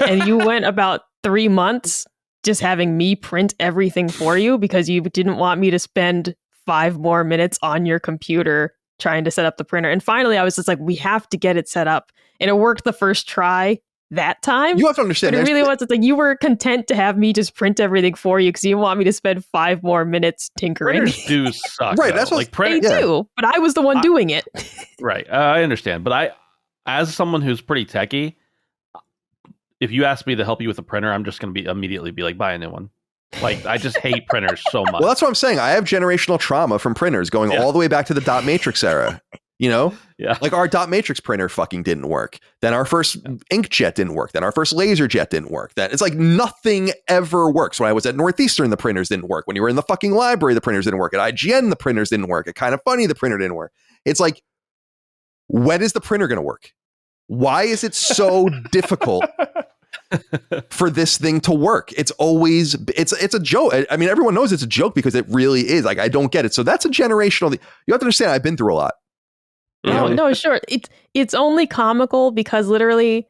And you went about 3 months just having me print everything for you because you didn't want me to spend 5 more minutes on your computer trying to set up the printer. And finally, I was just like, we have to get it set up. And it worked the first try that time.
You have to understand.
But it really was. It's like you were content to have me just print everything for you because you didn't want me to spend 5 more minutes tinkering.
Printers do suck.
Right. That's
like
they do, but I was the one doing it.
Right. I understand. But as someone who's pretty techie, if you ask me to help you with a printer, I'm just going to immediately be like, buy a new one. Like, I just hate printers so much.
Well, that's what I'm saying. I have generational trauma from printers going all the way back to the dot matrix era. You know,
Yeah.
like our dot matrix printer fucking didn't work. Then our first inkjet didn't work. Then our first laser jet didn't work. Then it's like nothing ever works. When I was at Northeastern, the printers didn't work. When you were in the fucking library, the printers didn't work. At IGN, the printers didn't work. At Kind of Funny, the printer didn't work. It's like, when is the printer going to work? Why is it so difficult for this thing to work? It's always, it's a joke. I mean, everyone knows it's a joke because it really is. Like, I don't get it. So that's a generational thing. You have to understand, I've been through a lot.
No, sure. It's only comical because literally,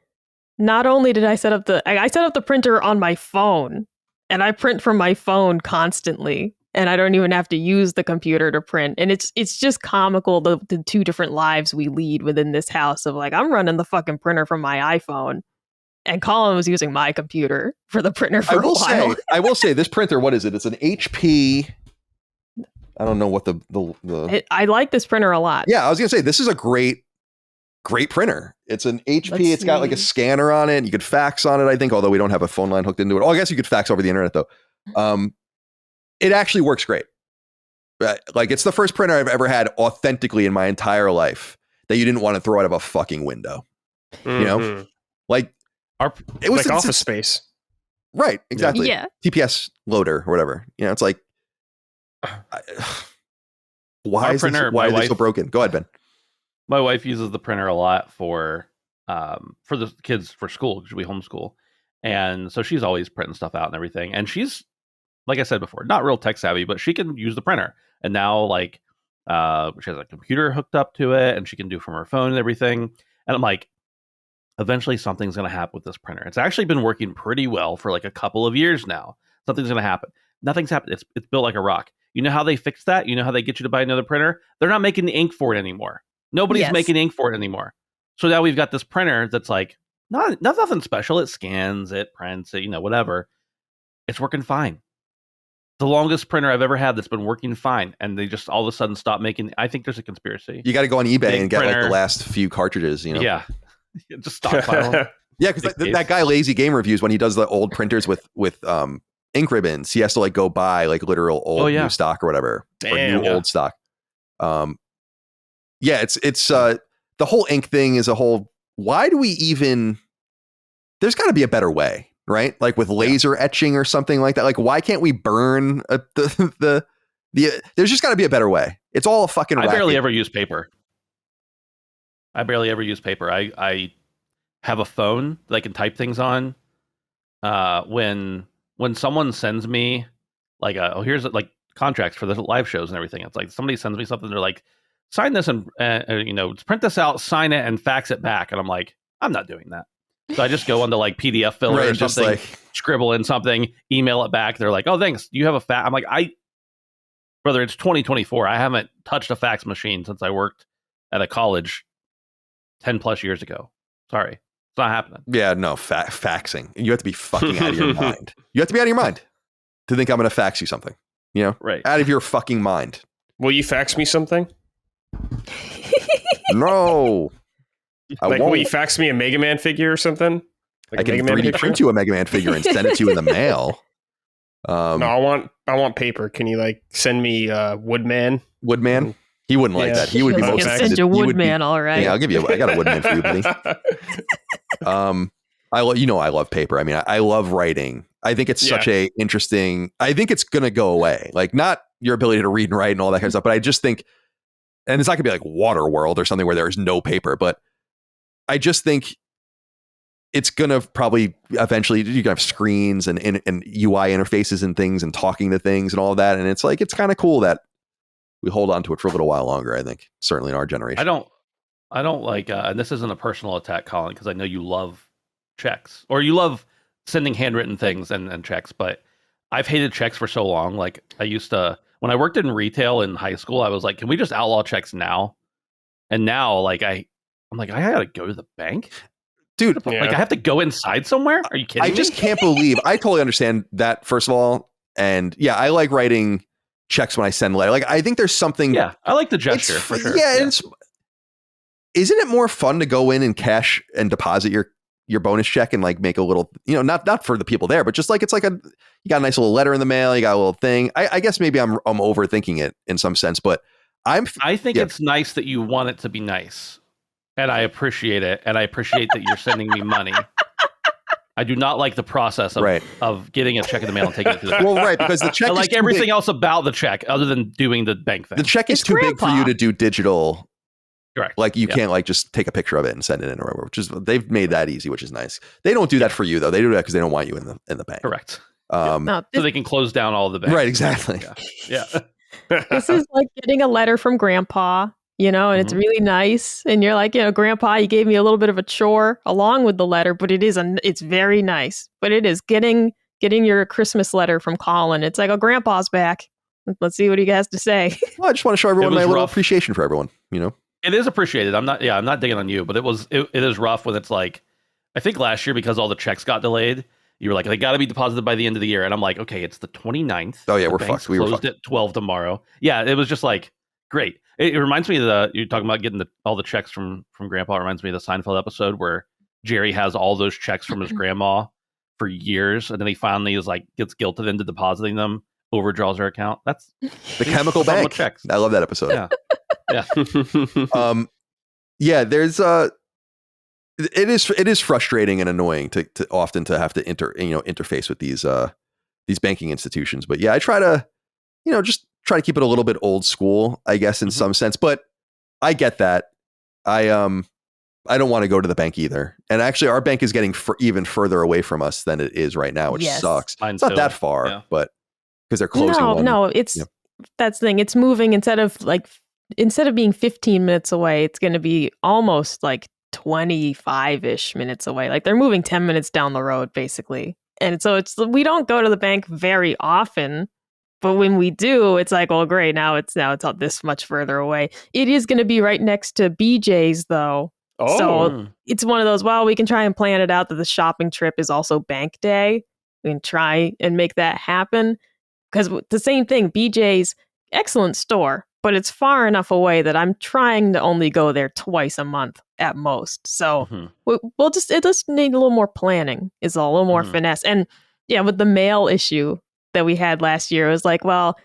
not only did I set up the printer on my phone, and I print from my phone constantly, and I don't even have to use the computer to print. And it's just comical the two different lives we lead within this house of like, I'm running the fucking printer from my iPhone, and Colin was using my computer for the printer for a while.
I will say this printer, what is it? It's an HP. I don't know what the
I like this printer a lot.
Yeah, I was gonna say this is a great printer. It's an HP. It's got like a scanner on it. You could fax on it, I think, although we don't have a phone line hooked into it. Oh, I guess you could fax over the internet though. It actually works great. Like, it's the first printer I've ever had authentically in my entire life that you didn't want to throw out of a fucking window. You know, like
it was like Office Space,
right? Exactly.
Yeah.
TPS loader or whatever. You know, it's like. Why is it so broken? Go ahead, Ben.
My wife uses the printer a lot for the kids for school because we homeschool, and so she's always printing stuff out and everything. And she's, like I said before, not real tech savvy, but she can use the printer. And now, like, she has a computer hooked up to it, and she can do from her phone and everything. And I'm like, eventually something's going to happen with this printer. It's actually been working pretty well for like a couple of years now. Something's going to happen. Nothing's happened. It's built like a rock. You know how they fix that? You know how they get you to buy another printer? They're not making the ink for it anymore. Nobody's making ink for it anymore. So now we've got this printer that's like, nothing special. It scans, it prints, it, whatever. It's working fine. The longest printer I've ever had that's been working fine. And they just all of a sudden stop making. I think there's a conspiracy.
You got to go on eBay and get like the last few cartridges,
Yeah. Just stockpile them.
Yeah, because that guy Lazy Game Reviews, when he does the old printers with ink ribbons, he has to like go buy like literal old new stock or whatever.
Damn,
or new old stock. It's the whole ink thing is a whole, why do we even, there's got to be a better way, right? Like with laser etching or something like that. Like, why can't we burn there's just got to be a better way. It's all a fucking racket.
I barely ever use paper. I have a phone that I can type things on. When someone sends me like here's like contracts for the live shows and everything, it's like somebody sends me something, they're like, sign this and print this out, sign it and fax it back, and I'm like, I'm not doing that. So I just go onto like PDF filler or something, scribble in something, email it back. They're like, oh, thanks, do you have a fax? I'm like, brother, it's 2024. I haven't touched a fax machine since I worked at a college 10 plus years ago. Sorry. It's not happening.
Yeah, no, faxing. You have to be fucking out of your mind. You have to be out of your mind to think I'm going to fax you something.
Right.
Out of your fucking mind.
Will you fax me something?
No.
Will you fax me a Mega Man figure or something? Like
I can 3D print you a Mega Man figure and send it to you in the mail.
No, I want paper. Can you like send me Woodman?
Woodman? He wouldn't like that. He would be most.
Send you Woodman, all right.
Yeah, I'll give you. I got a Woodman for you, buddy. I love paper. I mean, I love writing. I think it's such a interesting. I think it's gonna go away. Like, not your ability to read and write and all that kind of stuff, but I just think, and it's not gonna be like Waterworld or something where there's no paper, but I just think it's gonna probably eventually, you can have screens and UI interfaces and things and talking to things and all of that, and it's like, it's kind of cool that we hold on to it for a little while longer. I think certainly in our generation. I don't like, and this isn't a personal attack, Colin, because I know you love checks or you love sending handwritten things and checks, but I've hated checks for so long. Like, I used to, when I worked in retail in high school, I was like, can we just outlaw checks now? And now, like, I'm like, I gotta go to the bank, dude. Yeah. Like, I have to go inside somewhere. Are you kidding me? I just can't believe. I totally understand that, first of all, and yeah, I like writing checks when I send a letter. Like, I think there's something.
Yeah, I like the gesture for sure.
Yeah, and isn't it more fun to go in and cash and deposit your bonus check and like make a little, not for the people there, but just like, it's like you got a nice little letter in the mail, you got a little thing. I guess maybe I'm overthinking it in some sense, but
I think it's nice that you want it to be nice, and I appreciate it, and I appreciate that you're sending me money. I do not like the process of getting a check in the mail and taking it to the bank.
Well, right, because the check
I
is
like
too
everything
big.
else about the check other than doing the bank thing.
The check is
It's
too big for
Grandpa.
you to do digital.
Correct.
Like you can't like just take a picture of it and send it in or whatever, which is they've made that easy, which is nice. They don't do that for you though. They do that because they don't want you in the bank.
Correct.
No,
So
this,
they can close down all the banks.
Right, exactly.
Yeah.
this is like getting a letter from Grandpa, and it's really nice. And you're like, Grandpa, you gave me a little bit of a chore along with the letter, but it's very nice. But it is getting your Christmas letter from Colin. It's like, Grandpa's back. Let's see what he has to say.
Well, I just want to show everyone my little
rough.
appreciation for everyone.
It is appreciated. I'm not digging on you, but it is rough when it's like, I think last year because all the checks got delayed, you were like, they got to be deposited by the end of the year. And I'm like, okay, it's the 29th.
Oh yeah,
The
we're
bank's
fucked. We were
closed
fucked.
at 12 tomorrow. Yeah, it was just like, great. It reminds me of you're talking about getting all the checks from Grandpa. It reminds me of the Seinfeld episode where Jerry has all those checks from his grandma for years. And then he finally gets guilted into depositing them, overdraws her account. That's
The chemical
that's all
bank.
checks.
I love that episode.
Yeah.
Yeah, there's it is frustrating and annoying to often to have to interface with these banking institutions. But yeah, I try to just try to keep it a little bit old school, I guess, in some sense. But I get that. I don't want to go to the bank either. And actually, our bank is getting even further away from us than it is right now, which sucks.
Mine
It's not
too.
that far,
Yeah.
but because they're closing.
No, it's that's the thing. It's moving instead of being 15 minutes away, it's going to be almost like 25-ish minutes away. Like they're moving 10 minutes down the road, basically. And so we don't go to the bank very often, but when we do, it's like, well, great. Now it's this much further away. It is going to be right next to BJ's though.
Oh,
So it's one of those, we can try and plan it out that the shopping trip is also bank day. We can try and make that happen. Because the same thing, BJ's, excellent store, but it's far enough away that I'm trying to only go there twice a month at most. So we'll just need a little more planning, is all, a little more finesse. And yeah, with the mail issue that we had last year, it was like, well,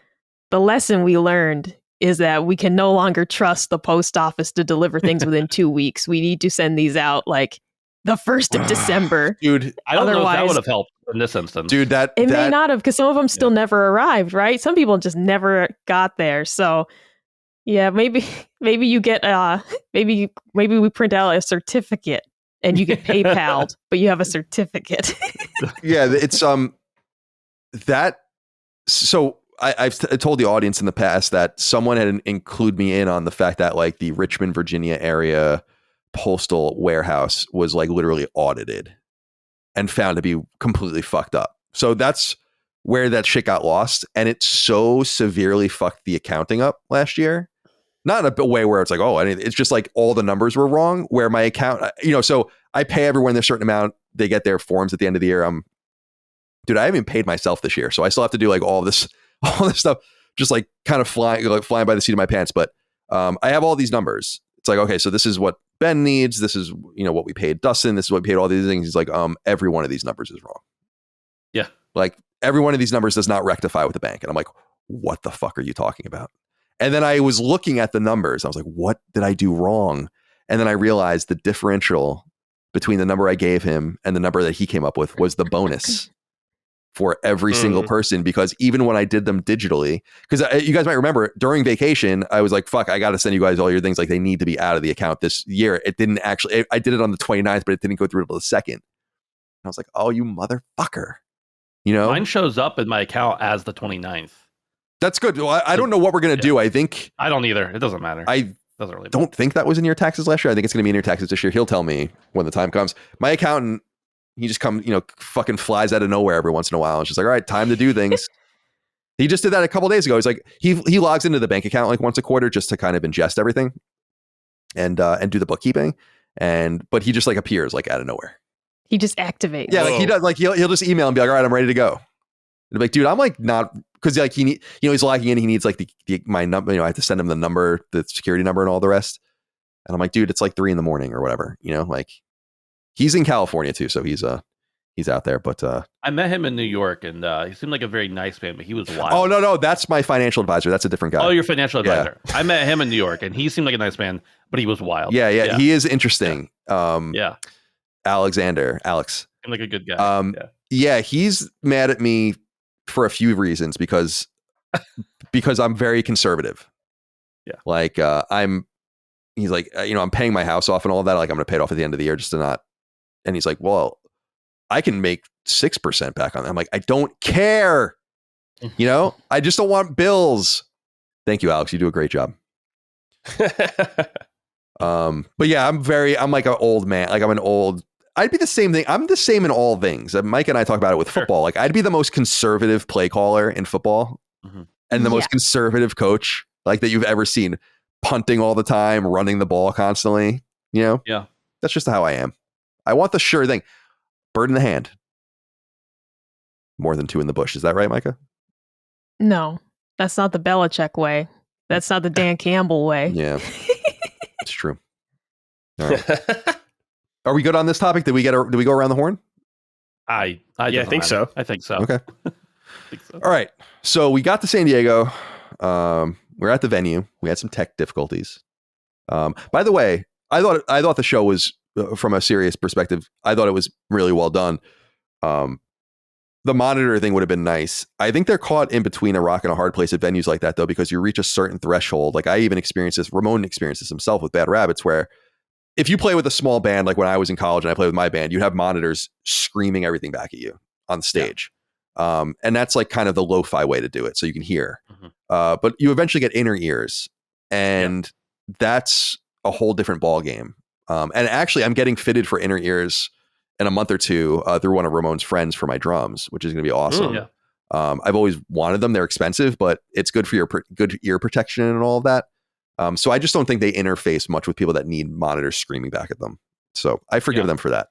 the lesson we learned is that we can no longer trust the post office to deliver things within 2 weeks. We need to send these out like the 1st of December.
Dude,
I don't know if that
Otherwise-
would have helped in this instance.
dude,
It may not have, because some of them still never arrived, right? Some people just never got there. So yeah, maybe you get maybe we print out a certificate and you get PayPal'd, but you have a certificate.
yeah, it's that. So I've told the audience in the past that someone had include me in on the fact that like the Richmond, Virginia area postal warehouse was like literally audited and found to be completely fucked up. So that's where that shit got lost, and it so severely fucked the accounting up last year. Not in a way where it's like, it's just like all the numbers were wrong. Where my account, so I pay everyone their certain amount. They get their forms at the end of the year. Dude, I haven't paid myself this year, so I still have to do like all this stuff, just like kind of flying by the seat of my pants. But I have all these numbers. It's like, okay, so this is what Ben needs. This is what we paid Dustin. This is what we paid all these things. He's like, every one of these numbers is wrong.
Yeah,
like every one of these numbers does not rectify with the bank. And I'm like, what the fuck are you talking about? And then I was looking at the numbers. I was like, what did I do wrong? And then I realized the differential between the number I gave him and the number that he came up with was the bonus for every single person. Because even when I did them digitally, because you guys might remember during vacation, I was like, fuck, I got to send you guys all your things. Like they need to be out of the account this year. It didn't actually, I did it on the 29th, but it didn't go through until the 2nd. And I was like, oh, you motherfucker.
Mine shows up in my account as the 29th.
That's good. Well, I don't know what we're going to do. I think
I don't either. It doesn't matter.
I
doesn't really
don't think that was in your taxes last year. I think it's going to be in your taxes this year. He'll tell me when the time comes. My accountant, he just comes, fucking flies out of nowhere every once in a while. It's just like, all right, time to do things. He just did that a couple days ago. He's like, he logs into the bank account like once a quarter just to kind of ingest everything and do the bookkeeping. But he just like appears like out of nowhere.
He just activates.
Yeah, like he does. Like he'll just email and be like, all right, I'm ready to go. And I'm like, dude, I'm like not, because like he's logging in. He needs like my number. I have to send him the number, the security number, and all the rest. And I'm like, dude, it's like 3 a.m. or whatever. Like he's in California too, so he's out there. But
I met him in New York, and he seemed like a very nice man, but he was wild.
Oh, no, that's my financial advisor. That's a different guy.
Oh, your financial advisor. I met him in New York, and he seemed like a nice man, but he was wild.
Yeah. He is interesting.
Yeah.
Alex.
Seemed like a good guy.
Yeah, he's mad at me for a few reasons because I'm very conservative.
Yeah.
Like he's like, I'm paying my house off and all that. Like I'm going to pay it off at the end of the year just to not. And he's like, well, I can make 6% back on that. I'm like, I don't care. I just don't want bills. Thank you, Alex. You do a great job. But yeah, I'm like an old man. Like I'd be the same thing. I'm the same in all things. Mike and I talk about it with football. Like I'd be the most conservative play caller in football and the most conservative coach like that you've ever seen, punting all the time, running the ball constantly.
Yeah.
That's just how I am. I want the sure thing. Bird in the hand. More than two in the bush. Is that right, Micah?
No, that's not the Belichick way. That's not the Dan Campbell way.
Yeah, it's true. All right. Are we good on this topic? Did we go around the horn?
I think so.
I think so.
Okay. All right. So we got to San Diego. We're at the venue. We had some tech difficulties. By the way, I thought the show was, from a serious perspective, I thought it was really well done. The monitor thing would have been nice. I think they're caught in between a rock and a hard place at venues like that, though, because you reach a certain threshold. Like I even experienced this. Ramon experienced this himself with Bad Rabbits, where if you play with a small band, like when I was in college and I played with my band, you'd have monitors screaming everything back at you on the stage. And that's like kind of the lo-fi way to do it. So you can hear, but you eventually get inner ears, and that's a whole different ball game. And actually I'm getting fitted for inner ears in a month or two through one of Ramon's friends for my drums, which is going to be awesome. I've always wanted them. They're expensive, but it's good for your good ear protection and all of that. So I just don't think they interface much with people that need monitors screaming back at them. So I forgive them for that.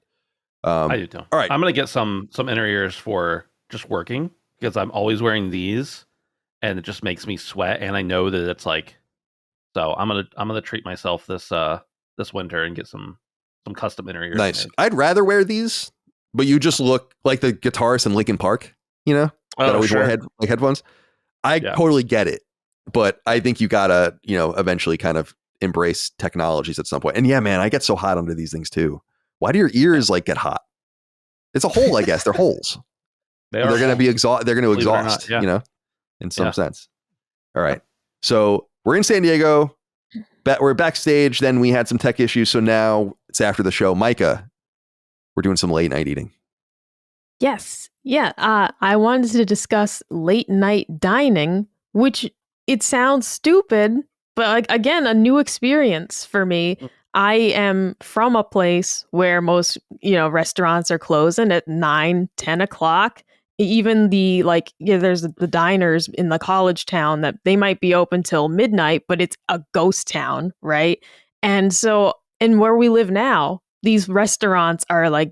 I do too.
All right.
I'm going to get some inner ears for just working, because I'm always wearing these and it just makes me sweat. And I know that it's like, so I'm going to treat myself this winter and get some custom inner ears.
Nice.
made.
I'd rather wear these, but you just look like the guitarist in Linkin Park, that always wore headphones. I totally get it, but I think you gotta, eventually kind of embrace technologies at some point. And yeah, man, I get so hot under these things too. Why do your ears like get hot? It's a hole, I guess. They're holes. They're going to be They're going to exhaust, in some sense. All right. So we're in San Diego. We're backstage. Then we had some tech issues. So now it's after the show. Micah, we're doing some late night eating.
Yes. Yeah. I wanted to discuss late night dining, which it sounds stupid, but again, a new experience for me. I am from a place where most, restaurants are closing at 9, 10 o'clock. Even there's the diners in the college town that they might be open till midnight, but it's a ghost town, right? And so, and where we live now, these restaurants are like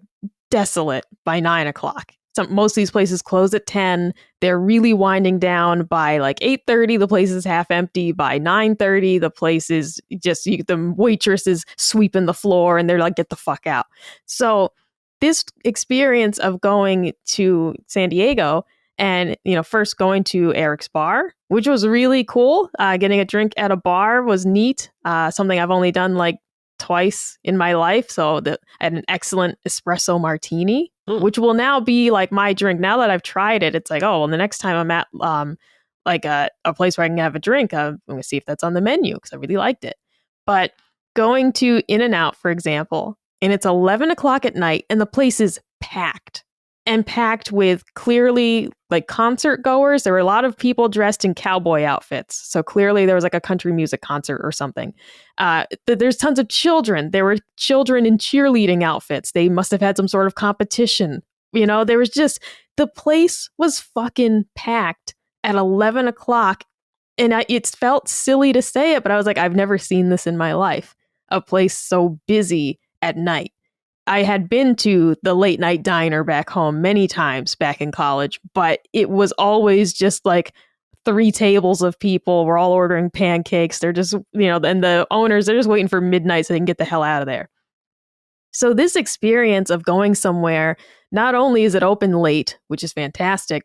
desolate by 9 o'clock. Most of these places close at 10. They're really winding down by like 8:30. The place is half empty. By 9:30, the place is just, the waitress is sweeping the floor and they're like, get the fuck out. So this experience of going to San Diego and, first going to Eric's bar, which was really cool. Getting a drink at a bar was neat. Something I've only done like twice in my life. So I had an excellent espresso martini, which will now be like my drink. Now that I've tried it, it's like, oh, well, the next time I'm at a place where I can have a drink, I'm going to see if that's on the menu because I really liked it. But going to In-N-Out, for example, and it's 11 o'clock at night and the place is packed. And packed with clearly like concert goers. There were a lot of people dressed in cowboy outfits. So clearly there was like a country music concert or something. There's tons of children. There were children in cheerleading outfits. They must have had some sort of competition. There was just, the place was fucking packed at 11 o'clock. And it felt silly to say it, but I was like, I've never seen this in my life. A place so busy at night. I had been to the late night diner back home many times back in college, but it was always just like 3 tables of people. We're all ordering pancakes. They're just, and the owners, they're just waiting for midnight so they can get the hell out of there. So this experience of going somewhere, not only is it open late, which is fantastic,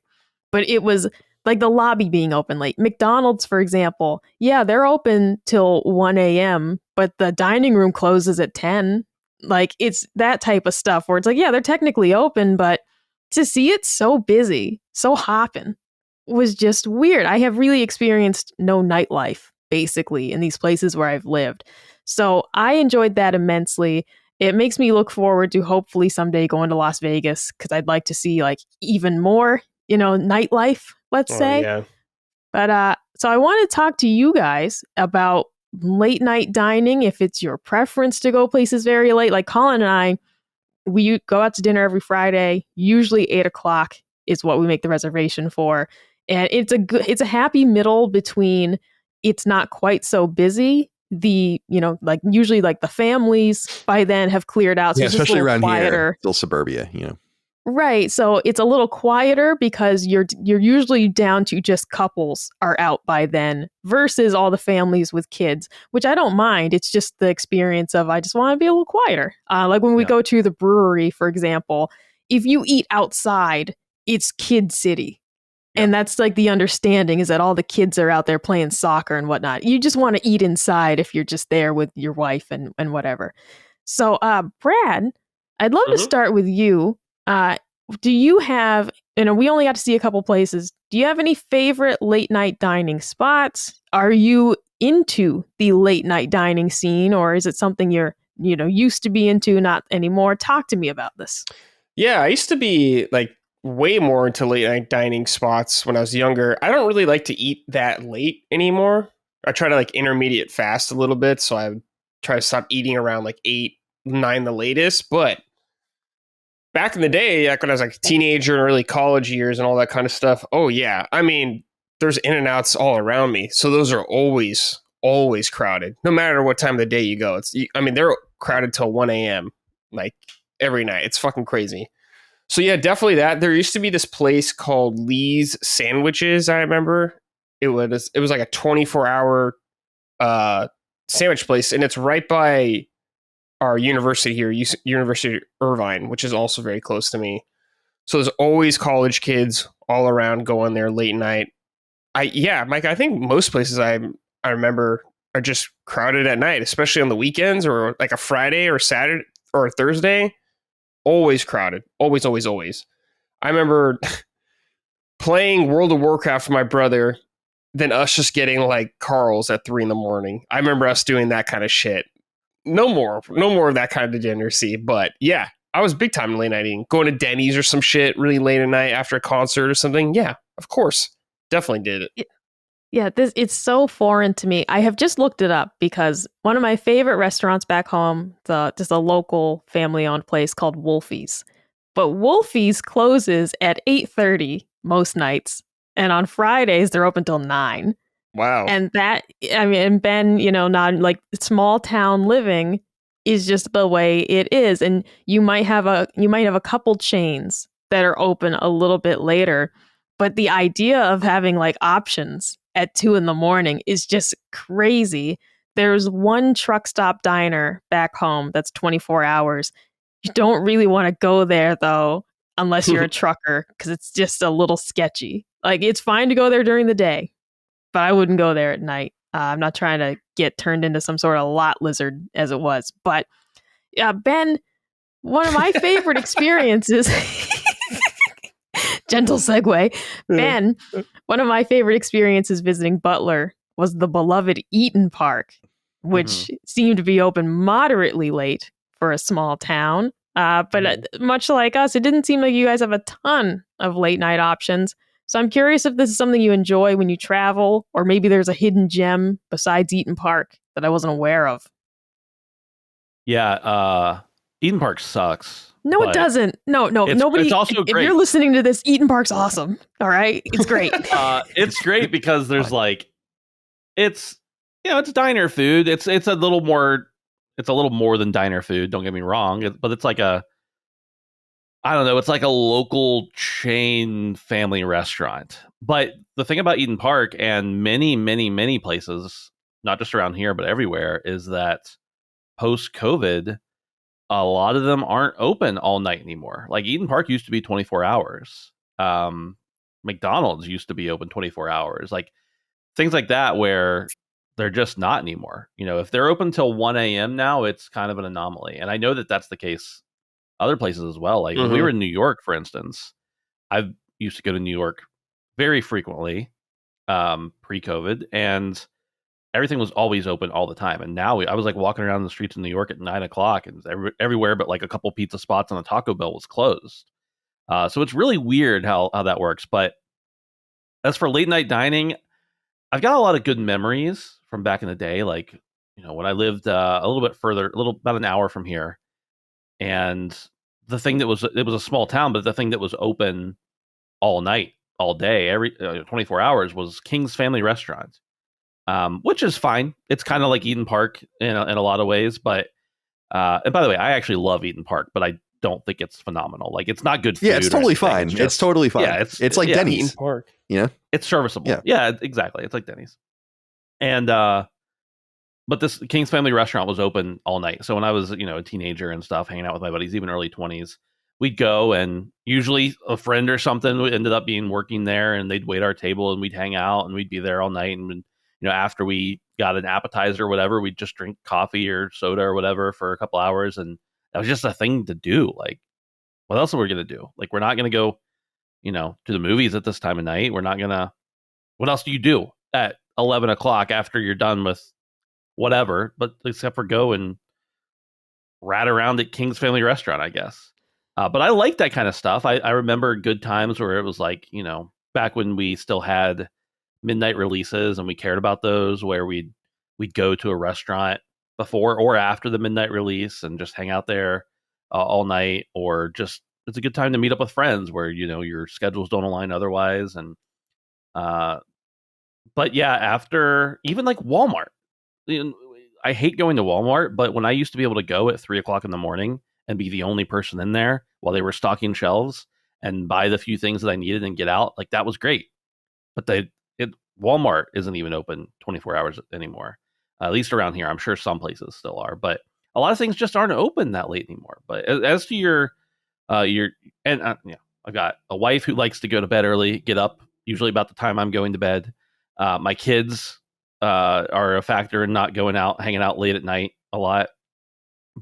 but it was like the lobby being open late. McDonald's, for example, yeah, they're open till 1 a.m., but the dining room closes at 10. Like it's that type of stuff where it's like, yeah, they're technically open, but to see it so busy, so hopping was just weird. I have really experienced no nightlife basically in these places where I've lived. So I enjoyed that immensely. It makes me look forward to hopefully someday going to Las Vegas because I'd like to see like even more, nightlife, let's say.
Yeah.
But so I want to talk to you guys about late night dining, if it's your preference to go places very late. Like Colin and I, we go out to dinner every Friday. Usually 8 o'clock is what we make the reservation for. And it's a happy middle between it's not quite so busy. Like usually like the families by then have cleared out. So
Yeah,
it's just
especially
a little
around
quieter.
here, still suburbia,
Right. So it's a little quieter because you're usually down to just couples are out by then versus all the families with kids, which I don't mind. It's just the experience of I just want to be a little quieter. Like when we go to the brewery, for example, if you eat outside, it's kid city. And that's like the understanding is that all the kids are out there playing soccer and whatnot. You just want to eat inside if you're just there with your wife and whatever. So, Brad, I'd love to start with you. Do you have, we only got to see a couple places. Do you have any favorite late night dining spots? Are you into the late night dining scene, or is it something you're, used to be into, not anymore? Talk to me about this.
Yeah, I used to be like way more into late night dining spots when I was younger. I don't really like to eat that late anymore. I try to like intermediate fast a little bit. So I would try to stop eating around like 8, 9 the latest. But back in the day, like when I was like a teenager and early college years and all that kind of stuff. Oh yeah. I mean, there's In-N-Outs all around me. So those are always crowded. No matter what time of the day you go. They're crowded till 1 a.m. like every night. It's fucking crazy. So yeah, definitely that. There used to be this place called Lee's Sandwiches, I remember. It was like a 24-hour sandwich place, and it's right by our university here, University of Irvine, which is also very close to me. So there's always college kids all around going there late night. Mike, I think most places I remember are just crowded at night, especially on the weekends or like a Friday or Saturday or a Thursday. Always crowded. Always, always, always. I remember playing World of Warcraft with my brother, then us just getting like Carl's at 3 a.m. I remember us doing that kind of shit. No more of that kind of degeneracy. But yeah, I was big time late night eating. Going to Denny's or some shit really late at night after a concert or something. Yeah, of course. Definitely did it.
Yeah, it's so foreign to me. I have just looked it up because one of my favorite restaurants back home, just a local family-owned place called Wolfie's. But Wolfie's closes at 8:30 most nights, and on Fridays they're open till 9.
Wow.
And and Ben, not like small town living is just the way it is. And you might have a couple chains that are open a little bit later, but the idea of having like options at 2 a.m. is just crazy. There's one truck stop diner back home that's 24 hours. You don't really want to go there though, unless you're a trucker, because it's just a little sketchy. Like it's fine to go there during the day, but I wouldn't go there at night. I'm not trying to get turned into some sort of lot lizard as it was. But Ben, one of my favorite experiences, gentle segue. Ben, one of my favorite experiences visiting Butler was the beloved Eaton Park, which seemed to be open moderately late for a small town. But much like us, it didn't seem like you guys have a ton of late night options. So I'm curious if this is something you enjoy when you travel, or maybe there's a hidden gem besides Eaton Park that I wasn't aware of.
Yeah, Eden Park sucks.
No, it doesn't. No, nobody.
It's also great.
If you're listening to this, Eaton Park's awesome. All right, it's great.
It's great because there's like, it's diner food. It's a little more. It's a little more than diner food. Don't get me wrong, but it's like I don't know. It's like a local chain family restaurant. But the thing about Eden Park and many, many, many places, not just around here, but everywhere, is that post-COVID, a lot of them aren't open all night anymore. Like Eden Park used to be 24 hours. McDonald's used to be open 24 hours. Like things like that where they're just not anymore. You know, if they're open till 1 a.m. now, it's kind of an anomaly. And I know that that's the case other places as well. Like when we were in New York, for instance, I used to go to New York very frequently pre-COVID, and everything was always open all the time. And now I was like walking around the streets of New York at 9 o'clock, and everywhere but like a couple pizza spots and a Taco Bell was closed. So it's really weird how that works. But as for late night dining, I've got a lot of good memories from back in the day. Like, you know, when I lived a little bit further, about an hour from here, and it was a small town, but the thing that was open all night, all day, every 24 hours was King's Family Restaurant, which is fine. It's kind of like Eden Park in a lot of ways. But and by the way, I actually love Eden Park, but I don't think it's phenomenal. Like it's not good food.
Yeah, it's totally fine. It's totally fine.
Yeah,
it's like Denny's.
Eden Park.
Yeah,
it's serviceable. Yeah, exactly. It's like Denny's. And but this King's Family Restaurant was open all night. So when I was, you know, a teenager and stuff, hanging out with my buddies, even early 20s, we'd go, and usually a friend or something ended up being working there, and they'd wait our table, and we'd hang out, and we'd be there all night. And, you know, after we got an appetizer or whatever, we'd just drink coffee or soda or whatever for a couple hours. And that was just a thing to do. Like, what else are we going to do? Like, we're not going to go, you know, to the movies at this time of night. We're not going to, what else do you do at 11 o'clock after you're done with whatever, but except for go and rat around at King's Family Restaurant, I guess. But I like that kind of stuff. I remember good times where it was like, you know, back when we still had midnight releases and we cared about those, where we'd go to a restaurant before or after the midnight release and just hang out there all night, or just it's a good time to meet up with friends where, you know, your schedules don't align otherwise. And but yeah, after even like Walmart, you know, I hate going to Walmart, but when I used to be able to go at 3 o'clock in the morning and be the only person in there while they were stocking shelves and buy the few things that I needed and get out, like that was great. But Walmart isn't even open 24 hours anymore, at least around here. I'm sure some places still are, but a lot of things just aren't open that late anymore. But as to your I've got a wife who likes to go to bed early, get up usually about the time I'm going to bed. My kids are a factor in not going out, hanging out late at night a lot.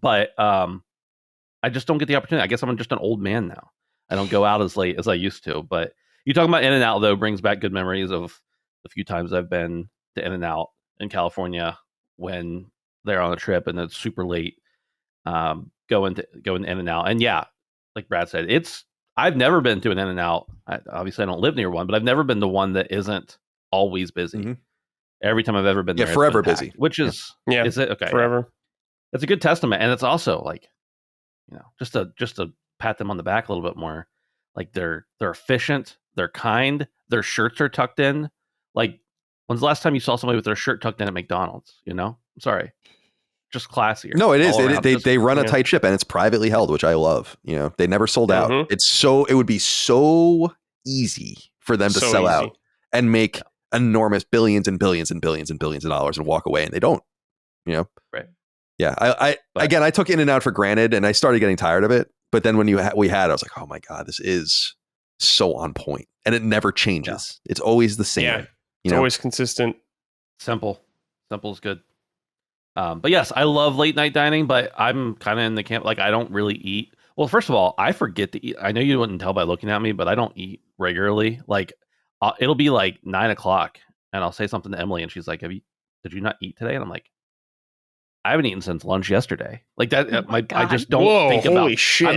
But I just don't get the opportunity. I guess I'm just an old man now. I don't go out as late as I used to. But you talking about In-N-Out, though, brings back good memories of the few times I've been to In-N-Out in California when they're on a trip and it's super late, going to In-N-Out. And yeah, like Brad said, I've never been to an In-N-Out. Obviously, I don't live near one, but I've never been to one that isn't always busy. Mm-hmm. Every time I've ever been there,
forever busy.
Which is is it okay?
Forever.
It's a good testament, and it's also like, you know, just to pat them on the back a little bit more. Like they're efficient, they're kind, their shirts are tucked in. Like, when's the last time you saw somebody with their shirt tucked in at McDonald's? You know, I'm sorry, just classier.
No, it is. They run a tight ship, and it's privately held, which I love. You know, they never sold out. It would be so easy for them to sell out and make enormous billions and billions and billions and billions of dollars and walk away, and they don't. You know,
right?
Yeah, I took In-N-Out for granted, and I started getting tired of it. But then when we had, I was like, oh my god, this is so on point, and it never changes. Yeah. It's always the same.
Yeah, it's always consistent.
Simple is good. But yes, I love late night dining, but I'm kind of in the camp. Like, I don't really eat. Well, first of all, I forget to eat. I know you wouldn't tell by looking at me, but I don't eat regularly. Like, it'll be like 9 o'clock, and I'll say something to Emily, and she's like, did you not eat today? And I'm like, I haven't eaten since lunch yesterday. Like that, I just don't think about.
Holy shit!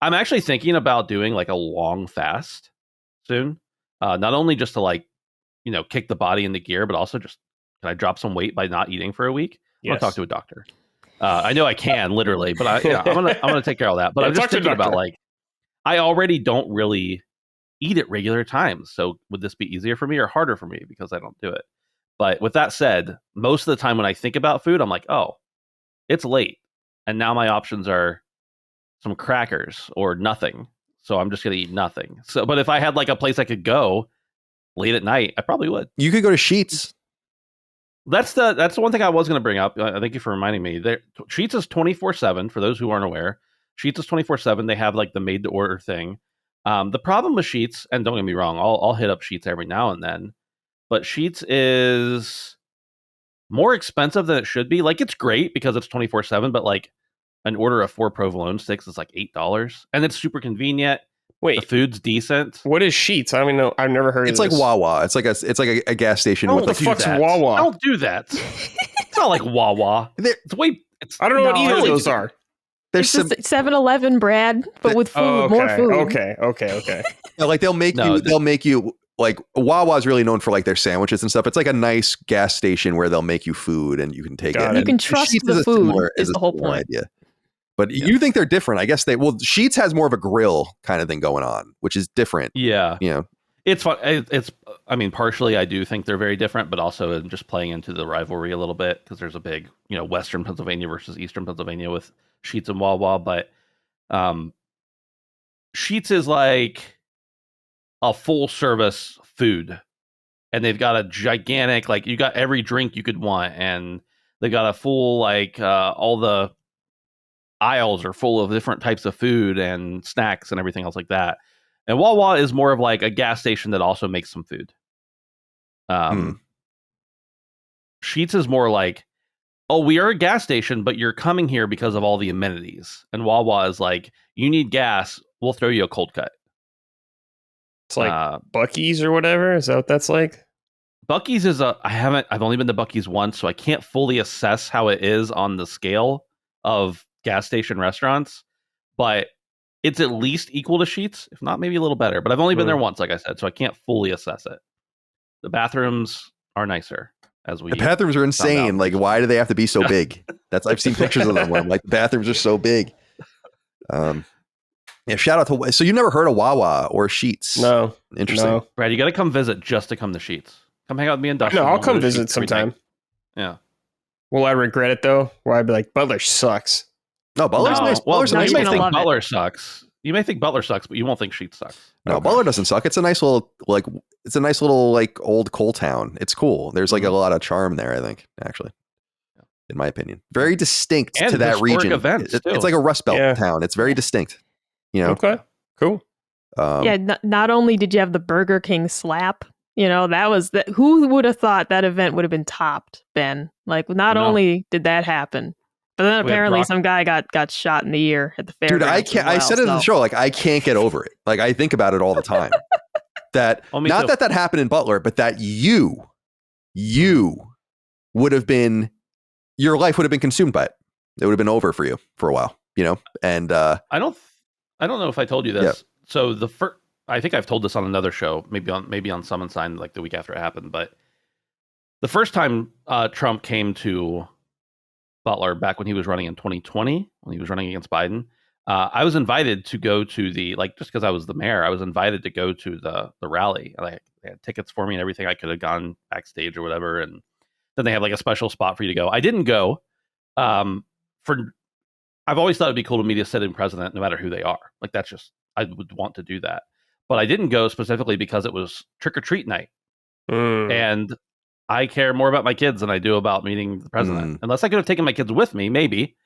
I'm actually thinking about doing like a long fast soon. Not only just to, like, you know, kick the body into gear, but also just, can I drop some weight by not eating for a week? I'm gonna talk to a doctor. I know I can literally, but I'm gonna take care of that. But I'm just thinking about, like, I already don't really eat at regular times. So would this be easier for me or harder for me because I don't do it? But with that said, most of the time when I think about food, I'm like, oh, it's late, and now my options are some crackers or nothing. So I'm just gonna eat nothing. So, but if I had like a place I could go late at night, I probably would.
You could go to Sheetz.
That's the one thing I was going to bring up. Thank you for reminding me. Sheets is 24/7 for those who aren't aware. Sheets is 24/7. They have like the made to order thing. The problem with Sheets, and don't get me wrong, I'll hit up Sheets every now and then, but Sheets is more expensive than it should be. Like it's great because it's 24/7, but like an order of 4 provolone sticks is like $8, and it's super convenient. The
Wait,
food's decent.
what is Sheets? I don't even know. I've never heard
It's
of
like
this.
Wawa. It's like a gas station
Oh,
with
what the
like
fuck's Wawa?
Don't do that. It's not like Wawa. It's way. It's
I don't know what
No,
either of
it's-
those are.
there's
It's
some
just 7-Eleven, Brad, but with food,
Oh,
more
okay,
food.
okay.
like they'll make you like Wawa's really known for like their sandwiches and stuff. It's like a nice gas station where they'll make you food and you can take
Got
it.
it.
And
You can trust
Sheetz
the
a
food
similar-
is
a
the whole
similar
point.
idea. But you think they're different. I guess Sheetz has more of a grill kind of thing going on, which is different.
Yeah.
You know,
It's fun. I mean, partially I do think they're very different, but also just playing into the rivalry a little bit because there's a big, Western Pennsylvania versus Eastern Pennsylvania with Sheetz and Wawa. But Sheetz is like a full service food, and they've got a gigantic, like you got every drink you could want, and they got a full like all the aisles are full of different types of food and snacks and everything else like that. And Wawa is more of like a gas station that also makes some food. Sheetz is more like, oh, we are a gas station, but you're coming here because of all the amenities. And Wawa is like, you need gas, we'll throw you a cold cut.
It's like Buc-ee's or whatever. Is that what that's like?
Buc-ee's is I've only been to Buc-ee's once, so I can't fully assess how it is on the scale of gas station restaurants, but it's at least equal to Sheetz, if not maybe a little better. But I've only been there once, like I said, so I can't fully assess it. The bathrooms are nicer,
the bathrooms are insane. Like, why do they have to be so big? I've seen pictures of them where I'm like, the bathrooms are so big. Yeah, shout out to. So you never heard of Wawa or Sheetz?
No,
Interesting.
no.
Brad, you got to come visit just to come to Sheetz. Come hang out with me and Dustin.
No, I'll
We'll
come
go to
visit
Sheetz every
sometime.
night. Yeah.
Will I regret it though? Where I'd be like, Butler sucks.
No, Butler's
No.
nice.
Well,
Butler's a
no,
nice
you may
gonna
little
think
love it.
Butler sucks. You may think Butler sucks, but you won't think Sheetz sucks.
No,
Okay.
Butler doesn't suck. It's a nice little it's a nice little like old coal town. It's cool. There's like a lot of charm there, I think, actually. In my opinion. Very distinct
And
to that
historic
region.
events, too.
It's like a Rust Belt town. It's very distinct.
Okay, cool.
Yeah, not only did you have the Burger King slap, that was that. Who would have thought that event would have been topped, Ben? Like, not
No.
only did that happen, but then
We had
apparently
Brock-
some guy got shot in the ear at the fair.
Dude, I can't. I said it in the show. Like, I can't get over it. Like, I think about it all the time. That
Oh, me
not
too.
that happened in Butler, but that you would have been, your life would have been consumed by it. It would have been over for you for a while. And
I don't know if I told you this.
Yeah.
So I think I've told this on another show, maybe on Summon Sign, like the week after it happened. But the first time Trump came to Butler, back when he was running in 2020, when he was running against Biden, I was invited to go to just because I was the mayor, I was invited to go to the rally. And they had tickets for me and everything. I could have gone backstage or whatever. And then they have like a special spot for you to go. I didn't go. I've always thought it'd be cool to meet a sitting president, no matter who they are. Like I would want to do that. But I didn't go specifically because it was trick or treat night. And I care more about my kids than I do about meeting the president. Unless I could have taken my kids with me, maybe.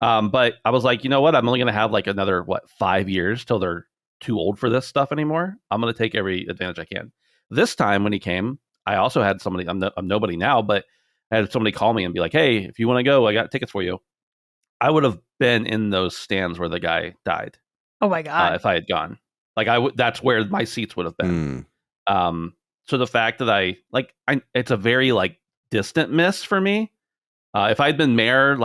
But I was like, you know what? I'm only going to have like another 5 years till they're too old for this stuff anymore. I'm going to take every advantage I can. This time when he came, I also had somebody. I'm nobody now, but I had somebody call me and be like, "Hey, if you want to go, I got tickets for you." I would have been in those stands where the guy died.
Oh my god!
If I had gone, like that's where my seats would have been. So the fact that it's a very distant miss for me. If I'd been mayor,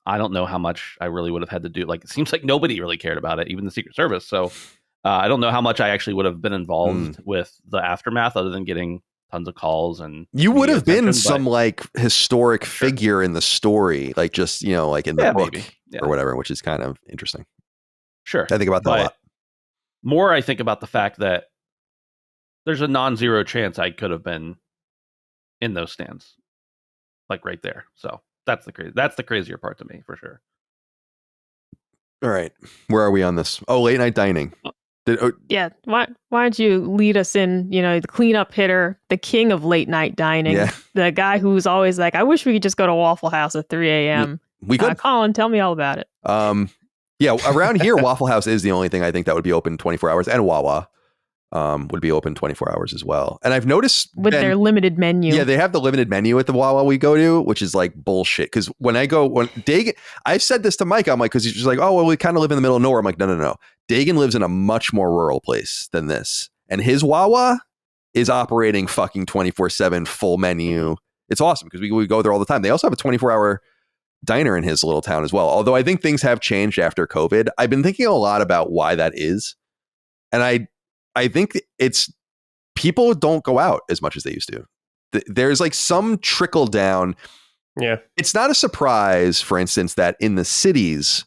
I don't know how much I really would have had to do. It seems like nobody really cared about it, even the Secret Service. So I don't know how much I actually would have been involved with the aftermath, other than getting tons of calls. And
you would have been
attention,
some historic figure in the story, in the book
maybe.
or whatever, which is kind of interesting.
Sure,
I think about that a lot.
More, I think about the fact that there's a non-zero chance I could have been in those stands, right there. So that's the crazier part to me, for sure.
All right, where are we on this? Oh, late night dining.
Yeah. Why don't you lead us in, the cleanup hitter, the king of late night dining,
Yeah.
the guy who's always like, I wish we could just go to Waffle House at 3 a.m.
We could.
Colin, tell me all about it.
Yeah, around here, Waffle House is the only thing I think that would be open 24 hours, and Wawa would be open 24 hours as well. And I've noticed
with their limited menu.
Yeah, they have the limited menu at the Wawa we go to, which is like bullshit. Because when Dagan, I've said this to Mike, I'm like, because he's just like, oh, well, we kind of live in the middle of nowhere. I'm like, no. Dagan lives in a much more rural place than this. And his Wawa is operating fucking 24/7 full menu. It's awesome because we go there all the time. They also have a 24-hour diner in his little town as well. Although I think things have changed after COVID. I've been thinking a lot about why that is. And I think it's people don't go out as much as they used to. There's like some trickle down.
Yeah.
It's not a surprise, for instance, that in the cities,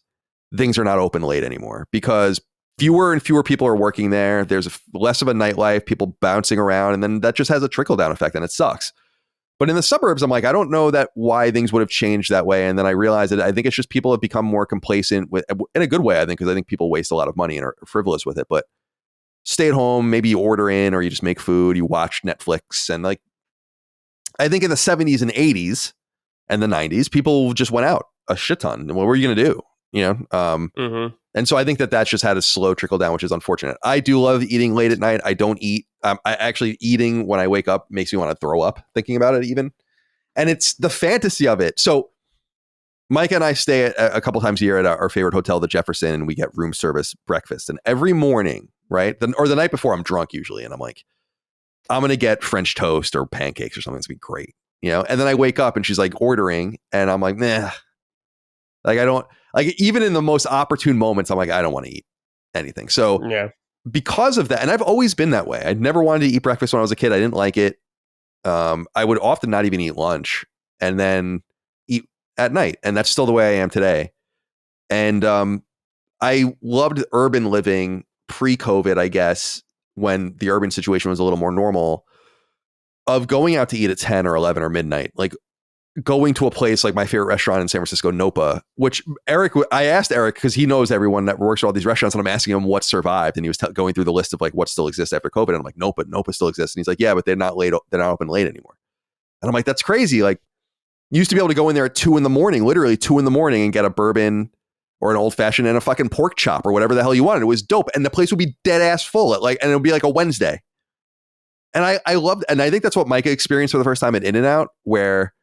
things are not open late anymore because fewer and fewer people are working there. There's less of a nightlife, people bouncing around, and then that just has a trickle down effect and it sucks. But in the suburbs, I'm like, I don't know that why things would have changed that way. And then I realized that I think it's just people have become more complacent with, in a good way, I think, because I think people waste a lot of money and are frivolous with it. But stay at home, maybe you order in or you just make food, you watch Netflix. And like, I think in the 70s and 80s and the 90s, people just went out a shit ton. What were you going to do? And so I think that that's just had a slow trickle down, which is unfortunate. I do love eating late at night. I don't eat. Eating when I wake up makes me want to throw up thinking about it even. And it's the fantasy of it. So Micah and I stay at a couple times a year at our favorite hotel, the Jefferson, and we get room service breakfast. And every morning, right? Or the night before, I'm drunk usually. And I'm like, I'm going to get French toast or pancakes or something. It's going to be great. And then I wake up and she's like ordering and I'm like, nah. Like I don't like even in the most opportune moments, I'm like, I don't want to eat anything. So
yeah,
because of that, and I've always been that way. I never wanted to eat breakfast when I was a kid. I didn't like it. I would often not even eat lunch and then eat at night. And that's still the way I am today. And I loved urban living pre-COVID, I guess, when the urban situation was a little more normal, of going out to eat at 10 or 11 or midnight. Like going to a place like my favorite restaurant in San Francisco, Nopa, which I asked Eric because he knows everyone that works at all these restaurants, and I'm asking him what survived, and he was going through the list of like what still exists after COVID, and I'm like, Nopa still exists, and he's like, yeah, but they're not open late anymore, and I'm like, that's crazy. Like, you used to be able to go in there at 2 a.m, literally 2 a.m, and get a bourbon or an old fashioned and a fucking pork chop or whatever the hell you wanted. It was dope, and the place would be dead ass full and it would be like a Wednesday, and I loved, and I think that's what Micah experienced for the first time at In-N-Out, where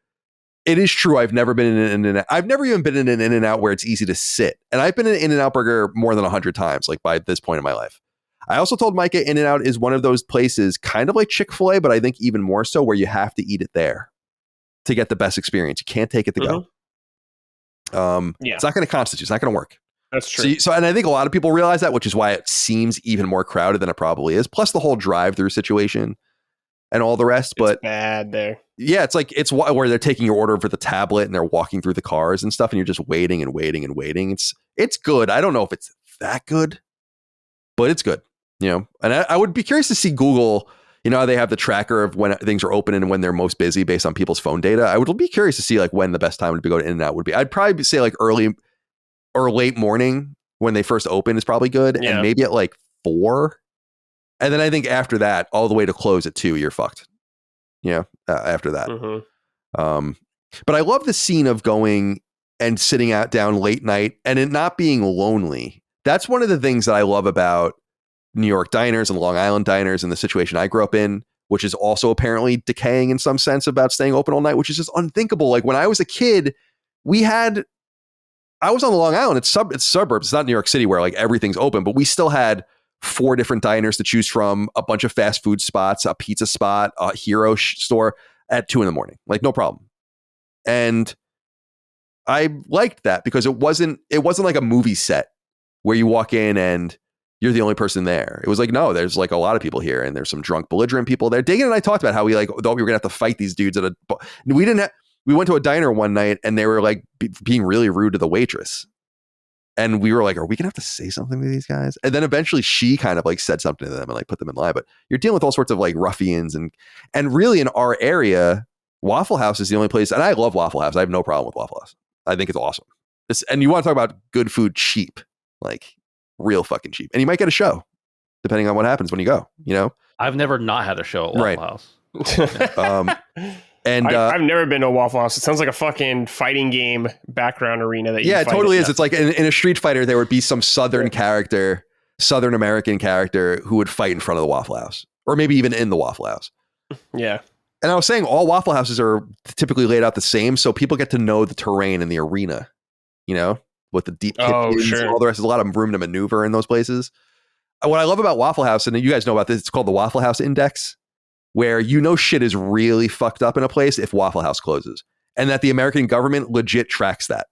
it is true. I've never been in an In-N-Out. I've never even been in an In-N-Out where it's easy to sit. And I've been in an In-N-Out burger more than 100 times, like by this point in my life. I also told Micah In-N-Out is one of those places, kind of like Chick-fil-A, but I think even more so, where you have to eat it there to get the best experience. You can't take it to go. It's not going to constitute. It's not going to work.
That's true.
So, and I think a lot of people realize that, which is why it seems even more crowded than it probably is. Plus the whole drive-through situation and all the rest. But
it's bad there.
Yeah, it's where they're taking your order for the tablet and they're walking through the cars and stuff, and you're just waiting and waiting and waiting. It's good. I don't know if it's that good, but it's good. And I would be curious to see Google. How they have the tracker of when things are open and when they're most busy based on people's phone data. I would be curious to see like when the best time to go to In-N-Out would be. I'd probably say like early or late morning when they first open is probably good, and maybe at like 4. And then I think after that, all the way to close at 2, you're fucked. After that. But I love the scene of going and sitting out down late night and it not being lonely. That's one of the things that I love about New York diners and Long Island diners and the situation I grew up in, which is also apparently decaying in some sense about staying open all night, which is just unthinkable. Like when I was a kid, I was on the Long Island. It's suburbs. It's not New York City where like everything's open, but we still had 4 different diners to choose from, a bunch of fast food spots, a pizza spot, a hero store at 2 a.m. Like no problem. And I liked that because it wasn't like a movie set where you walk in and you're the only person there. It was like, no, there's like a lot of people here and there's some drunk belligerent people there. Dagan and I talked about how we like thought we were gonna have to fight these dudes we went to a diner one night and they were like being really rude to the waitress. And we were like, are we gonna have to say something to these guys? And then eventually she kind of like said something to them and like put them in line. But you're dealing with all sorts of like ruffians and really in our area, Waffle House is the only place. And I love Waffle House. I have no problem with Waffle House. I think it's awesome. And you want to talk about good food cheap, like real fucking cheap. And you might get a show. depending on what happens when you go,
I've never not had a show at Waffle
Right.
House.
And
I've never been to a Waffle House. It sounds like a fucking fighting game background arena that you
yeah, it
fight
totally
in.
is. It's like in a Street Fighter, there would be some Southern American character who would fight in front of the Waffle House, or maybe even in the Waffle House.
Yeah.
And I was saying all Waffle Houses are typically laid out the same, so people get to know the terrain in the arena, with the deep kitchens and all the rest. There's a lot of room to maneuver in those places. What I love about Waffle House, and you guys know about this, it's called the Waffle House Index, where shit is really fucked up in a place if Waffle House closes. And that the American government legit tracks that.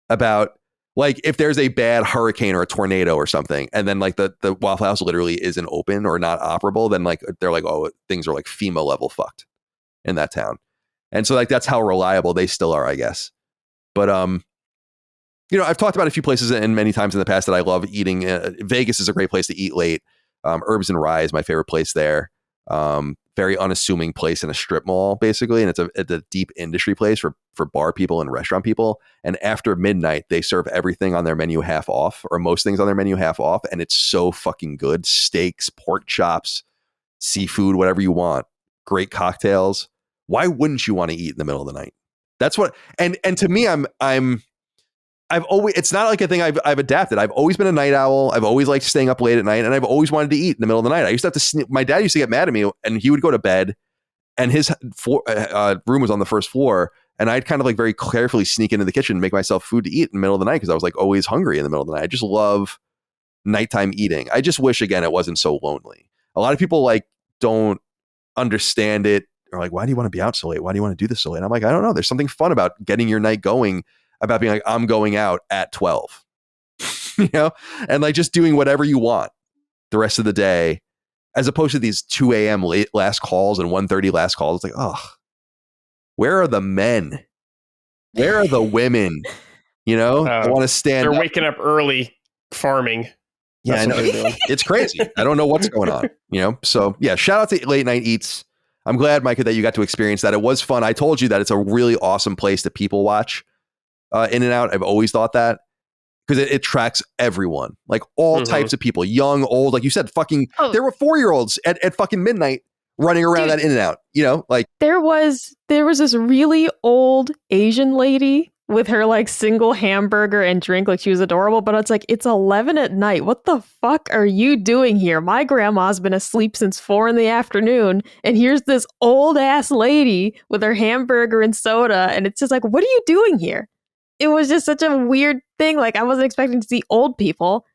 About, like, if there's a bad hurricane or a tornado or something, and then, like, the Waffle House literally isn't open or not operable, then, like, they're like, oh, things are, like, FEMA level fucked in that town. And so, like, that's how reliable they still are, I guess. But, I've talked about a few places and many times in the past that I love eating. Vegas is a great place to eat late. Herbs and Rye is my favorite place there. Very unassuming place in a strip mall, basically. And it's a deep industry place for bar people and restaurant people. And after midnight, they serve everything on their menu half off, or most things on their menu half off. And it's so fucking good. Steaks, pork chops, seafood, whatever you want. Great cocktails. Why wouldn't you want to eat in the middle of the night? That's what, and to me, I've always, it's not like a thing I've adapted. I've always been a night owl. I've always liked staying up late at night, and I've always wanted to eat in the middle of the night. I used to have to sneak. My dad used to get mad at me, and he would go to bed, and his room was on the first floor, and I'd kind of like very carefully sneak into the kitchen and make myself food to eat in the middle of the night because I was like always hungry in the middle of the night. I just love nighttime eating. I just wish, again, it wasn't so lonely. A lot of people like don't understand it, or like, why do you want to be out so late? Why do you want to do this so late? And I'm like, I don't know. There's something fun about getting your night going, about being like, I'm going out at 12, and like just doing whatever you want the rest of the day, as opposed to these 2 a.m. late last calls and 1:30 last calls. It's like, oh, where are the men? Where are the women? I want to stand
They're
up.
waking up early farming.
Yeah,
That's
I know.
what they're doing.
It's crazy. I don't know what's going on, So yeah, shout out to Late Night Eats. I'm glad, Micah, that you got to experience that. It was fun. I told you that it's a really awesome place to people watch. In and out. I've always thought that because it tracks everyone, like all types of people, young, old, like you said, there were 4-year-olds at fucking midnight running around that in and out, like
there was this really old Asian lady with her like single hamburger and drink. Like she was adorable, but it's like, it's 11 at night. What the fuck are you doing here? My grandma's been asleep since 4 PM. And here's this old ass lady with her hamburger and soda. And it's just like, what are you doing here? It was just such a weird thing. Like I wasn't expecting to see old people,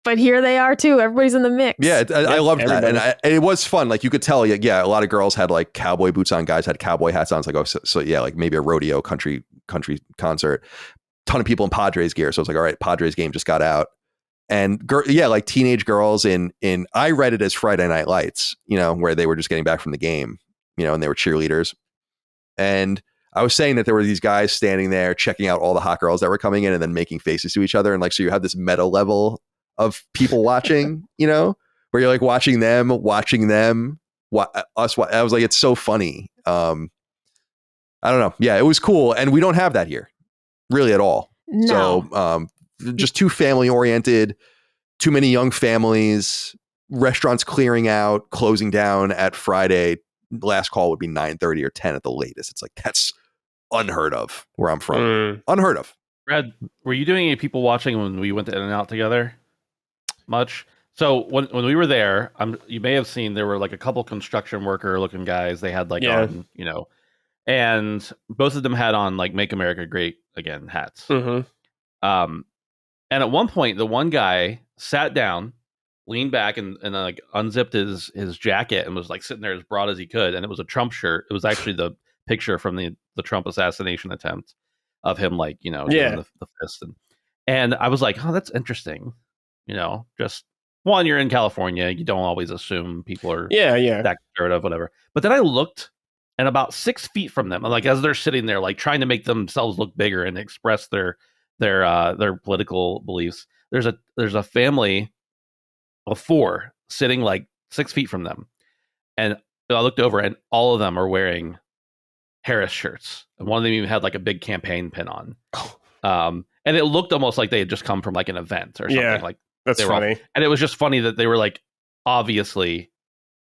but here they are too. Everybody's in the mix.
Yeah, I loved that, and it was fun. Like you could tell, yeah, a lot of girls had like cowboy boots on, guys had cowboy hats on. It's like, oh, so yeah, like maybe a rodeo country concert. Ton of people in Padres gear, so it's like, all right, Padres game just got out, and like teenage girls in I read it as Friday Night Lights, where they were just getting back from the game, and they were cheerleaders, and I was saying that there were these guys standing there checking out all the hot girls that were coming in and then making faces to each other. And like, so you have this meta level of people watching, where you're like watching them, us. I was like, it's so funny. I don't know. Yeah, it was cool. And we don't have that here really at all.
No.
So just too family oriented, too many young families, restaurants clearing out, closing down at Friday. Last call would be 9:30 or 10 at the latest. It's like, that's unheard of where I'm from. Unheard of.
Brad, were you doing any people watching when we went to In-N-Out together? Much? So when we were there, you may have seen there were like a couple construction worker looking guys. They had like on, and both of them had on like "Make America Great Again" hats. And at one point, the one guy sat down, leaned back, and like unzipped his jacket and was like sitting there as broad as he could. And it was a Trump shirt. It was actually the picture from the Trump assassination attempt of him, like, doing the fist. And I was like, oh, that's interesting. Just one, you're in California. You don't always assume people are that conservative, whatever. But then I looked, and about 6 feet from them, like as they're sitting there, like trying to make themselves look bigger and express their political beliefs, there's a family of 4 sitting like 6 feet from them. And I looked over, and all of them are wearing Harris shirts, and one of them even had like a big campaign pin on. And it looked almost like they had just come from like an event or something. Like
that's funny.
and it was just funny that they were like obviously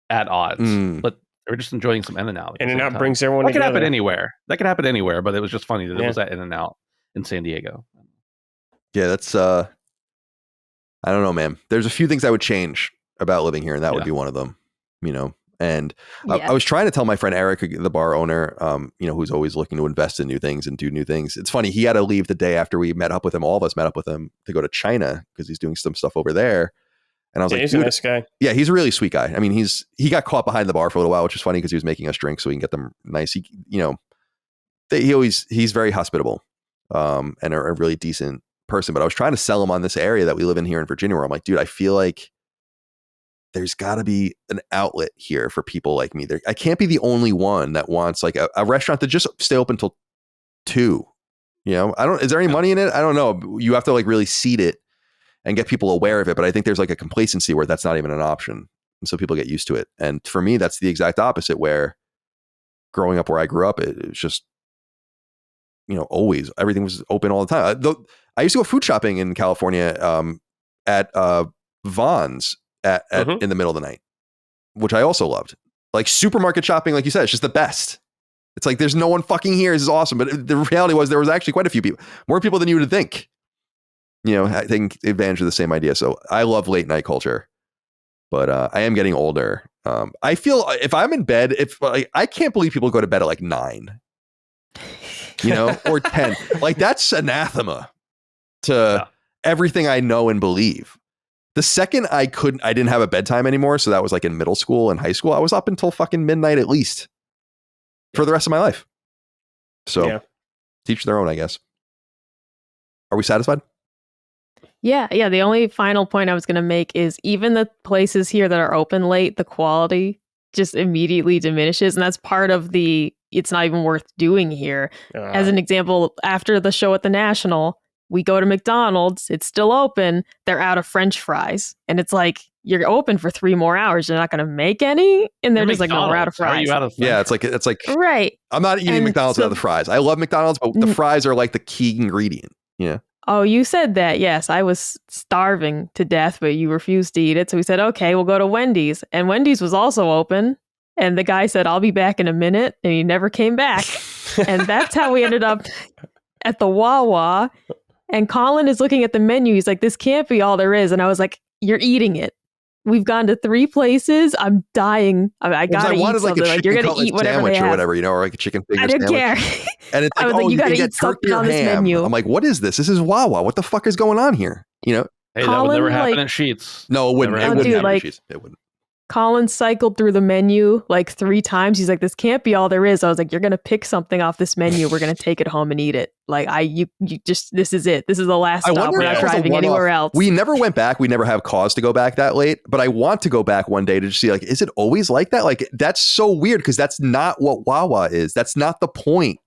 at odds, but they're just enjoying some In-N-Out.
In-N-Out brings everyone
that
together.
Could happen anywhere, but it was just funny that it was at In-N-Out in San Diego.
Yeah, that's I don't know, man. There's a few things I would change about living here, and that would be one of them. And I was trying to tell my friend Eric, the bar owner, who's always looking to invest in new things and do new things. It's funny, he had to leave the day after we met up with him. All of us met up with him to go to China because he's doing some stuff over there. And I was like,
he's a nice guy.
Yeah, he's a really sweet guy. I mean, he got caught behind the bar for a little while, which is funny because he was making us drinks so we can get them nice. He's very hospitable and a really decent person. But I was trying to sell him on this area that we live in here in Virginia, where I'm like, dude, I feel like there's got to be an outlet here for people like me. I can't be the only one that wants like a restaurant to just stay open till 2. Is there any money in it? I don't know. You have to like really seed it and get people aware of it. But I think there's like a complacency where that's not even an option. And so people get used to it. And for me, that's the exact opposite, where growing up where I grew up, it was just, always everything was open all the time. I used to go food shopping in California at Vaughn's in the middle of the night, which I also loved. Like supermarket shopping, like you said, it's just the best. It's like, there's no one fucking here. This is awesome. But the reality was there was actually quite a few people, more people than you would think, taking advantage of the same idea. So I love late night culture, but I am getting older. I feel if I'm in bed, I can't believe people go to bed at like 9, or 10. Like that's anathema to everything I know and believe. The second I didn't have a bedtime anymore. So that was like in middle school and high school. I was up until fucking midnight at least for the rest of my life. So teach their own, I guess. Are we satisfied?
Yeah. The only final point I was going to make is even the places here that are open late, the quality just immediately diminishes. And that's part of it's not even worth doing here. As an example, after the show at the National, we go to McDonald's, it's still open, they're out of French fries. And it's like, you're open for 3 more hours, you're not going to make any? And they're just like, no, we're out of fries.
Are you out of
yeah, it's like,
right.
I'm not eating McDonald's without the fries. I love McDonald's, but the fries are like the key ingredient. Yeah.
Oh, you said that. Yes, I was starving to death, but you refused to eat it. So we said, okay, we'll go to Wendy's. And Wendy's was also open. And the guy said, I'll be back in a minute. And he never came back. And that's how we ended up at the Wawa. And Colin is looking at the menu. He's like, this can't be all there is. And I was like, you're eating it. We've gone to 3 places. I'm dying. I gotta eat something. Like, you're gonna eat whatever they have.
Or whatever, or like a chicken finger
sandwich. I don't
care. And it's like,
like, you gotta eat something on this menu.
I'm like, what is this? This is Wawa. What the fuck is going on here?
Hey, Colin, that would never happen at Sheetz.
No, it wouldn't. It wouldn't happen at Sheetz. It wouldn't.
Colin cycled through the menu like 3 times. He's like, this can't be all there is. I was like, you're going to pick something off this menu. We're going to take it home and eat it. Like, you just, this is it. This is the last stop. We're not driving anywhere else.
We never went back. We never have cause to go back that late, but I want to go back one day to just see, like, is it always like that? Like, that's so weird because that's not what Wawa is. That's not the point.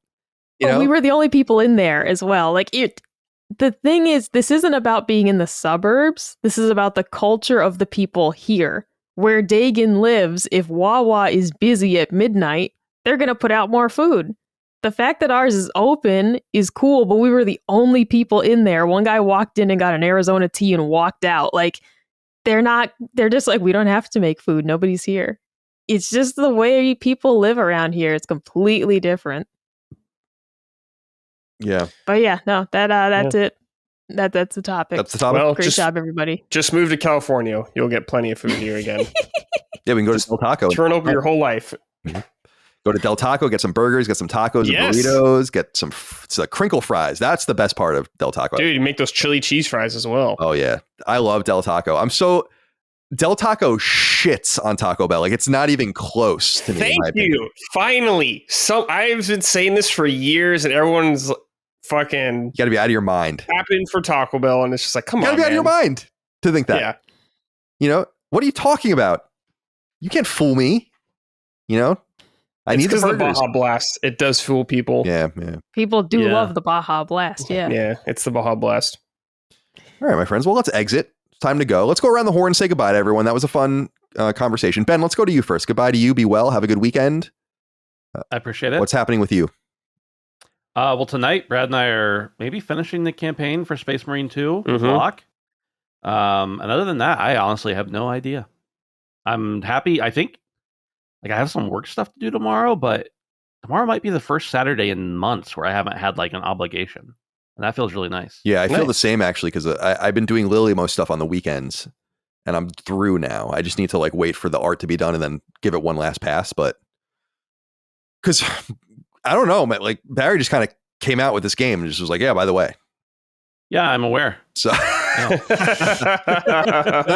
You know?
We were the only people in there as well. Like, the thing is, this isn't about being in the suburbs. This is about the culture of the people here. Where Dagan lives, if Wawa is busy at midnight, they're going to put out more food. The fact that ours is open is cool, but we were the only people in there. One guy walked in and got an Arizona tea and walked out. Like, they're just like, we don't have to make food. Nobody's here. It's just the way people live around here. It's completely different.
Yeah.
But yeah, no, that's it. That's the topic.
That's the topic.
Well,
Great job, everybody.
Just move to California. You'll get plenty of food here again.
Yeah, we can go to Del Taco.
Turn over your whole life.
Go to Del Taco, get some burgers, get some tacos and burritos, get some crinkle fries. That's the best part of Del Taco.
Dude, you make those chili cheese fries as well.
Oh, yeah. I love Del Taco. Del Taco shits on Taco Bell. Like, it's not even close to me.
Thank you. Finally. I've been saying this for years and everyone's fucking...
You gotta be out of your mind.
Tapping for Taco Bell and it's just like, come on,
You gotta be out of your mind to think that.
Yeah.
You know? What are you talking about? You can't fool me. You know? I need the burgers.
Baja Blast. It does fool people.
Yeah.
People do love the Baja Blast. Yeah.
Yeah, it's the Baja Blast.
All right, my friends. Well, let's exit. It's time to go. Let's go around the horn and say goodbye to everyone. That was a fun conversation. Ben, let's go to you first. Goodbye to you. Be well. Have a good weekend.
I appreciate it.
What's happening with you?
Well, tonight, Brad and I are maybe finishing the campaign for Space Marine 2 block. And other than that, I honestly have no idea. I'm happy. I think like I have some work stuff to do tomorrow, but tomorrow might be the first Saturday in months where I haven't had like an obligation. And that feels really nice.
Yeah, I feel
Nice.
the same actually, because I've been doing Lilimo stuff on the weekends and I'm through now. I just need to like wait for the art to be done and then give it one last pass. But because I don't know, man, like Barry just kind of came out with this game and just was like, yeah, by the way.
Yeah, I'm aware.
So I'm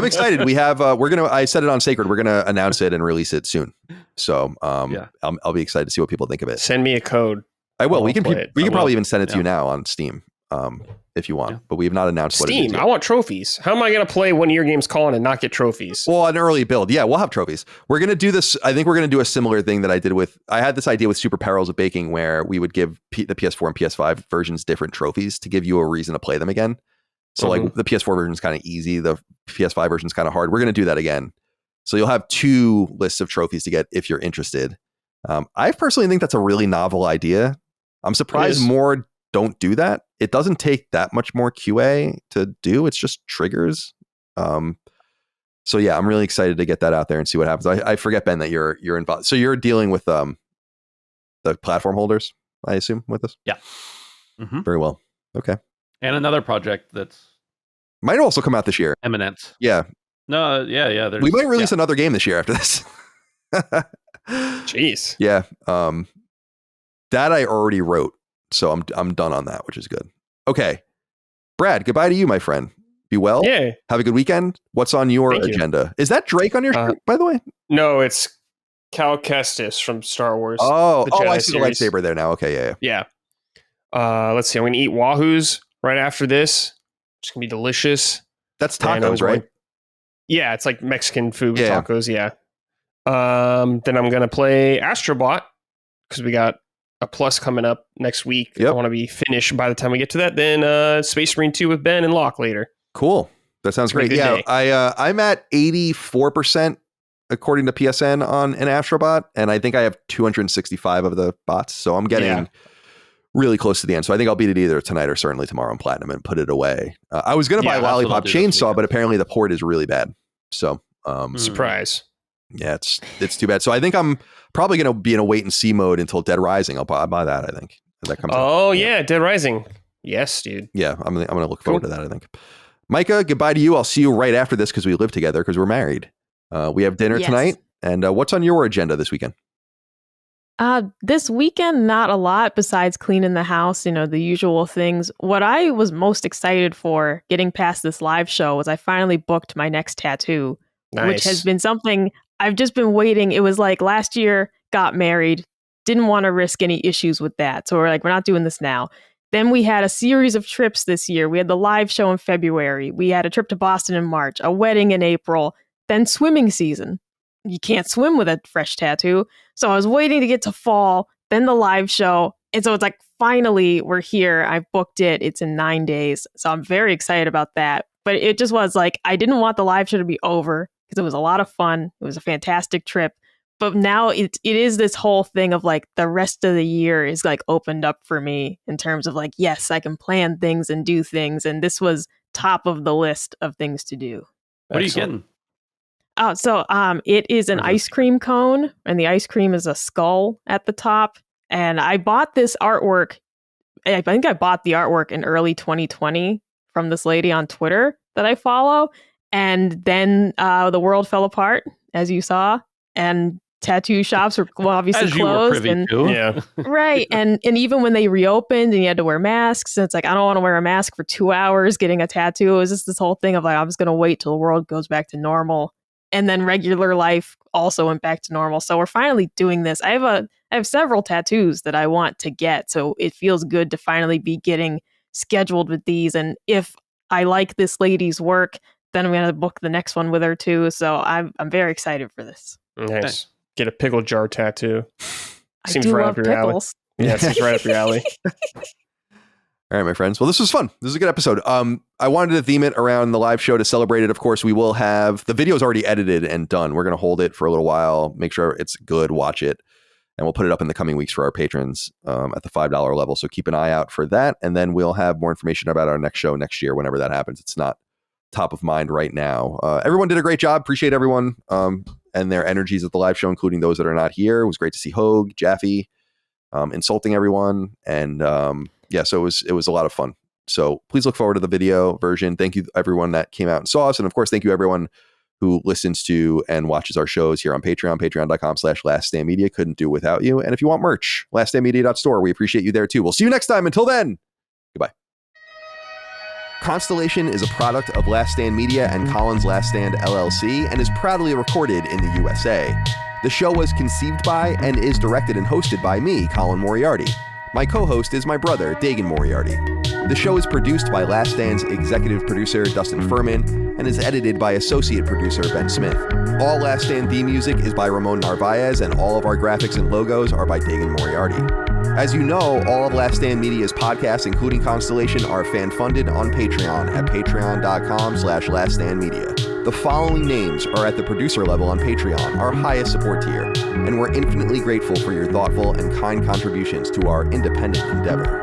excited. We have I said it on Sacred. We're gonna announce it and release it soon. So I'll be excited to see what people think of it.
Send me a code.
I will. We can
play it.
probably even send it to you now on Steam, if you want.
Yeah.
But we have not announced what it
Steam.
is.
I want trophies. How am I going to play one of your games, Colin, and not get trophies?
Well, an early build. Yeah, we'll have trophies. We're going to do this. I think we're going to do a similar thing that I had this idea with Super Perils of Baking where we would give the PS4 and PS5 versions different trophies to give you a reason to play them again. So like the PS4 version is kind of easy. The PS5 version is kind of hard. We're going to do that again. So you'll have 2 lists of trophies to get if you're interested. I personally think that's a really novel idea. I'm surprised more don't do that. It doesn't take that much more QA to do. It's just triggers. So yeah, I'm really excited to get that out there and see what happens. I forget, Ben, that you're involved. So you're dealing with the platform holders, I assume, with this?
Yeah. Mm-hmm.
Very well. Okay.
And another project that's
might also come out this year.
imminent.
Yeah.
No, yeah.
We might release another game this year after this.
Jeez.
Yeah. That I already wrote, so I'm done on that, which is good. Okay. Brad, goodbye to you, my friend. Be well.
Yeah.
Have a good weekend. What's on your
Thank you.
agenda? Is that Drake on your shirt, by the way?
No, it's Cal Kestis from Star Wars.
Oh,
the Jedi
I see
series.
the lightsaber there now. Okay, yeah.
Let's see. I'm going to eat Wahoos right after this. It's going to be delicious.
That's
And I'm
tacos, right?
going- Yeah, it's like Mexican food with
Yeah.
tacos. Yeah. Then I'm going to play Astrobot because we got a plus coming up next week.
Yep.
I want to be finished by the time we get to that. Then Space Marine 2 with Ben and Locke later.
Cool. That sounds
Pretty
great.
good
Yeah,
day.
I'm at 84% according to PSN on an Astrobot, and I think I have 265 of the bots, so I'm getting really close to the end. So I think I'll beat it either tonight or certainly tomorrow on Platinum and put it away. I was going to buy
that's what
Lollipop
I'll do this
Chainsaw,
weekend.
but apparently the port is really bad. So
Surprise.
yeah, it's too bad. So I think I'm probably going to be in a wait and see mode until Dead Rising. I'll buy that, I think, as that comes out.
Oh, yeah. Dead Rising. Yes, dude.
Yeah, I'm going to look forward to that, I think. Micah, goodbye to you. I'll see you right after this because we live together because we're married. We have dinner
Yes.
tonight. And what's on your agenda this weekend?
This weekend, not a lot besides cleaning the house, the usual things. What I was most excited for getting past this live show was I finally booked my next tattoo,
Nice.
which has been something I've just been waiting. It was like last year, got married, didn't want to risk any issues with that. So we're not doing this now. Then we had a series of trips this year. We had the live show in February. We had a trip to Boston in March, a wedding in April, then swimming season. You can't swim with a fresh tattoo. So I was waiting to get to fall, then the live show. And so it's like, finally, we're here. I've booked it. It's in 9 days. So I'm very excited about that. But it just was like, I didn't want the live show to be over because it was a lot of fun. It was a fantastic trip. But now it is this whole thing of like the rest of the year is like opened up for me in terms of like, yes, I can plan things and do things. And this was top of the list of things to do.
What are you
Excellent.
getting?
Oh, so it is an ice cream cone, and the ice cream is a skull at the top. And I bought this artwork. I think I bought the artwork in early 2020 from this lady on Twitter that I follow. And then the world fell apart, as you saw, and tattoo shops were obviously
As you were
closed.
privy
And
to.
Yeah.
right. And even when they reopened and you had to wear masks, it's like, I don't want to wear a mask for 2 hours getting a tattoo. It was just this whole thing of like, I'm just going to wait till the world goes back to normal. And then regular life also went back to normal. So we're finally doing this. I have several tattoos that I want to get. So it feels good to finally be getting scheduled with these. And if I like this lady's work, then I'm going to book the next one with her too. So I'm very excited for this.
Nice. Get a pickle jar tattoo.
I
Seems
do
right
love
up your alley.
pickles.
Yeah, it seems right up your alley.
All right, my friends. Well, this was fun. This is a good episode. I wanted to theme it around the live show to celebrate it. Of course, we will have the video's already edited and done. We're going to hold it for a little while, make sure it's good, watch it, and we'll put it up in the coming weeks for our patrons at the $5 level. So keep an eye out for that. And then we'll have more information about our next show next year, whenever that happens. It's not top of mind right now. Everyone did a great job. Appreciate everyone and their energies at the live show, including those that are not here. It was great to see Hogue, Jaffe, insulting everyone. And so it was a lot of fun. So please look forward to the video version. Thank you everyone that came out and saw us. And of course, thank you everyone who listens to and watches our shows here on Patreon, patreon.com/laststandmedia. Couldn't do without you. And if you want merch, laststandmedia.store. We appreciate you there too. We'll see you next time. Until then, goodbye. Constellation is a product of Last Stand Media and Colin's Last Stand LLC and is proudly recorded in the USA. The show was conceived by and is directed and hosted by me, Colin Moriarty. My co-host is my brother, Dagan Moriarty. The show is produced by Last Stand's executive producer, Dustin Furman, and is edited by associate producer, Ben Smith. All Last Stand theme music is by Ramon Narvaez, and all of our graphics and logos are by Dagan Moriarty. As you know, all of Last Stand Media's podcasts, including Constellation, are fan-funded on Patreon at patreon.com/laststandmedia. The following names are at the producer level on Patreon, our highest support tier, and we're infinitely grateful for your thoughtful and kind contributions to our independent endeavor.